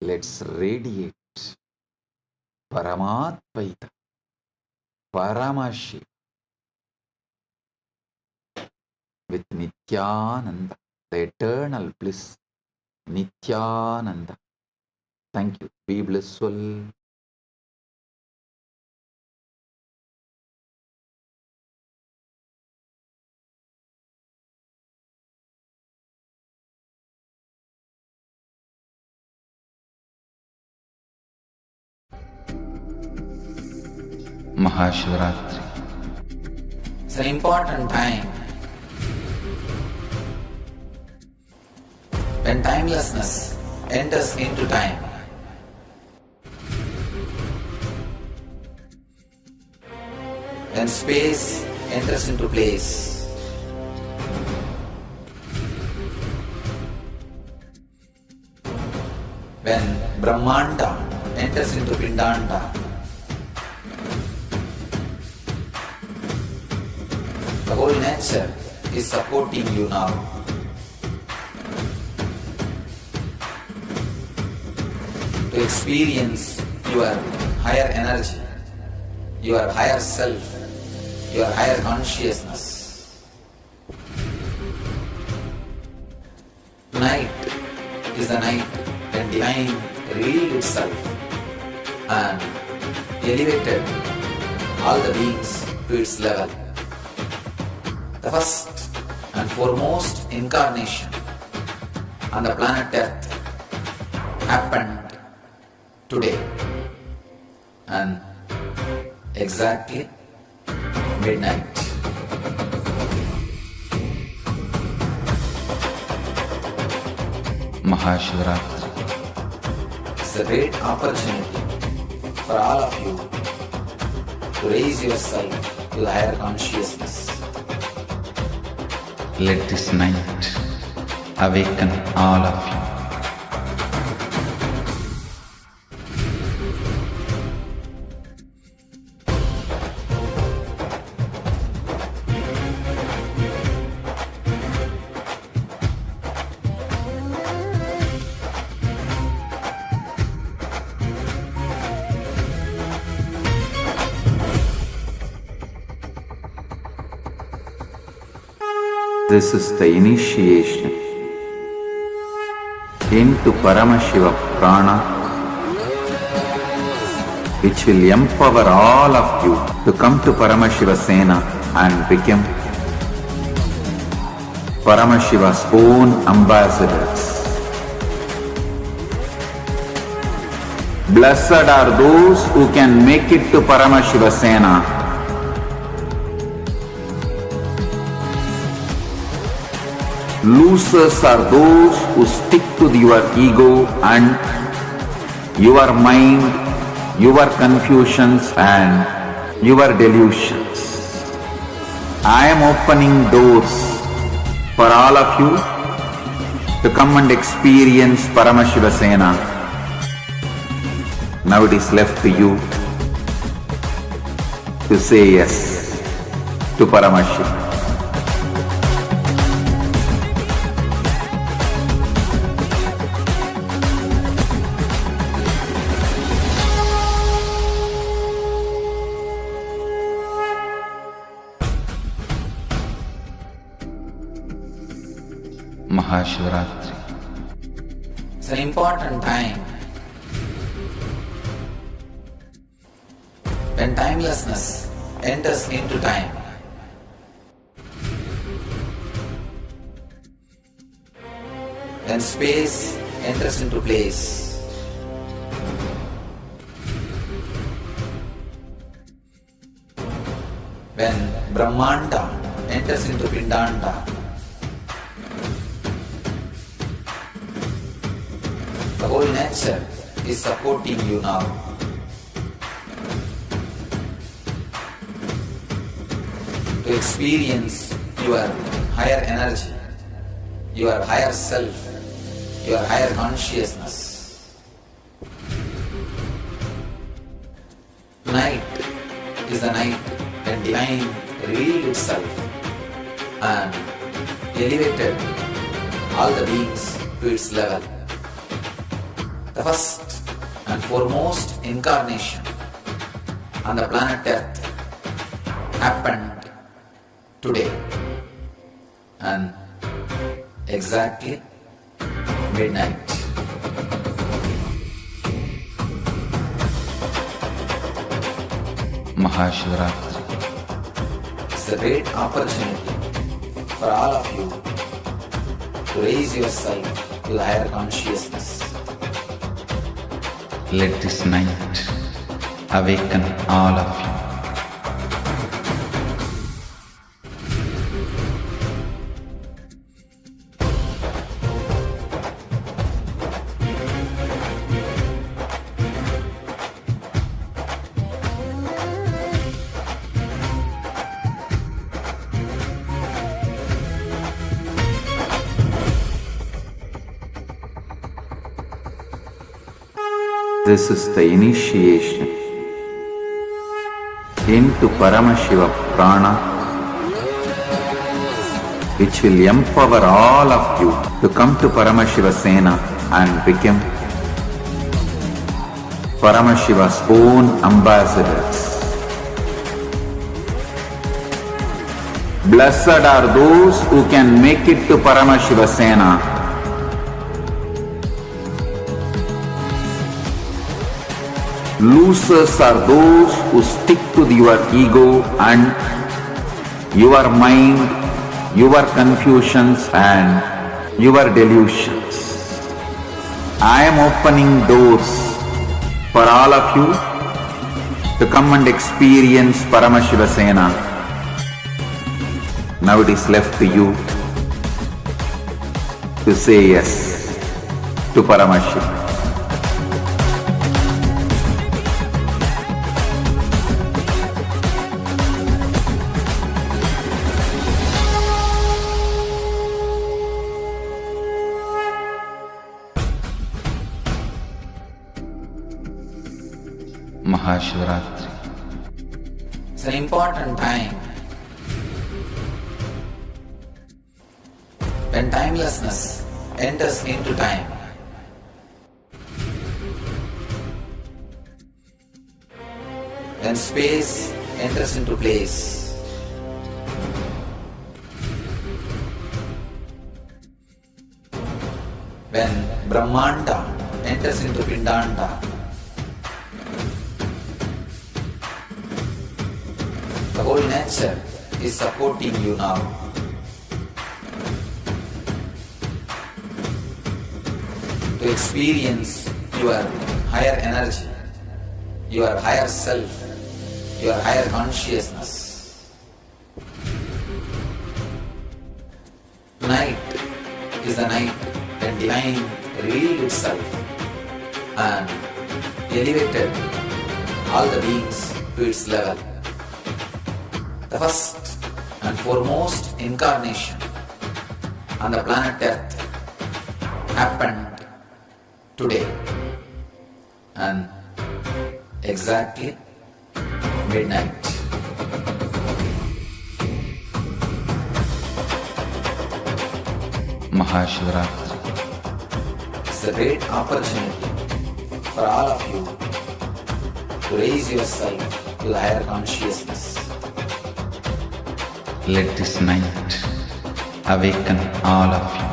Let's radiate Paramatpaita, Paramashiva with Nithyananda, the eternal bliss, Nithyananda. Thank you. Be blissful. Maha Shivaratri. It's an important time when timelessness enters into time. When space enters into place. When Brahmanda enters into Pindanda. The whole nature is supporting you now. to experience your higher energy, your higher self, your higher consciousness. Tonight is the night when Divine revealed itself and elevated all the beings to its level. The first and foremost incarnation on the planet Earth happened today and exactly midnight. Maha Shivaratri. It's a great opportunity for all of you to raise yourself to the higher consciousness. Let this night awaken all of you. This is the initiation into Paramashiva Prana, which will empower all of you to come to Paramashiva Sena and become Paramashiva's own ambassadors. Blessed are those who can make it to Paramashiva Sena. Losers are those who stick to your ego and your mind, your confusions and your delusions. I am opening doors for all of you to come and experience Paramashiva Sena. Now it is left to you to say yes to Paramashiva. Maha Shivaratri. It's an important time when timelessness enters into time. When space enters into place. When Brahmanda enters into Pindanda. The whole nature is supporting you now. To experience your higher energy, your higher self, your higher consciousness. Tonight is the night when Divine revealed itself and elevated all the beings to its level. The first and foremost incarnation on the planet Earth happened today and exactly midnight. Maha Shivaratri. It's a great opportunity for all of you to raise yourself to the higher consciousness. Let this night awaken all of you. This is the initiation into Paramashiva Prana, which will empower all of you to come to Paramashiva Sena and become Paramashiva's own ambassadors. Blessed are those who can make it to Paramashiva Sena. Losers are those who stick to your ego and your mind, your confusions and your delusions. I am opening doors for all of you to come and experience Paramashiva Sena. Now it is left to you to say yes to Paramashiva. Maha Shivaratri. It's an important time when timelessness enters into time. When space enters into place. When Brahmanda enters into Pindanda. The whole nature is supporting you now. To experience your higher energy, your higher self, your higher consciousness. Tonight is the night when Divine revealed itself and elevated all the beings to its level. The first and foremost incarnation on the planet Earth happened today and exactly midnight. Maha Shivaratri. It's a great opportunity for all of you to raise yourself to the higher consciousness. Let this night awaken all of you.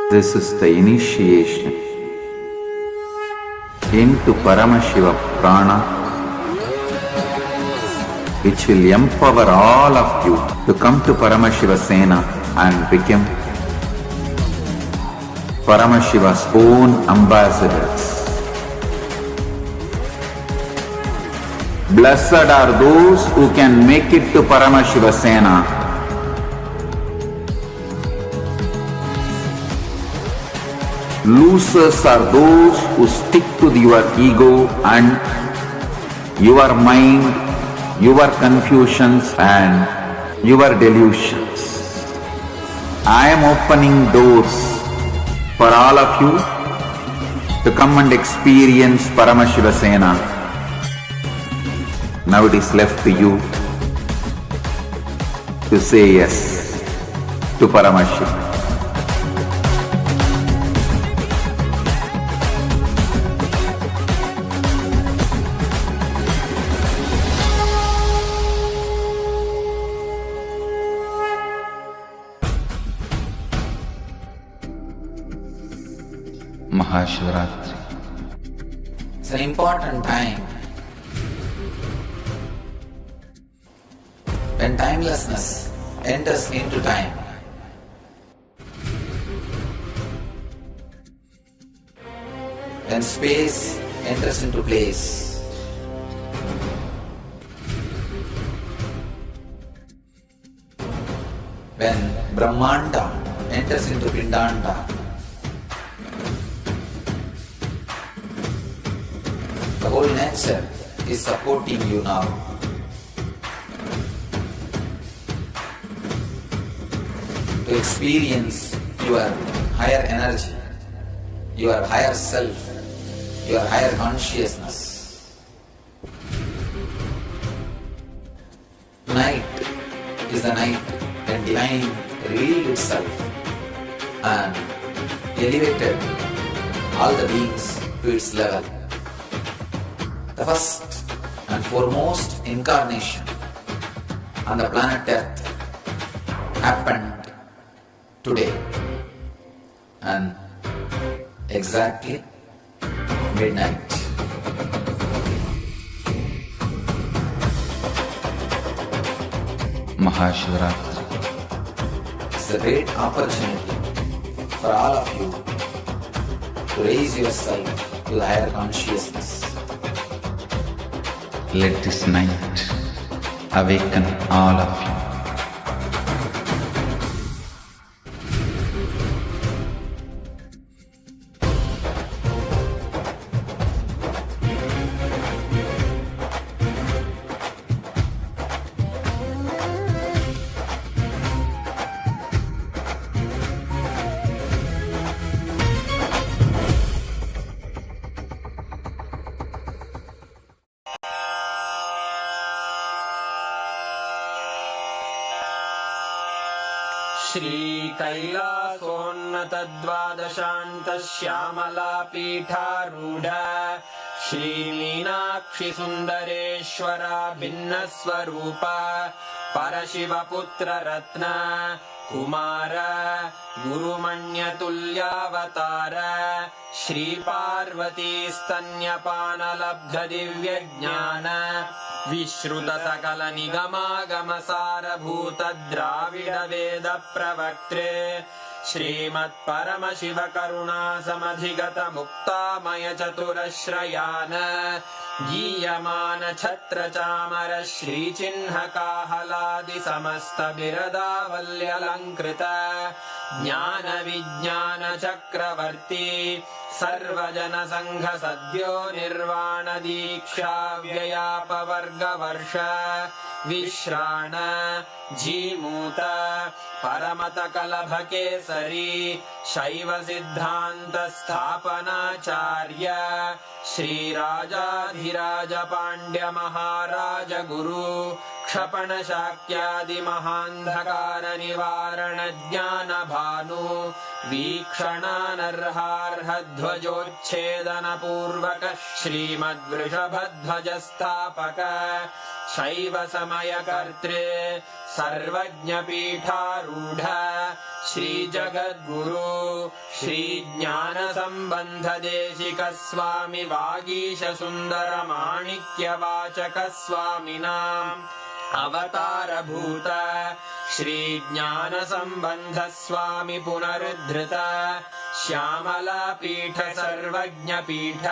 This is the initiation into Paramashiva Prana, which will empower all of you to come to Paramashiva Sena and become Paramashiva's own ambassadors. Blessed are those who can make it to Paramashiva Sena. Losers are those who stick to your ego and your mind, your confusions and your delusions. I am opening doors for all of you to come and experience Paramashiva Sena. Now it is left to you to say yes to Paramashiva. Maha Shivaratri. It's an important time when timelessness enters into time. When space enters into place. When Brahmanda enters into Pindanda. The whole nature is supporting you now. to experience your higher energy, your higher self, your higher consciousness. Night is the night when divine revealed itself and elevated all the beings to its level. The first and foremost incarnation on the planet Earth happened today and exactly midnight. Maha Shivaratri. It's a great opportunity for all of you to raise yourself to the higher consciousness. Let this night awaken all of you. श्रीकैलासोन्नतद्वादशान्तश्यामलापीठारूढ श्रीमीनाक्षिसुन्दरेश्वरा भिन्नस्वरूप परशिवपुत्ररत्न Kumar गुरुमण्यतुल्यावतार श्रीपार्वतीस्तन्यपानलब्धदिव्यज्ञान विश्रुतसकलनिगमागमसारभूतद्राविडवेदप्रवक्त्रे श्रीमत्परमशिवकरुणासमधिगतमुक्तामयचतुरश्रयान् गीयमानछत्रचामर श्रीचिह्नकाहलादिसमस्तबिरदावल्यलङ्कृत ज्ञानविज्ञानचक्रवर्ती सर्वजनसङ्घसद्यो निर्वाणदीक्षाव्ययापवर्गवर्ष विश्राण Jimuta परमतकलभकेसरी शैवसिद्धान्तस्थापनाचार्य श्रीराजाधिराजपाण्ड्यमहाराजगुरु क्षपणशाक्यादिमहान्धकारनिवारणज्ञानभानु वीक्षणानर्हार्हध्वजोच्छेदनपूर्वक श्रीमद्वृषभध्वजस्थापक शैवसमयकर्त्रे सर्वज्ञपीठारूढ श्रीजगद्गुरु श्रीज्ञानसम्बन्धदेशिकस्वामि वागीशसुन्दरमाणिक्यवाचकस्वामिनाम् अवतारभूत श्रीज्ञानसम्बन्धस्वामि पुनरुद्धृत श्यामलापीठ सर्वज्ञपीठ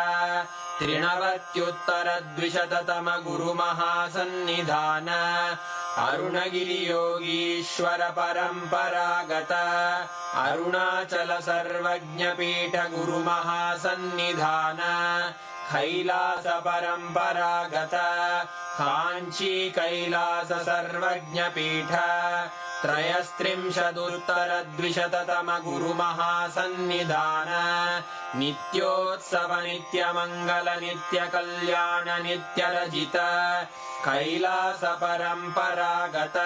त्रिनवत्युत्तरद्विशततम गुरुमहासन्निधान अरुणगिरियोगीश्वर परम्परागत अरुणाचल सर्वज्ञपीठ गुरुमहासन्निधान कैलास परम्परागत काञ्ची कैलास सर्वज्ञपीठ त्रयस्त्रिंशदुत्तरद्विशततम गुरुमहासन्निधान नित्योत्सव नित्यमङ्गल नित्यकल्याण नित्यरजित कैलास परम्परागत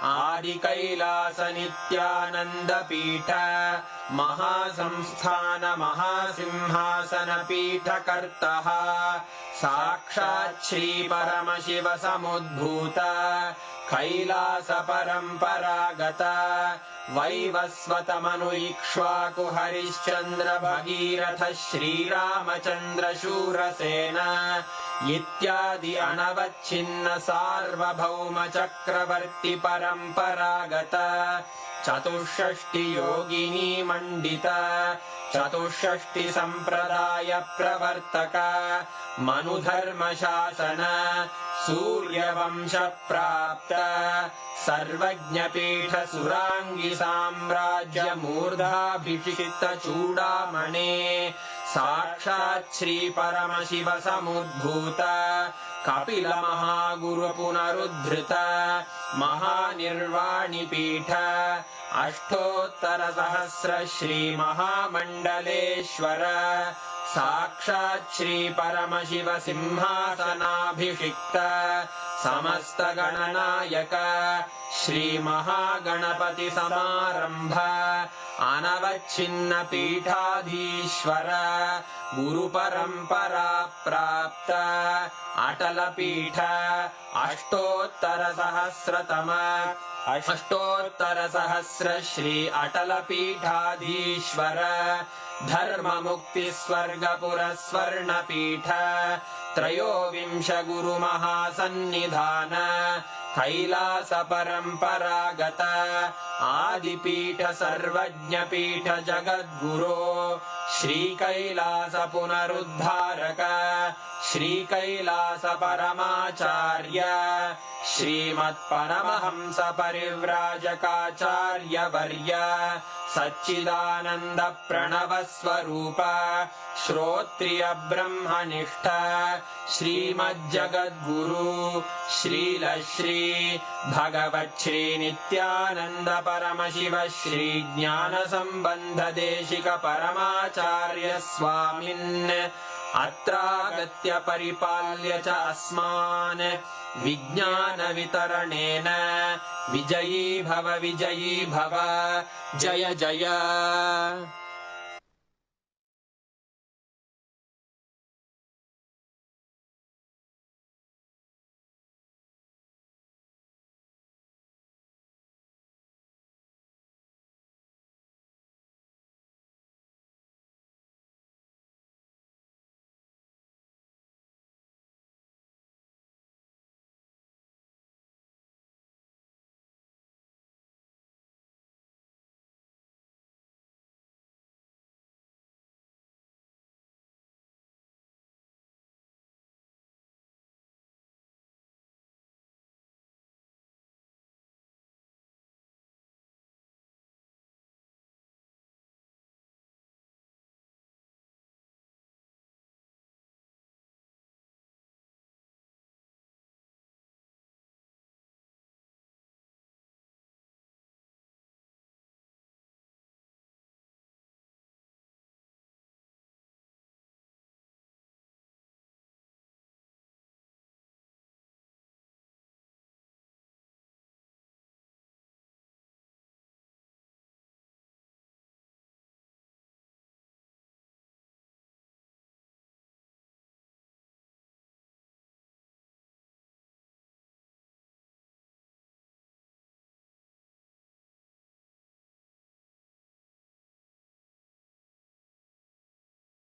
आदिकैलास नित्यानन्दपीठ महासंस्थान महासिंहासन पीठकर्तः साक्षात् श्री परमशिव समुद्भूत कैलास परम्परागत वैवस्वत मनु इक्ष्वाकु हरिश्चन्द्र भगीरथ श्रीरामचन्द्र शूरसेन इत्यादि अनवच्छिन्न सार्वभौम चक्रवर्ति परम्परागत चतुष्षष्टि योगिनी मण्डित चतुष्षष्टि सम्प्रदाय प्रवर्तक मनुधर्मशासन सूर्यवंश प्राप्त सर्वज्ञपीठ सुराङ्गी साम्राज्य मूर्धाभिषिक्त चूडामणे साक्षात् श्री परमशिव समुद्भूत कपिल महागुरु पुनरुद्धृत महानिर्वाणि पीठ अष्टोत्तरसहस्र श्रीमहामण्डलेश्वर साक्षात् श्रीपरमशिव सिंहासनाभिषिक्त समस्तगणनायक श्रीमहागणपतिसमारम्भ अनवच्छिन्न पीठाधीश्वर गुरुपरम्परा प्राप्त अटलपीठ अष्टोत्तरसहस्र श्री अटलपीठाधीश्वर धर्ममुक्तिस्वर्गपुरस्वर्णपीठ त्रयोविंश गुरुमहासन्निधान कैलास परम्परागत आदिपीठ सर्वज्ञपीठ जगद्गुरो श्रीकैलास पुनरुद्धारक श्रीकैलास परमाचार्य श्रीमत्परमहंस परिव्राजकाचार्यवर्य सच्चिदानन्द प्रणव स्वरूप श्रोत्रिय ब्रह्मनिष्ठ श्रीमज्जगद्गुरु श्रील श्री भगवच्छ्री नित्यानंद परमशिव श्री ज्ञान संबंध देशिक परमाचार्य स्वामिन् अत्रागत्य परिपाल्य च अस्मान् विज्ञान वितरणेन विजयी भव जय जय।